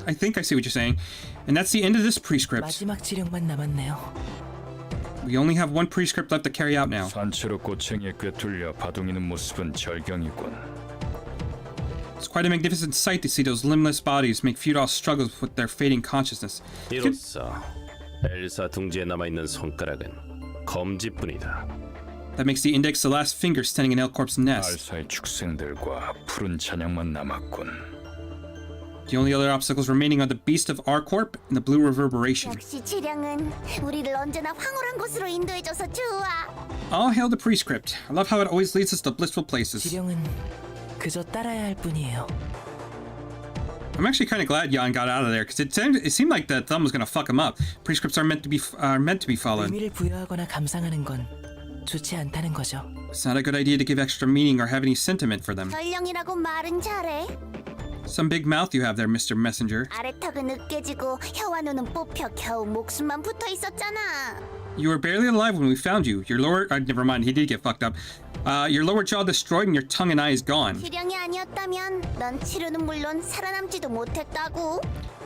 I think I see what you're saying. And that's the end of this prescript. 마지막 지령만 남았네요. We only have one prescript left to carry out now. 산채로 꼬챙이에 꿰뚫려 바둥이는 모습은 절경이군. It's quite a magnificent sight to see those limbless bodies make futile struggles with their fading consciousness. 이로써 엘사 둥지에 남아있는 손가락은 검지뿐이다. That makes the index the last finger standing in Elcorp's nest. 알사의 축생들과 푸른 찬양만 남았군. The only other obstacles remaining are the Beast of Arcorp and the Blue Reverberation. 역시 지령은 우리를 언제나 황홀한 곳으로 인도해줘서 좋아. All hail the prescript. I love how it always leads us to blissful places. 지령은 그저 따라야 할 뿐이에요. I'm actually kind of glad Jan got out of there because it seemed like that thumb was going to fuck him up. Prescripts are meant to be followed. 의미를 부여하거나 감상하는 건 좋지 않다는 거죠. It's not a good idea to give extra meaning or have any sentiment for them. 전령이라고 말은 잘해. Some big mouth you have there, Mr. Messenger. 아래턱은 으깨지고 혀와 눈은 뽑혀 겨우 목숨만 붙어 있었잖아. You were barely alive when we found you. Your lower... never mind, he did get fucked up. Your lower jaw destroyed and your tongue and eye is gone. 지령이 아니었다면 넌 치료는 물론 살아남지도 못했다고.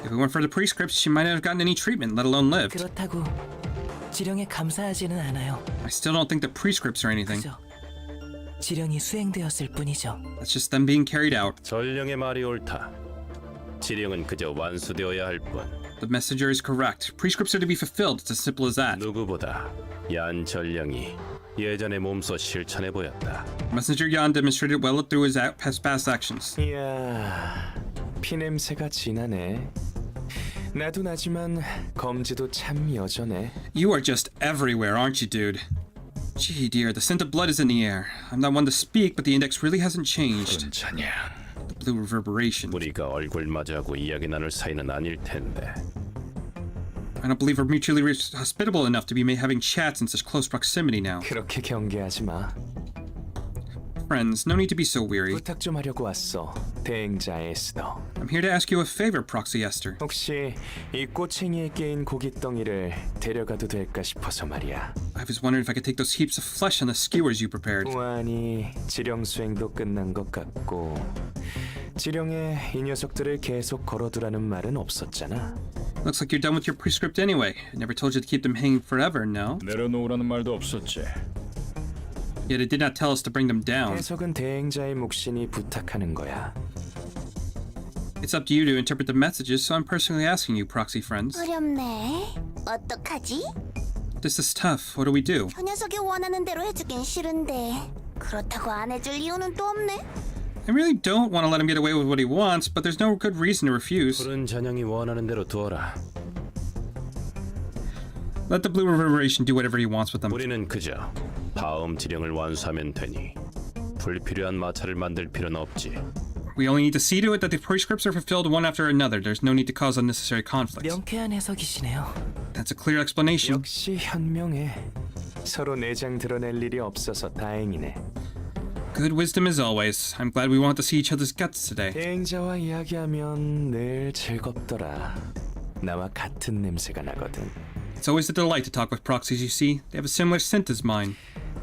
If it weren't for the prescripts, she might not have gotten any treatment, let alone lived. 그렇다고 지령에 감사하지는 않아요. I still don't think the prescripts are anything. 그저 지령이 수행되었을 뿐이죠. That's just them being carried out. 전령의 말이 옳다. 지령은 그저 완수되어야 할 뿐. The messenger is correct. Prescripts are to be fulfilled. It's as simple as that. 누구보다 얀 전령이 예전에 몸소 실천해 보였다. Messenger Jan demonstrated well through his past actions. 이야, 피냄새가 진하네. 나도 나지만 검지도 참 여전해. You are just everywhere, aren't you, dude? Gee, dear, the scent of blood is in the air. I'm not one to speak, but the index really hasn't changed. 푸른 찬양. The blue reverberation. 우리가 얼굴 마주하고 이야기 나눌 사이는 아닐 텐데. I don't believe we're mutually hospitable enough to be having chats in such close proximity now. 그렇게 경계하지 마. Friends, no need to be so weary. 부탁 좀 하려고 왔어. 대행자 에스더. I'm here to ask you a favor, Proxy Esther. 혹시 이 꼬챙이에 깨인 고깃덩이를 데려가도 될까 싶어서 말이야. I was wondering if I could take those heaps of flesh on the skewers you prepared. 보아하니 지령 수행도 끝난 것 같고 지령에 이 녀석들을 계속 걸어두라는 말은 없었잖아. Looks like you're done with your prescript anyway. I never told you to keep them hanging forever, no? 내려놓으라는 말도 없었지. Yet it did not tell us to bring them down. 해석은 대행자의 몫이니 부탁하는 거야. It's up to you to interpret the messages, so I'm personally asking you, Proxy friends. 어렵네. 어떡하지? This is tough. What do we do? 저 녀석이 원하는 대로 해주긴 싫은데 그렇다고 안 해줄 이유는 또 없네. I really don't want to let him get away with what he wants, but there's no good reason to refuse. 푸른 잔향이 원하는 대로 두어라. Let the blue reverberation do whatever he wants with them. 우리는 그저 다음 지령을 완수하면 되니 불필요한 마찰을 만들 필요는 없지. We only need to see to it that the prescripts are fulfilled one after another. There's no need to cause unnecessary conflicts. 명쾌한 해석이시네요. That's a clear explanation. 역시 현명해. 서로 내장 드러낼 일이 없어서 다행이네. Good wisdom as always. I'm glad we won't have to see each other's guts today. 대행자와 이야기하면 늘 즐겁더라. 나와 같은 냄새가 나거든. It's always a delight to talk with proxies, you see. They have a similar scent as mine.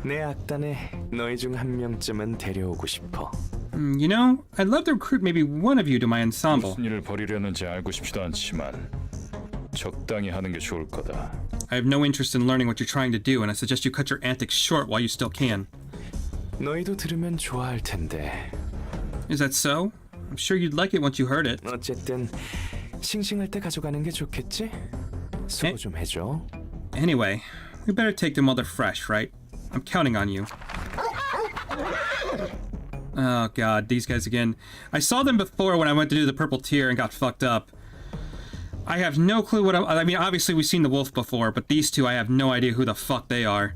내 악단에 너희 중 한 명쯤은 데려오고 싶어. You know, I'd love to recruit maybe one of you to my ensemble. 무슨 일을 벌이려는지 알고 싶지도 않지만 적당히 하는 게 좋을 거다. I have no interest in learning what you're trying to do, and I suggest you cut your antics short while you still can. 너희도 들으면 좋아할 텐데. Is that so? I'm sure you'd like it once you heard it. 어쨌든 싱싱할 때 가져가는 게 좋겠지? 수고 좀 해줘. Anyway, we better take them while they're fresh, right? I'm counting on you. Oh god, these guys again. I saw them before when I went to do the purple tier and got fucked up. I have no clue what I mean, obviously we've seen the wolf before, but these two I have no idea who the fuck they are.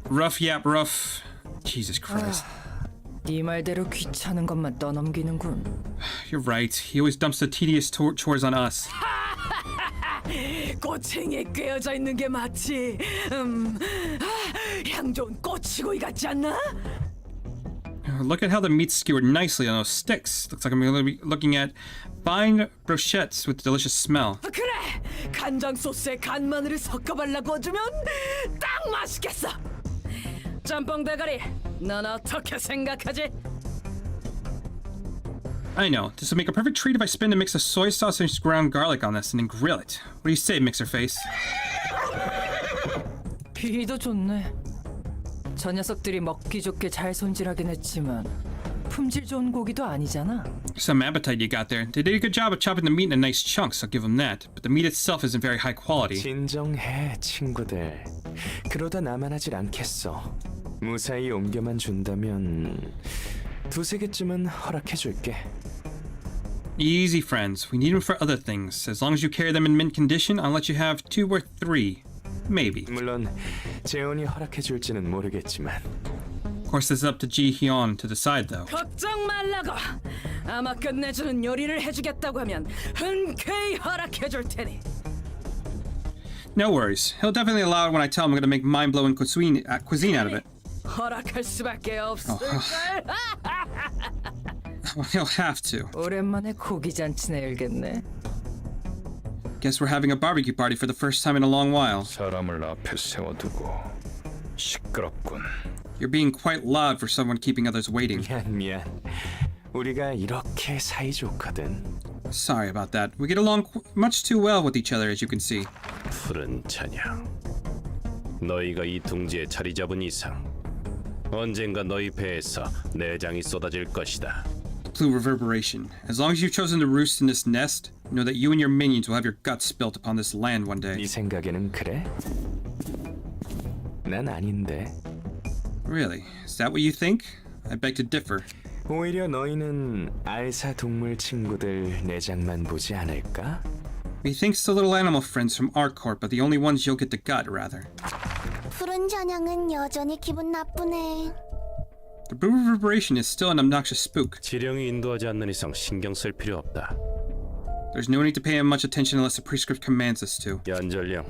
Rough Yap Rough. Jesus Christ. 네 말대로 귀찮은 것만 떠넘기는군. You're right. He always dumps the tedious chores on us. 꼬챙이에 꿰어져 있는 게 맞지. 향 좋은 꼬치구이 같지 않나? Look at how the meat's skewered nicely on those sticks. Looks like I'm going to be looking at fine brochettes with delicious smell. 그래, 간장 소스에 간 마늘을 섞어 발라 구워주면 딱 맛있겠어. 짬뽕 대가리, 넌 어떻게 생각하지? I know. This will make a perfect treat if I spin a mix of soy sauce and ground garlic on this and then grill it. What do you say, Mixer Face? 비도 좋네. 저 녀석들이 먹기 좋게 잘 손질하긴 했지만 품질 좋은 고기도 아니잖아. Some appetite you got there. They did a good job of chopping the meat into nice chunks, I'll give them that. But the meat itself isn't very high quality. 진정해, 친구들. 그러다 나만 하질 않겠어. 무사히 옮겨만 준다면 두세 개쯤은 허락해줄게. Easy, friends. We need them for other things. As long as you carry them in mint condition, I'll let you have 2 or 3. Maybe. 물론 재혼이 허락해줄지는 모르겠지만. Of course, this is up to Ji Hyun to decide, though. 걱정 말라고. 아마 끝내주는 요리를 해주겠다고 하면 흔쾌히 허락해줄 테니. No worries. He'll definitely allow it when I tell him I'm going to make mind-blowing cuisine out of it. 허락할 수밖에 없을걸. He'll have to. 오랜만에 고기 잔치나 열겠네. Guess we're having a barbecue party for the first time in a long while. 사람을 앞에 세워두고 시끄럽군. You're being quite loud for someone keeping others waiting. 미안. 우리가 이렇게 사이좋거든. Sorry about that. We get along much too well with each other, as you can see. 푸른 찬양. 너희가 이 둥지에 자리 잡은 이상 언젠가 너희 배에서 내장이 쏟아질 것이다. Blue reverberation. As long as you've chosen to roost in this nest, know that you and your minions will have your guts spilt upon this land one day. 네 생각에는 그래? 난 아닌데. Really? Is that what you think? I beg to differ. 오히려 너희는 알사 동물 친구들 내장만 보지 않을까? Methinks the little animal friends from our court, but the only ones you'll get the gut, rather. 푸른 잔향은 여전히 기분 나쁘네. The blue reverberation is still an obnoxious spook. 지령이 인도하지 않는 이상 신경 쓸 필요 없다. There's no need to pay him much attention unless the prescript commands us to. 연전령,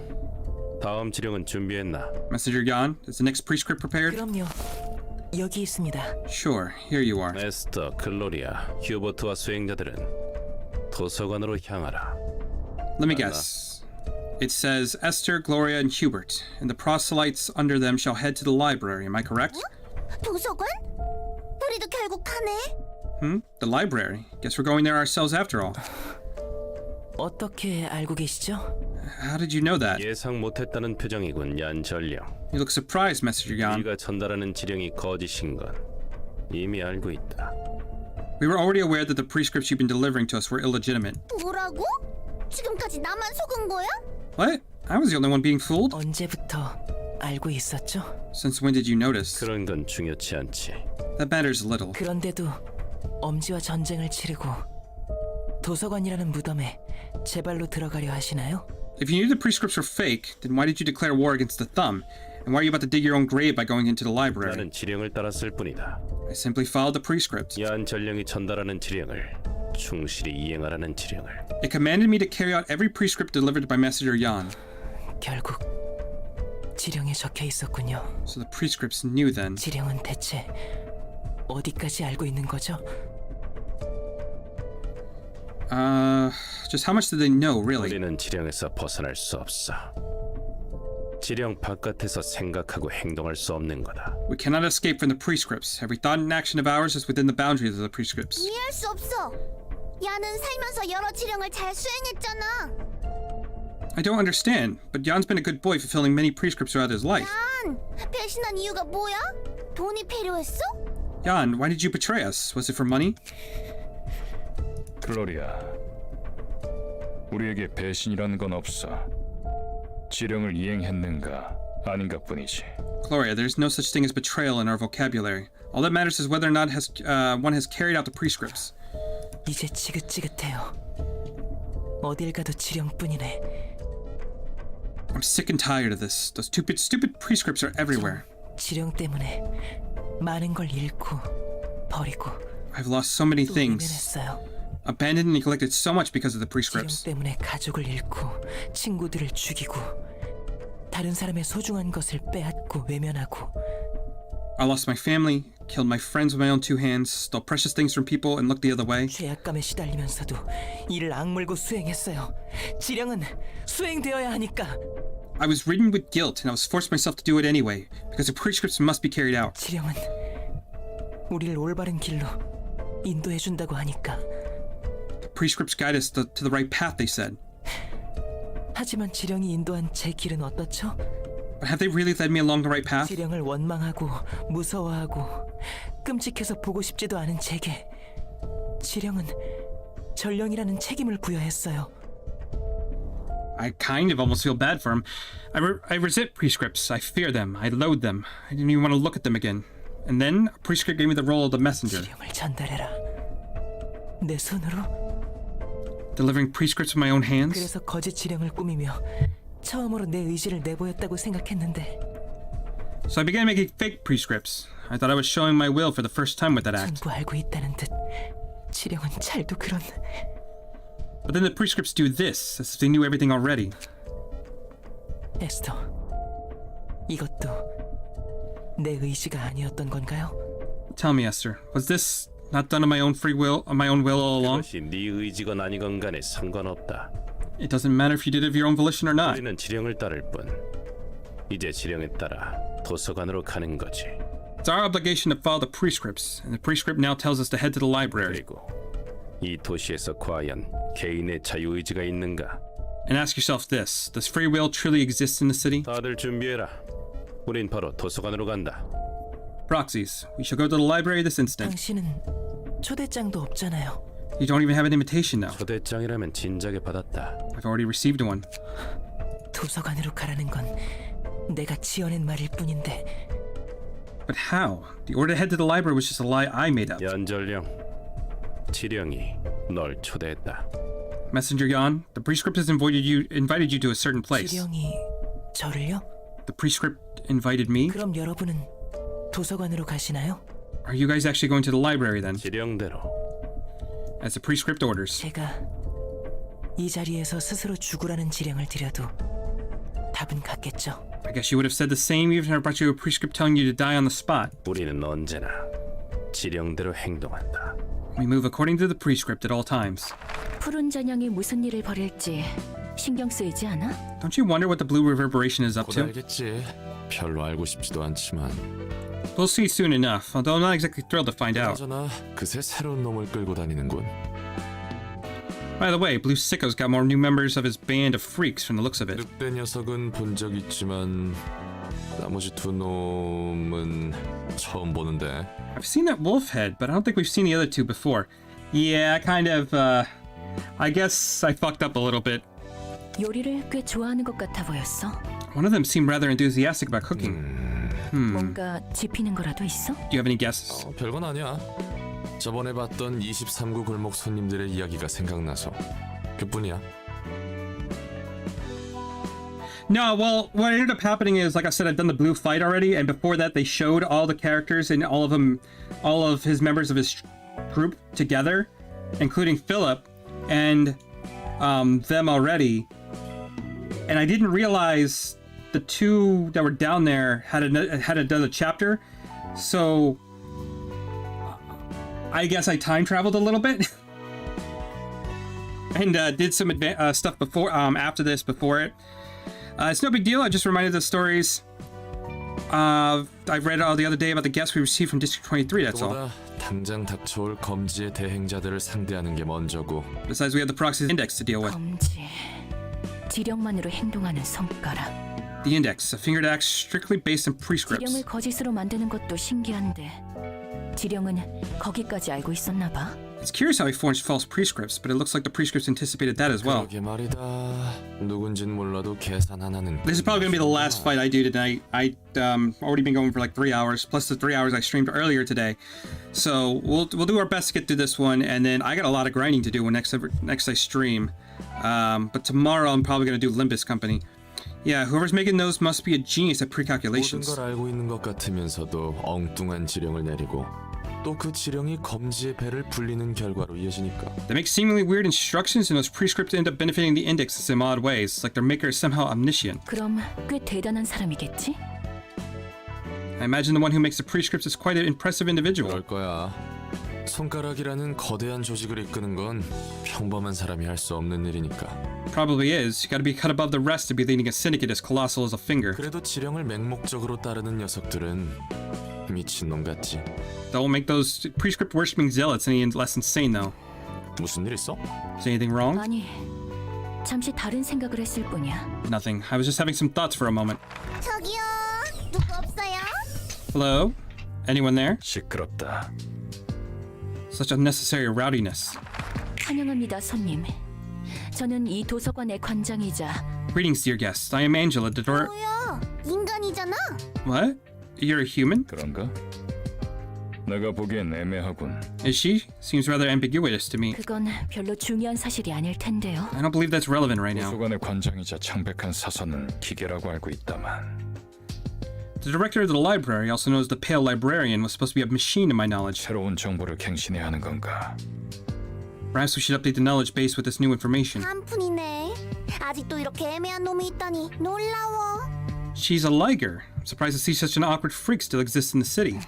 다음 지령은 준비했나? Messenger Yan, is the next prescript prepared? 그럼요. 여기 있습니다. Sure, here you are. 에스터, 클로리아, 휴버트와 수행자들은 도서관으로 향하라. Let me guess. It says Esther, Gloria, and Hubert, and the proselytes under them shall head to the library, am I correct? 도서관? 우리도 결국 가네. The library. Guess we're going there ourselves after all. 어떻게 알고 계시죠? How did you know that? 예상 못했다는 표정이군, 얀전령. You look surprised, Messenger Yan. 네가 전달하는 지령이 거짓인 건 이미 알고 있다. We were already aware that the prescripts you've been delivering to us were illegitimate. 뭐라고? 지금까지 나만 속은 거야? What? I was the only one being fooled? 언제부터 알고 있었죠? Since when did you notice? 그런 건 중요치 않지. That matters little. 그런데도 엄지와 전쟁을 치르고 도서관이라는 무덤에 제 발로 들어가려 하시나요? If you knew the prescripts were fake, then why did you declare war against the thumb? And why are you about to dig your own grave by going into the library? 나는 지령을 따랐을 뿐이다. I simply followed the prescript. 얀전령이 전달하는 지령을 충실히 이행하라는 지령을. It commanded me to carry out every prescript delivered by Messenger Yan. 결국 지령에 적혀 있었군요. So the prescripts knew then. 지령은 대체 어디까지 알고 있는 거죠? Just how much do they know, really? 우리는 지령에서 벗어날 수 없어. 지령 바깥에서 생각하고 행동할 수 없는 거다. We cannot escape from the prescripts. Every thought and action of ours is within the boundaries of the prescripts. 이해할 수 없어. 야는 살면서 여러 지령을 잘 수행했잖아. I don't understand, but Yan's been a good boy fulfilling many prescripts throughout his life. 얀, 배신한 이유가 뭐야? 돈이 필요했어? Yan, why did you betray us? Was it for money? 글로리아, 우리에게 배신이라는 건 없어. 지령을 이행했는가 아닌가 뿐이지. Gloria, there's no such thing as betrayal in our vocabulary. All that matters is whether or not one has carried out the prescripts. 이제 지긋지긋해요. 어딜 가도 지령뿐이네. I'm sick and tired of this. Those stupid prescripts are everywhere. 지령 때문에 많은 걸 잃고 버리고 I've lost so many 또 things. 외면했어요. Abandoned and neglected so much because of the 지령 prescripts. 때문에 가족을 잃고 친구들을 죽이고 다른 사람의 소중한 것을 빼앗고 외면하고 I lost my family, killed my friends with my own two hands, stole precious things from people, and looked the other way. 죄악감에 시달리면서도 이를 악물고 수행했어요. 지령은 수행되어야 하니까. I was ridden with guilt, and I was forced myself to do it anyway, because the prescripts must be carried out. 지령은 우리를 올바른 길로 인도해준다고 하니까. The prescripts guide us to the right path, they said. 하지만 지령이 인도한 제 길은 어떻죠? But have they really led me along the right path? 지령을 원망하고 무서워하고 끔찍해서 보고 싶지도 않은 제게 지령은 전령이라는 책임을 부여했어요. I kind of almost feel bad for him. I resent prescripts. I fear them. I loathe them. I didn't even want to look at them again. And then a prescript gave me the role of the messenger. 지령을 전달해라. 내 손으로. Delivering prescripts with my own hands. 그래서 거짓 지령을 꾸미며 처음으로 내 의지를 내보였다고 생각했는데. So I began making fake prescripts. I thought I was showing my will for the first time with that act. 전부 알고 있다는 듯 지령은 잘도 그런. But then the prescripts do this, as if they knew everything already. 에스터, 이것도 내 의지가 아니었던 건가요? Tell me, Esther, was this not done on my own free will, on my own will all along? 그것이 네 의지건 아니건 간에 상관없다. It doesn't matter if you did it of your own volition or not. 우리는 지령을 따를 뿐. 이제 지령에 따라 도서관으로 가는 거지. It's our obligation to follow the prescripts, and the prescript now tells us to head to the library. 그리고 이 도시에서 과연 개인의 자유의지가 있는가? And ask yourself this: does free will truly exist in the city? 다들 준비해라. 우린 바로 도서관으로 간다. Proxies, we shall go to the library this instant. 당신은 초대장도 없잖아요. You don't even have an invitation now. 초대장이라면 진작에 받았다. I've already received one. 도서관으로 가라는 건 내가 지어낸 말일 뿐인데. But how? The order to head to the library was just a lie I made up. 연전령, 지령이 널 초대했다. Messenger Yan, the prescript has invited you to a certain place. 지령이 저를요? The prescript invited me? 그럼 여러분은 도서관으로 가시나요? Are you guys actually going to the library then? 지령대로. As the prescript orders. 제가 이 자리에서 스스로 죽으라는 지령을 드려도 답은 같겠죠. I guess you would have said the same even if I brought you a prescript telling you to die on the spot. 우리는 언제나 지령대로 행동한다. We move according to the prescript at all times. 푸른 잔향이 무슨 일을 벌일지 신경 쓰이지 않아? Don't you wonder what the blue reverberation is up 곧 to? 알겠지. 별로 알고 싶지도 않지만. We'll see soon enough, although I'm not exactly thrilled to find out. 그나저나 그새 새로운 놈을 끌고 다니는군. By the way, Blue Sicko's got more new members of his band of freaks from the looks of it. 늑대 녀석은 본 적 있지만 나머지 두 놈은 처음 보는데. I've seen that wolf head, but I don't think we've seen the other two before. Yeah, I guess I fucked up a little bit. 요리를 꽤 좋아하는 것 같아 보였어. One of them seemed rather enthusiastic about cooking. 뭔가 짚히는 거라도 있어? Do you have any guesses? 별건 아니야. 저번에 봤던 23구 골목 손님들의 이야기가 생각나서 그뿐이야. No, well, what ended up happening is, like I said, I've done the blue fight already, and before that they showed all the characters and all of his members of his group together, including Philip, and them already. And I didn't realize the two that were down there had another chapter, so I guess I time traveled a little bit and did some stuff before, after this, before it. It's no big deal. I just reminded the stories. I read all the other day about the guests we received from District 23. That's all. 그보다 당장 닥쳐올 검지의 대행자들을 상대하는 게 먼저고. Besides, we have the proxy index to deal with. 검지. 지령만으로 행동하는 손가락. The index, a fingered axe strictly based on prescripts. 지령을 거짓으로 만드는 것도 신기한데 지령은 거기까지 알고 있었나 봐. It's curious how he forged false prescripts, but it looks like the prescripts anticipated that as well. 그러게 말이다. 누군진 몰라도 계산 하나는. This is probably gonna be the last fight I do tonight. I already been going for like 3 hours, plus the 3 hours I streamed earlier today. So we'll do our best to get through this one, and then I got a lot of grinding to do when next I stream. But tomorrow I'm probably gonna do Limbus Company. Yeah, whoever's making those must be a genius at pre-calculations. 모든 걸 알고 있는 것 같으면서도 엉뚱한 지령을 내리고 또 그 지령이 검지의 배를 불리는 결과로 이어지니까. They make seemingly weird instructions, and those prescripts end up benefiting the index in some odd ways, like their maker is somehow omniscient. 그럼 꽤 대단한 사람이겠지? I imagine the one who makes the prescripts is quite an impressive individual. 그럴 거야. 손가락이라는 거대한 조직을 이끄는 건 평범한 사람이 할 수 없는 일이니까. Probably is. You gotta be cut above the rest to be leading a syndicate as colossal as a finger. 그래도 지령을 맹목적으로 따르는 녀석들은 미친놈 같지. That won't make those prescript worshipping zealots any less insane, though. 무슨 일 있어? Is anything wrong? 아니, 잠시 다른 생각을 했을 뿐이야. Nothing. I was just having some thoughts for a moment. 저기요, 누구 없어요? Hello? Anyone there? 시끄럽다. Such unnecessary rowdiness. 환영합니다, 손님. 저는 이 도서관의 관장이자 Greetings, dear guests. I am Angela, the door. 뭐야, 인간이잖아. What? You're a human? 그런가? 내가 보기엔 애매하군. Is she? Seems rather ambiguous to me. 그건 별로 중요한 사실이 아닐 텐데요. I don't believe that's relevant right now. 도서관의 관장이자 창백한 사서는 기계라고 알고 있다만 The director of the library, also known as the Pale Librarian, was supposed to be a machine to my knowledge. 새로운 정보를 갱신해야 하는 건가? Perhaps we should update the knowledge base with this new information. 한푼이네. 아직도 이렇게 애매한 놈이 있다니 놀라워. She's a liger. I'm surprised to see such an awkward freak still exists in the city.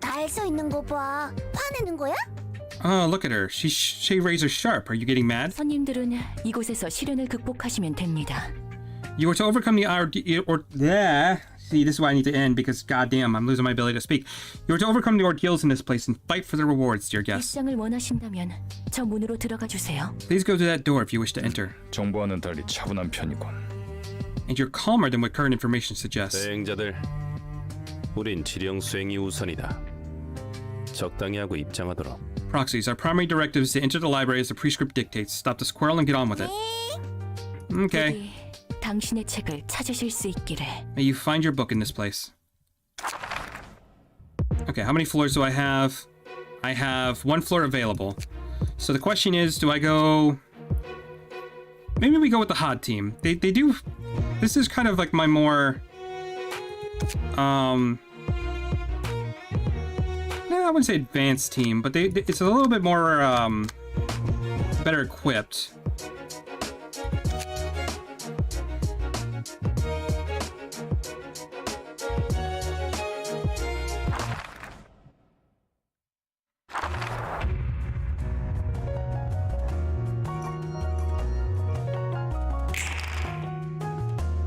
날 서 있는 거 봐. 화내는 거야? Oh, look at her. She's razor sharp. Are you getting mad? 손님들은 이곳에서 시련을 극복하시면 됩니다. You were to overcome the See, this is why I need to end because goddamn, I'm losing my ability to speak. You were to overcome the ordeals in this place and fight for the rewards, dear guests. 입장을 원하신다면 저 문으로 들어가 주세요. Please go to that door if you wish to enter. 정보와는 달리 차분한 편이군. And you're calmer than what current information suggests. 대행자들, 우린 지령 수행이 우선이다. 적당히 하고 입장하도록. Proxies, our primary directive is to enter the library as the prescript dictates. Stop the squirrel and get on with it. Okay. 부디 당신의 책을 찾으실 수 있기를. May you find your book in this place. Okay, how many floors do I have? I have one floor available. So the question is, do I go... Maybe we go with the hot team. They do... This is kind of like my more... No, I wouldn't say advanced team, but it's a little bit more better equipped.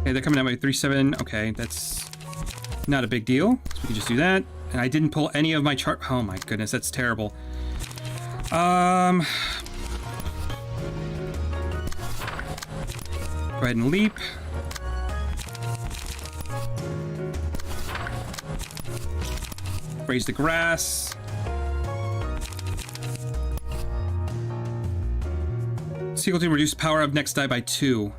Okay, they're coming at my 3-7. Okay, that's not a big deal. So we can just do that. And I didn't pull any of my chart. Oh my goodness, that's terrible. Go ahead and leap. Raise the grass. Sequel to reduce power of next die by 2.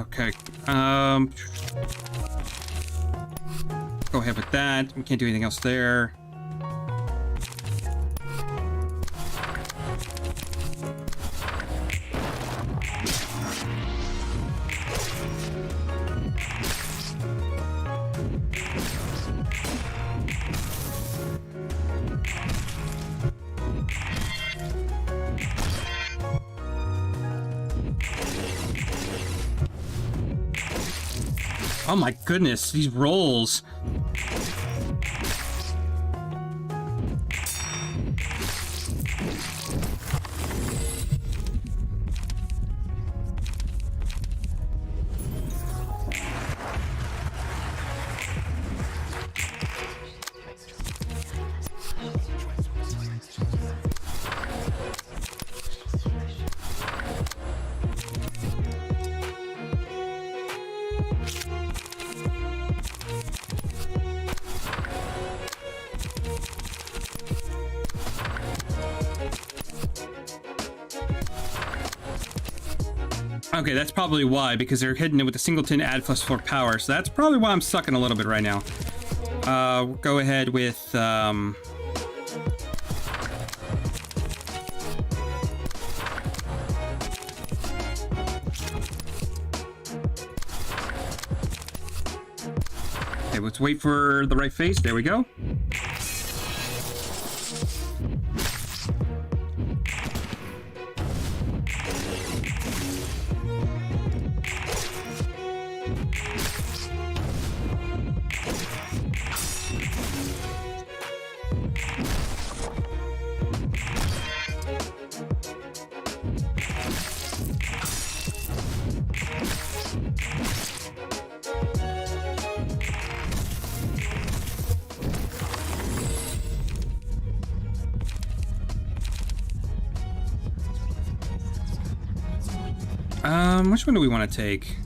Okay. Go ahead with that. We can't do anything else there. Oh my goodness, these rolls. Okay, that's probably why, because they're hitting it with a singleton add +4 power. So that's probably why I'm sucking a little bit right now. Go ahead with, okay, let's wait for the right face. There we go. Which one do we want to take?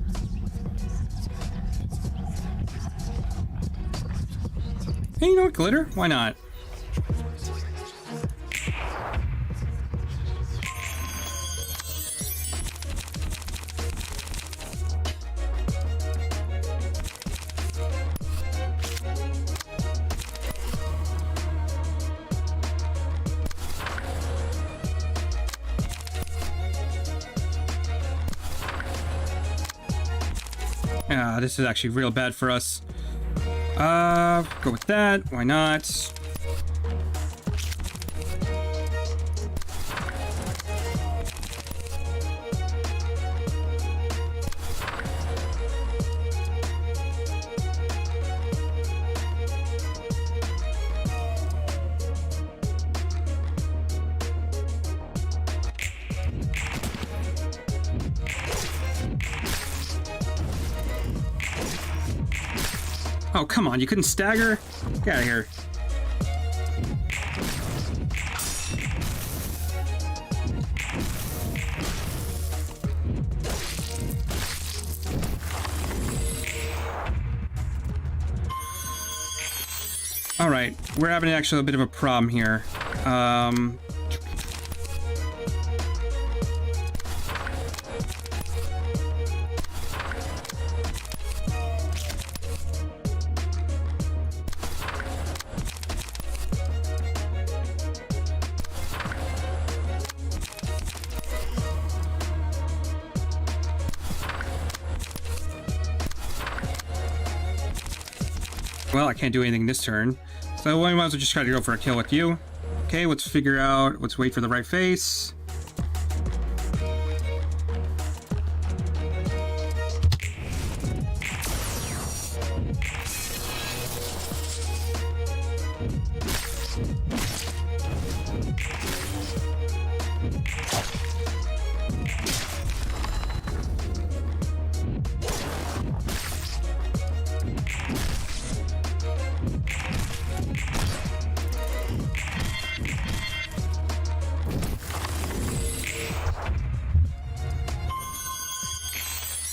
Hey, you know what, glitter? Why not? This is actually real bad for us. Go with that. Why not? Oh, come on, you couldn't stagger? Get out of here. Alright, we're having actually a bit of a problem here. Well, I can't do anything this turn, so I might as well just try to go for a kill with you. Okay, let's figure out, let's wait for the right face.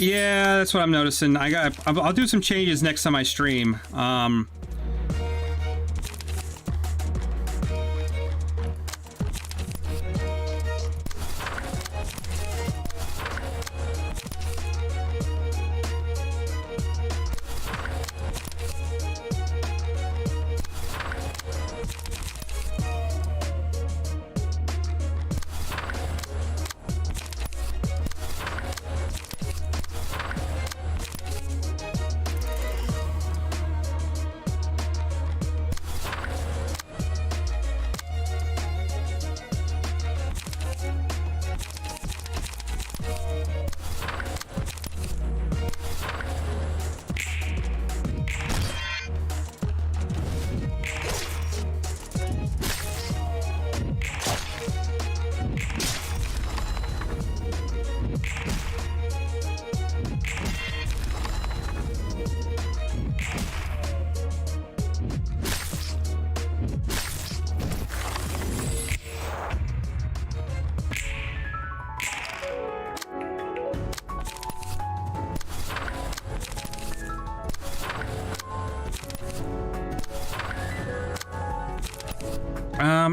Yeah, that's what I'm noticing. I'll do some changes next time I stream.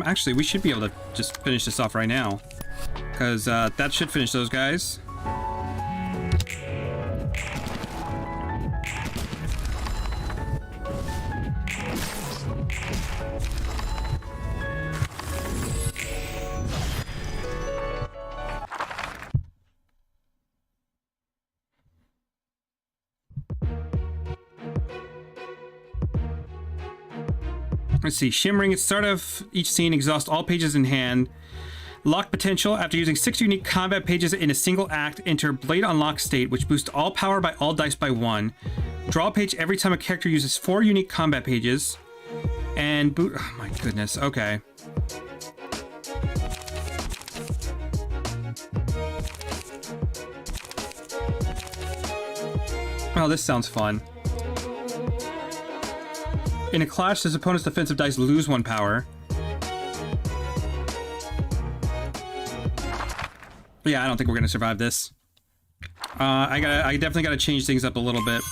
Actually, we should be able to just finish this off right now, because that should finish those guys. Let's see. Shimmering at the start of each scene, exhaust all pages in hand. Lock potential. After using 6 unique combat pages in a single act, enter Blade Unlock state, which boosts all power by all dice by 1. Draw a page every time a character uses 4 unique combat pages. And boot... Oh my goodness. Okay. Oh, this sounds fun. In a clash, this opponent's defensive dice lose 1 power. Yeah, I don't think we're gonna survive this. I definitely gotta change things up a little bit.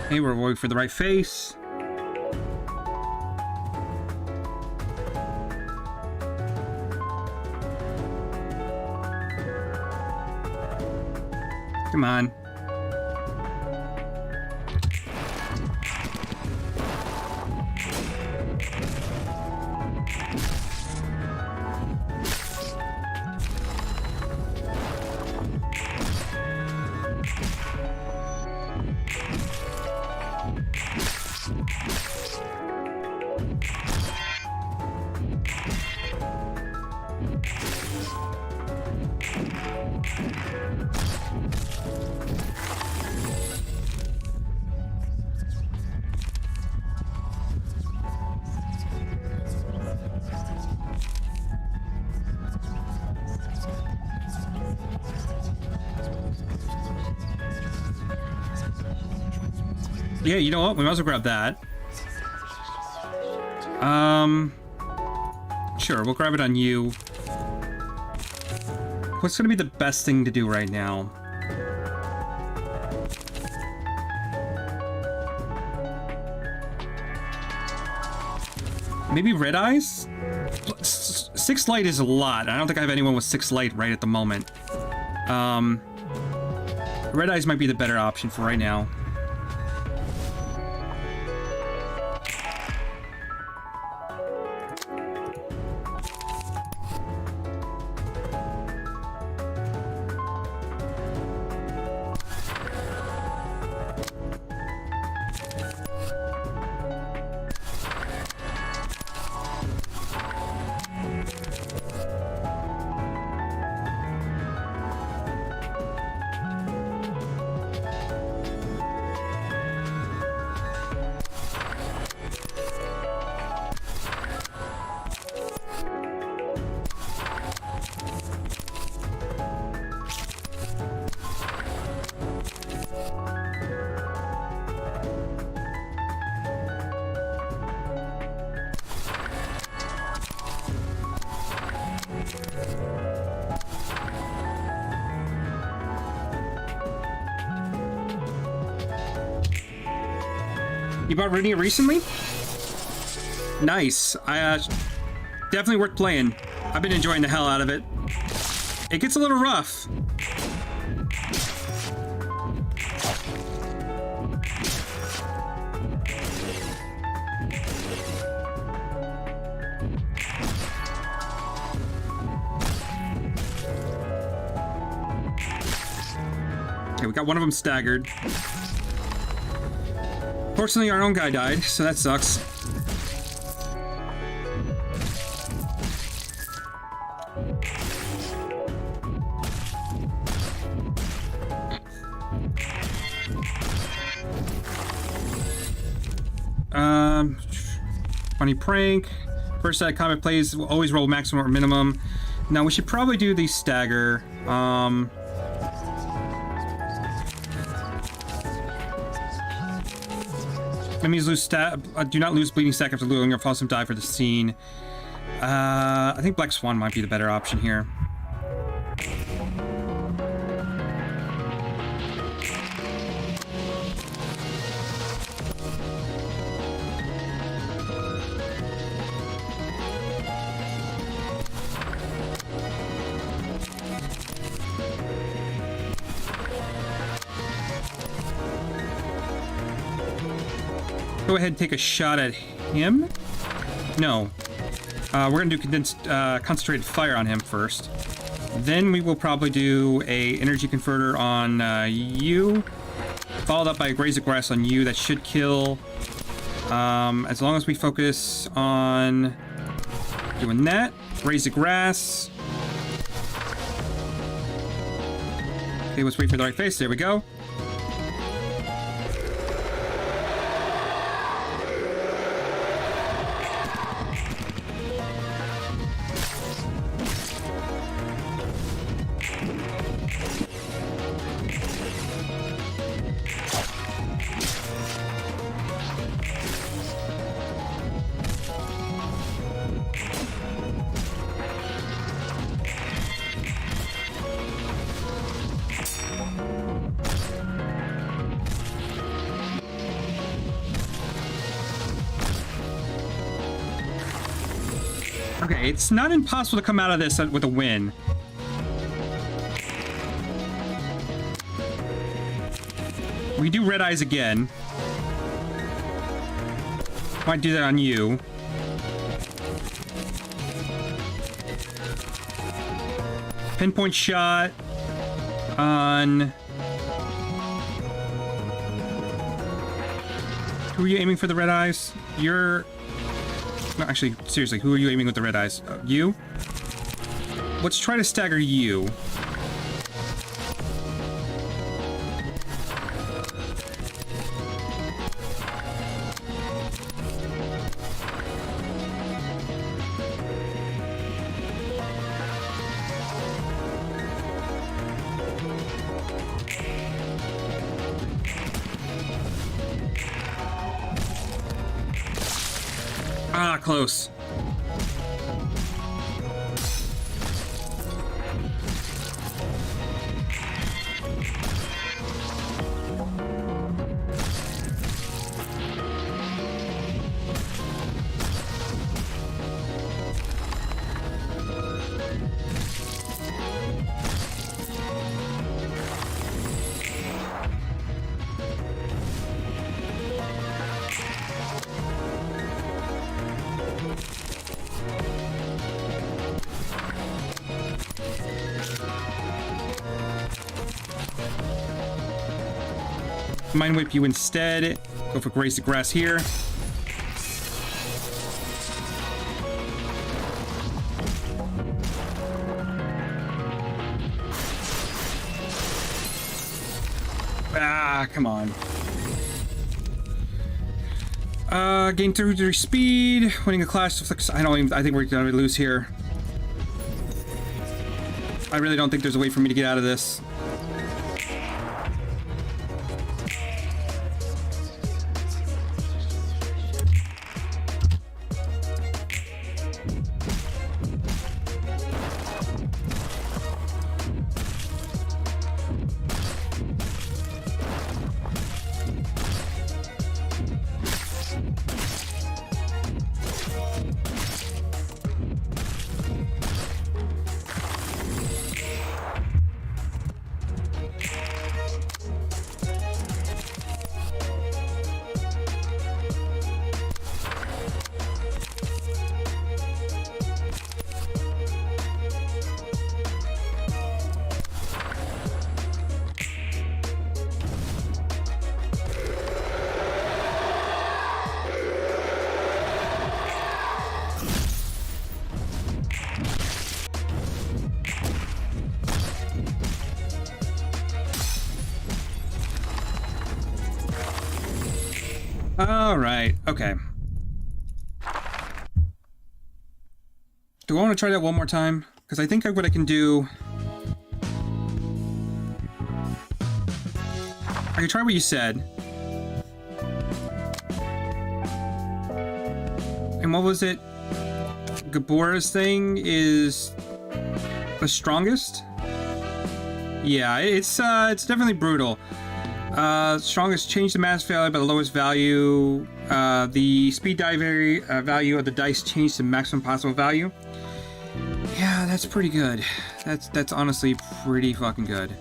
Hey, we're waiting for the right face. Come on. Yeah, you know what? We might as well grab that. Sure, we'll grab it on you. What's gonna be the best thing to do right now? Maybe Red Eyes? 6 light is a lot. I don't think I have anyone with 6 light right at the moment. Red Eyes might be the better option for right now. You bought Ruina recently? Nice. Definitely worth playing. I've been enjoying the hell out of it. It gets a little rough. Okay, we got one of them staggered. Fortunately, our own guy died, so that sucks. Funny prank. First set of combat plays will always roll maximum or minimum. Now we should probably do the stagger. Enemies lose do not lose bleeding stack after losing or fall some die for the scene. I think Black Swan might be the better option here. Go ahead and take a shot at him. No. We're gonna do condensed, concentrated fire on him first. Then we will probably do a energy converter on you, followed up by a graze of grass on you. That should kill. As long as we focus on doing that. Graze of grass. Okay, let's wait for the right face. There we go. Okay, it's not impossible to come out of this with a win. We do red eyes again. Might do that on you. Pinpoint shot on... Who are you aiming for the red eyes? You're... No, actually, seriously, who are you aiming with the red eyes? You? Let's try to stagger you. Ah, close. Mind Whip you instead. Go for Graze the Grass here. Ah, come on. Gain 33 speed. Winning a clash. I think we're gonna lose here. I really don't think there's a way for me to get out of this. All right. Okay. Do I want to try that one more time? Because I think what I can do... I can try what you said. And what was it? Gabora's thing is the strongest? Yeah, it's definitely brutal. Strongest change the mass value by the lowest value. The speed die value of the dice changed to maximum possible value. Yeah, that's pretty good. That's honestly pretty fucking good.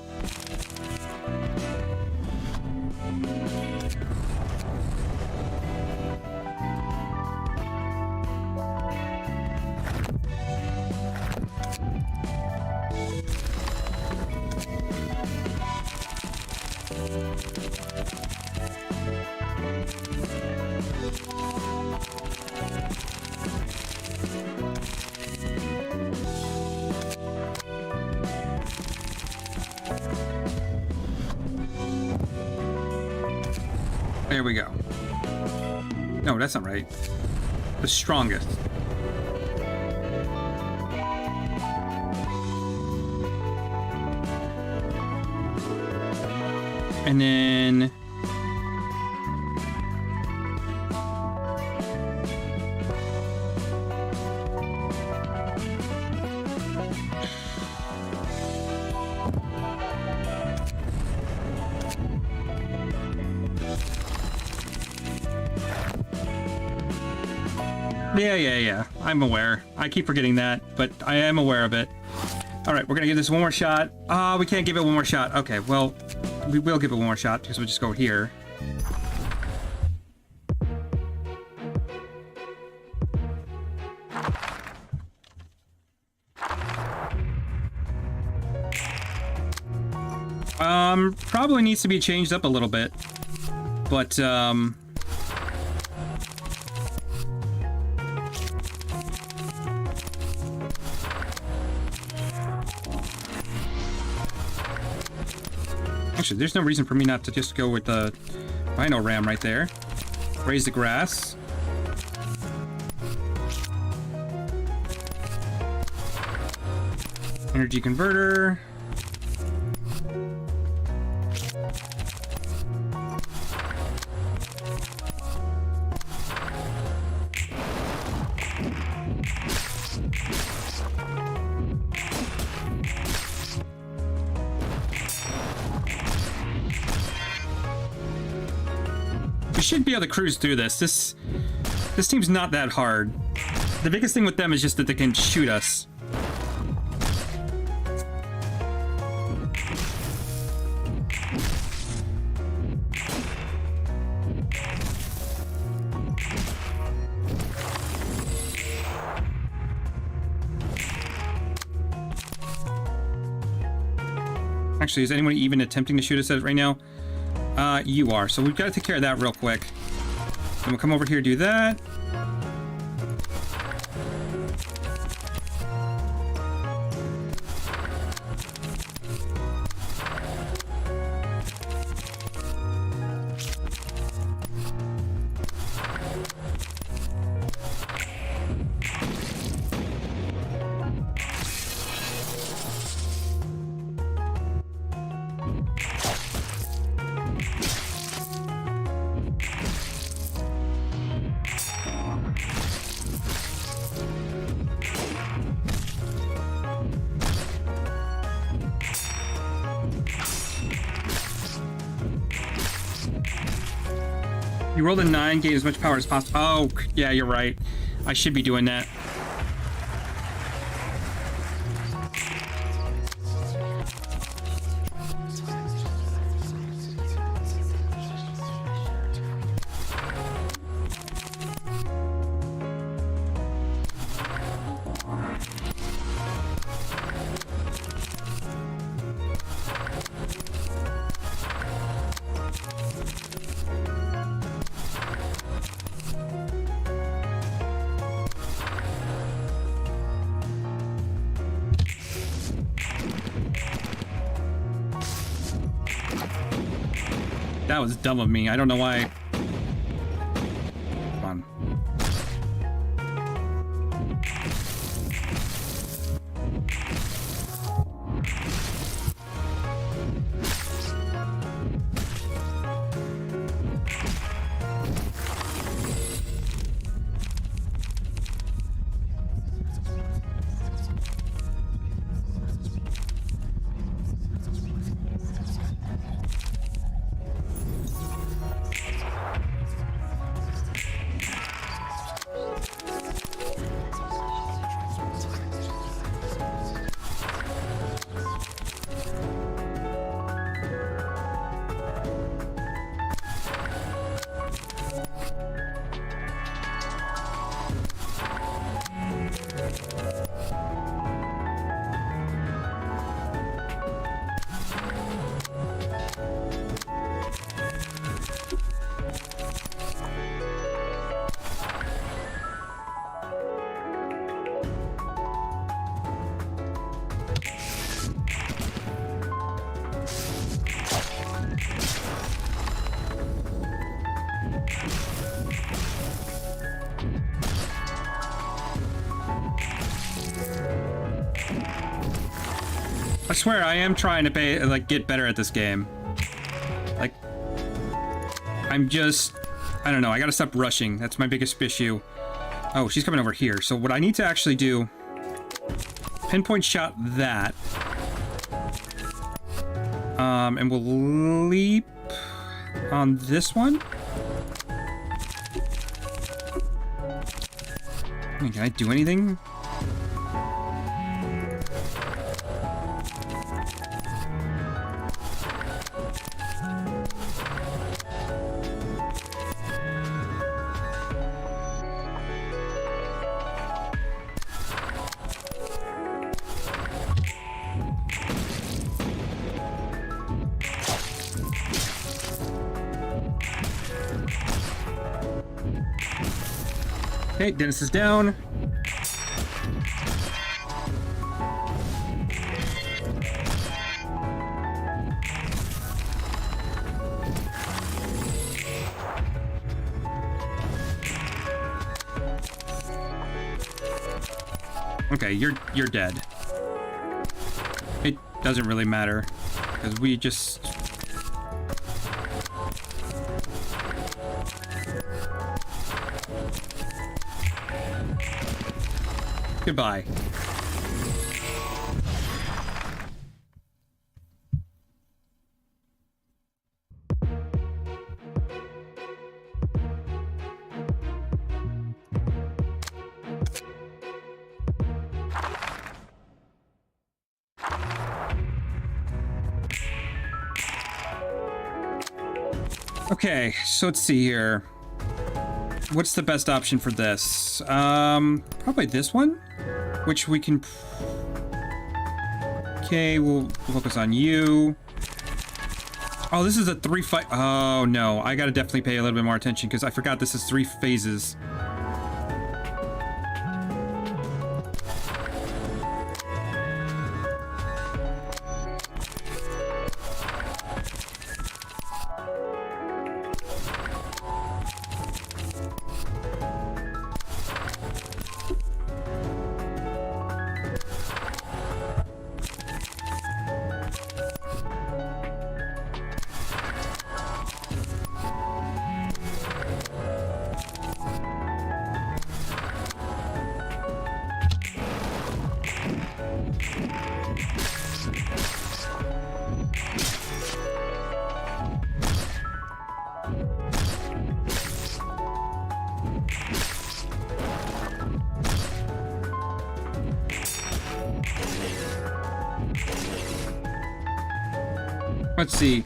There we go. No, that's not right. The strongest. And then... Yeah. I'm aware. I keep forgetting that, but I am aware of it. All right, we're gonna give this one more shot. We can't give it one more shot. Okay, well, we will give it one more shot because we'll just go here. Probably needs to be changed up a little bit, but actually, there's no reason for me not to just go with the Rhino Ram right there. Raise the grass. Energy converter. We should be able to cruise through this. This team's not that hard. The biggest thing with them is just that they can shoot us. Actually, is anyone even attempting to shoot us right now? You are. So we've got to take care of that real quick. Then we'll come over here, do that. You rolled a 9, gain as much power as possible. Oh, yeah, you're right. I should be doing that. That was dumb of me. I don't know why. on. I swear I am trying to get better at this game. Like, I'm just, I don't know, I gotta stop rushing. That's my biggest issue. Oh, she's coming over here. So what I need to actually do, pinpoint shot that. And we'll leap on this one. Can I do anything? Okay, Dennis is down. Okay, you're dead. It doesn't really matter because we just goodbye. Okay, so let's see here. What's the best option for this? Probably this one, which we can. Okay, we'll focus on you. Oh, this is a 3 fight. Oh no, I gotta definitely pay a little bit more attention because I forgot this is 3 phases. Let's see.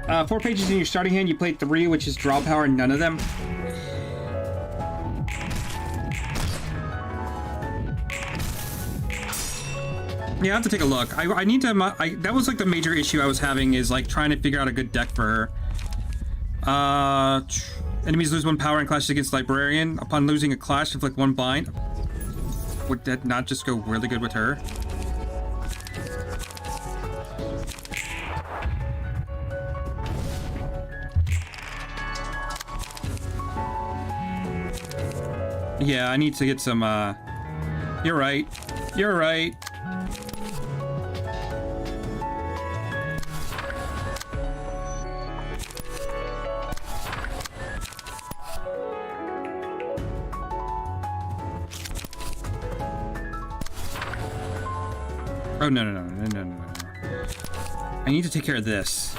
4 pages in your starting hand, you played 3, which is draw power, and none of them. Yeah, I have to take a look. I need to. That was like the major issue I was having is like trying to figure out a good deck for her. Enemies lose 1 power and clashes against Librarian. Upon losing a clash, inflict 1 bind. Would that not just go really good with her? Yeah, I need to get some, You're right. You're right. Oh, no. I need to take care of this.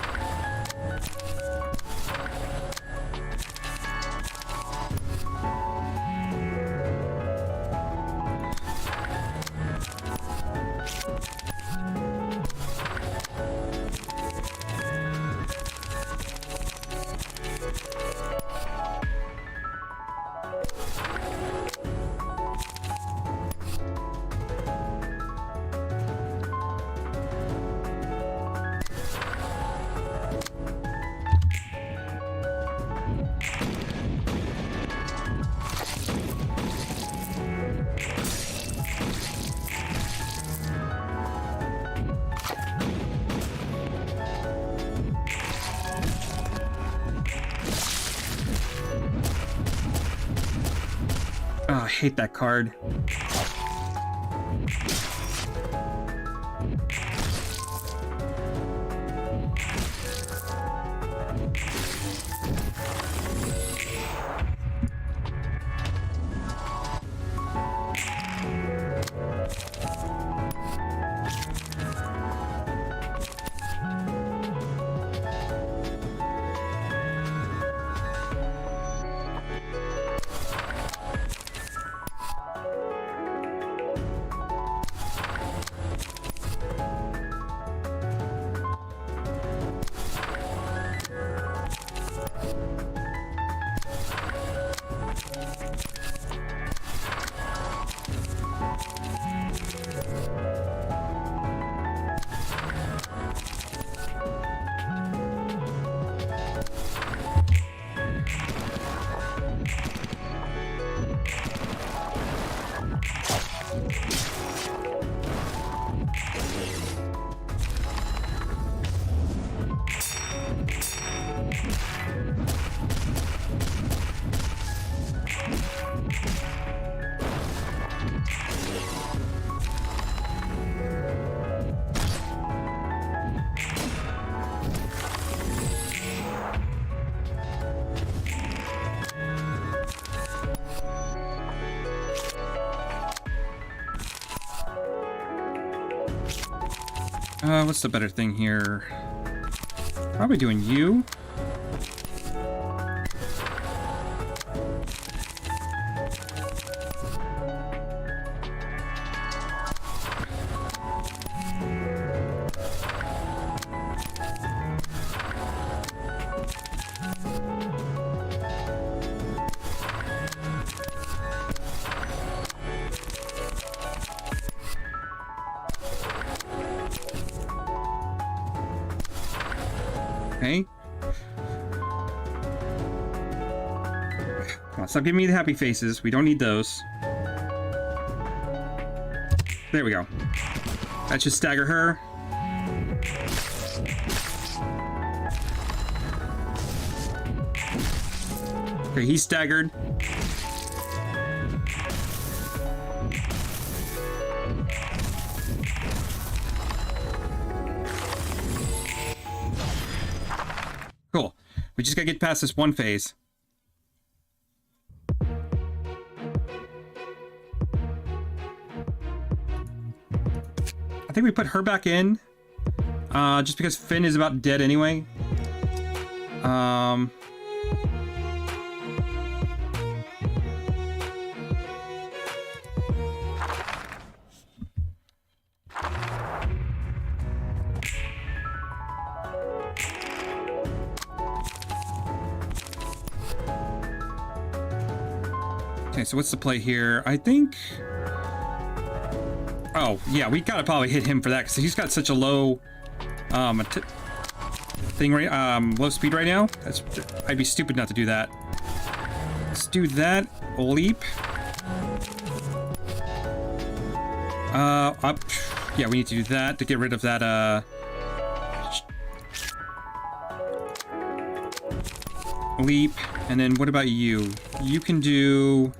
Oh, I hate that card. What's the better thing here? Probably doing you. Okay. Come on, stop giving me the happy faces. We don't need those. There we go. That should stagger her. Okay, he's staggered. Cool. We just gotta get past this one phase. I think we put her back in. Just because Finn is about dead anyway. Okay, so what's the play here? I think... Oh, yeah, we gotta probably hit him for that, because he's got such a low... thing right... low speed right now. I'd be stupid not to do that. Let's do that. Leap. Up. Yeah, we need to do that to get rid of that, leap. And then what about you? You can do...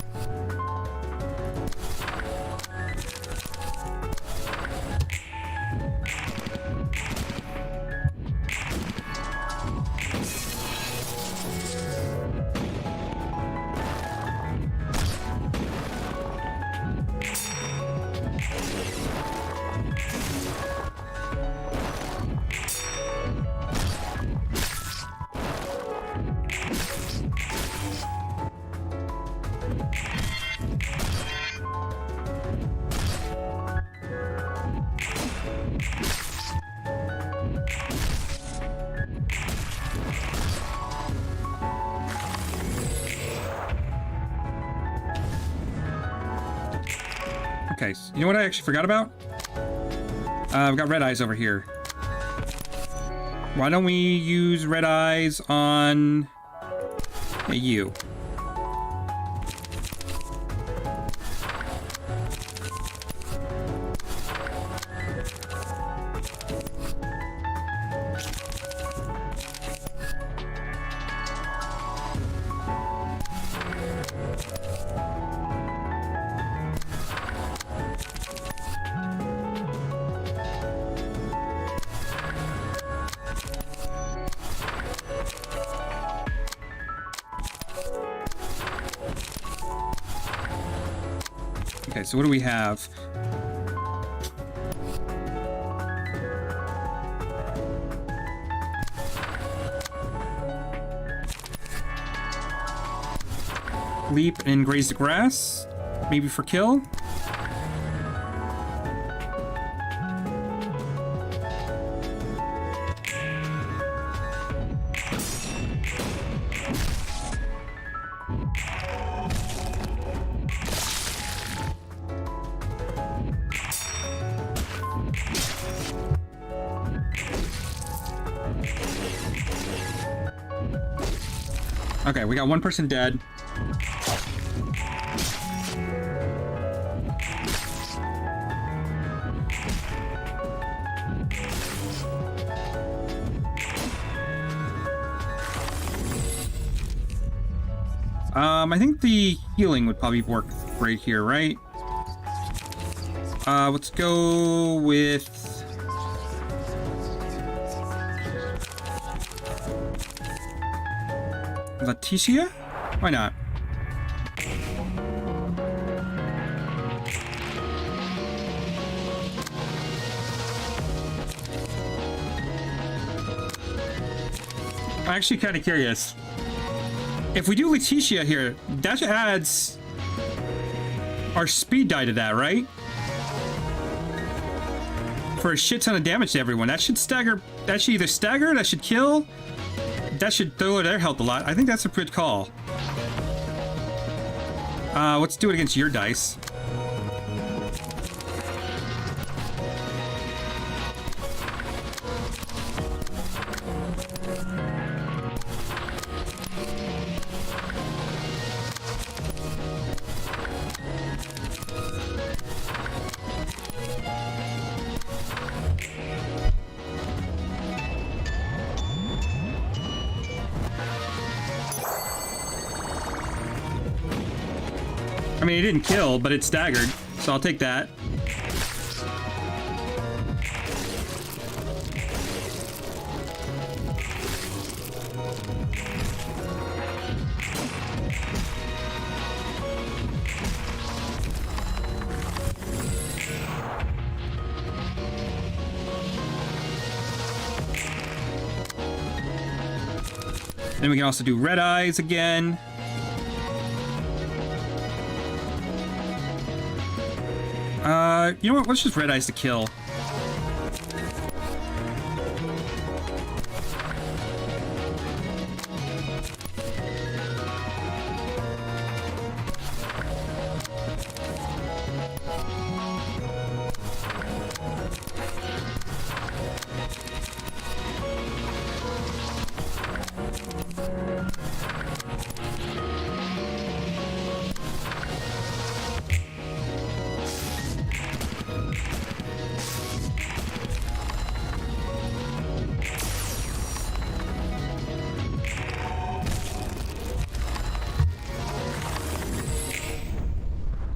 Okay, so you know what I actually forgot about? I've got red eyes over here. Why don't we use red eyes on you? Okay, so what do we have? Leap and graze the grass, maybe for kill. Okay, we got one person dead. I think the healing would probably work right here, right? Let's go with... Leticia? Why not? I'm actually kind of curious. If we do Leticia here, that adds our speed die to that, right? For a shit ton of damage to everyone. That should stagger. That should either stagger, that should kill. That should lower their health a lot. I think that's a good call. Let's do it against your dice. I mean, it didn't kill, but it staggered, so I'll take that. Then we can also do red eyes again. You know what? Let's just red eyes to kill.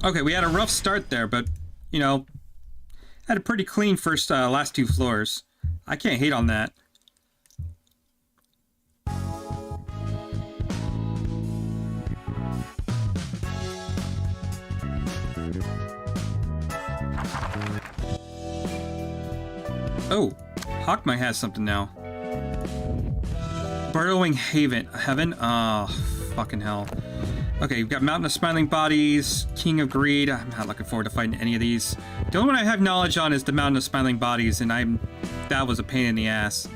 Okay, we had a rough start there, but, you know, had a pretty clean first, last two floors. I can't hate on that. Oh, Hawkmai has something now. Burrowing Heaven? Oh, fucking hell. Okay, we've got Mountain of Smiling Bodies, King of Greed. I'm not looking forward to fighting any of these. The only one I have knowledge on is the Mountain of Smiling Bodies, and that was a pain in the ass.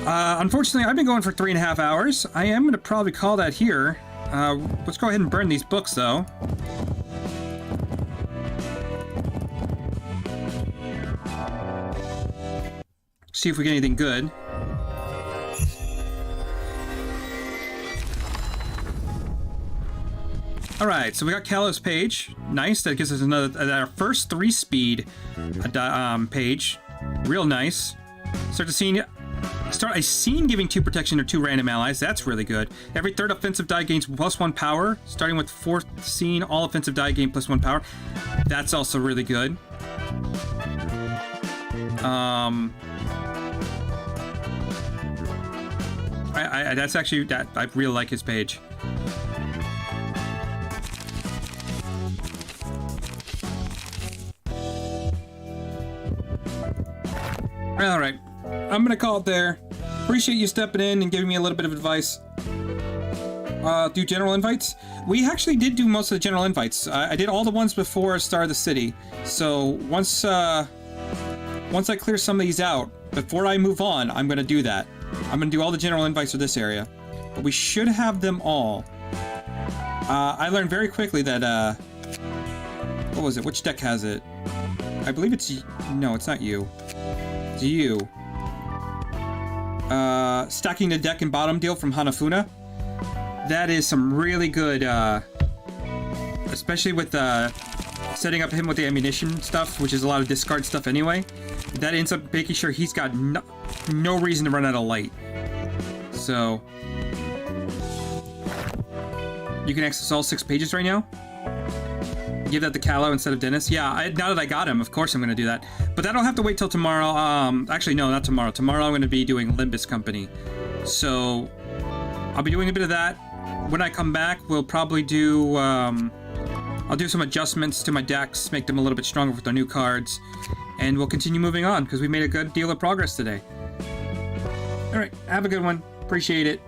Unfortunately, I've been going for 3.5 hours. I am going to probably call that here. Let's go ahead and burn these books, though. See if we get anything good. All right, so we got Kalos page. Nice. That gives us another our first 3-speed page. Real nice. Start a scene giving 2 protection or 2 random allies. That's really good. Every third offensive die gains +1 power. Starting with 4th scene, all offensive die gain +1 power. That's also really good. That's actually that I really like his page. All right, I'm gonna call it there. Appreciate you stepping in and giving me a little bit of advice. Do general invites. We actually did do most of the general invites. I did all the ones before Star of the City. So once I clear some of these out, before I move on, I'm gonna do that. I'm gonna do all the general invites for this area, but we should have them all. I learned very quickly that what was it? Which deck has it? I believe it's no, it's not you. It's you. Stacking the deck and bottom deal from Hanafuna. That is some really good, especially with setting up him with the ammunition stuff, which is a lot of discard stuff anyway. That ends up making sure he's got no reason to run out of light. So you can access all 6 pages right now. Give that to Callow instead of Dennis. Yeah, now that I got him, of course I'm going to do that. But that'll have to wait till tomorrow. Actually, no, not tomorrow. Tomorrow I'm going to be doing Limbus Company. So I'll be doing a bit of that. When I come back, we'll probably do... I'll do some adjustments to my decks, make them a little bit stronger with our new cards. And we'll continue moving on, because we made a good deal of progress today. Alright, have a good one. Appreciate it.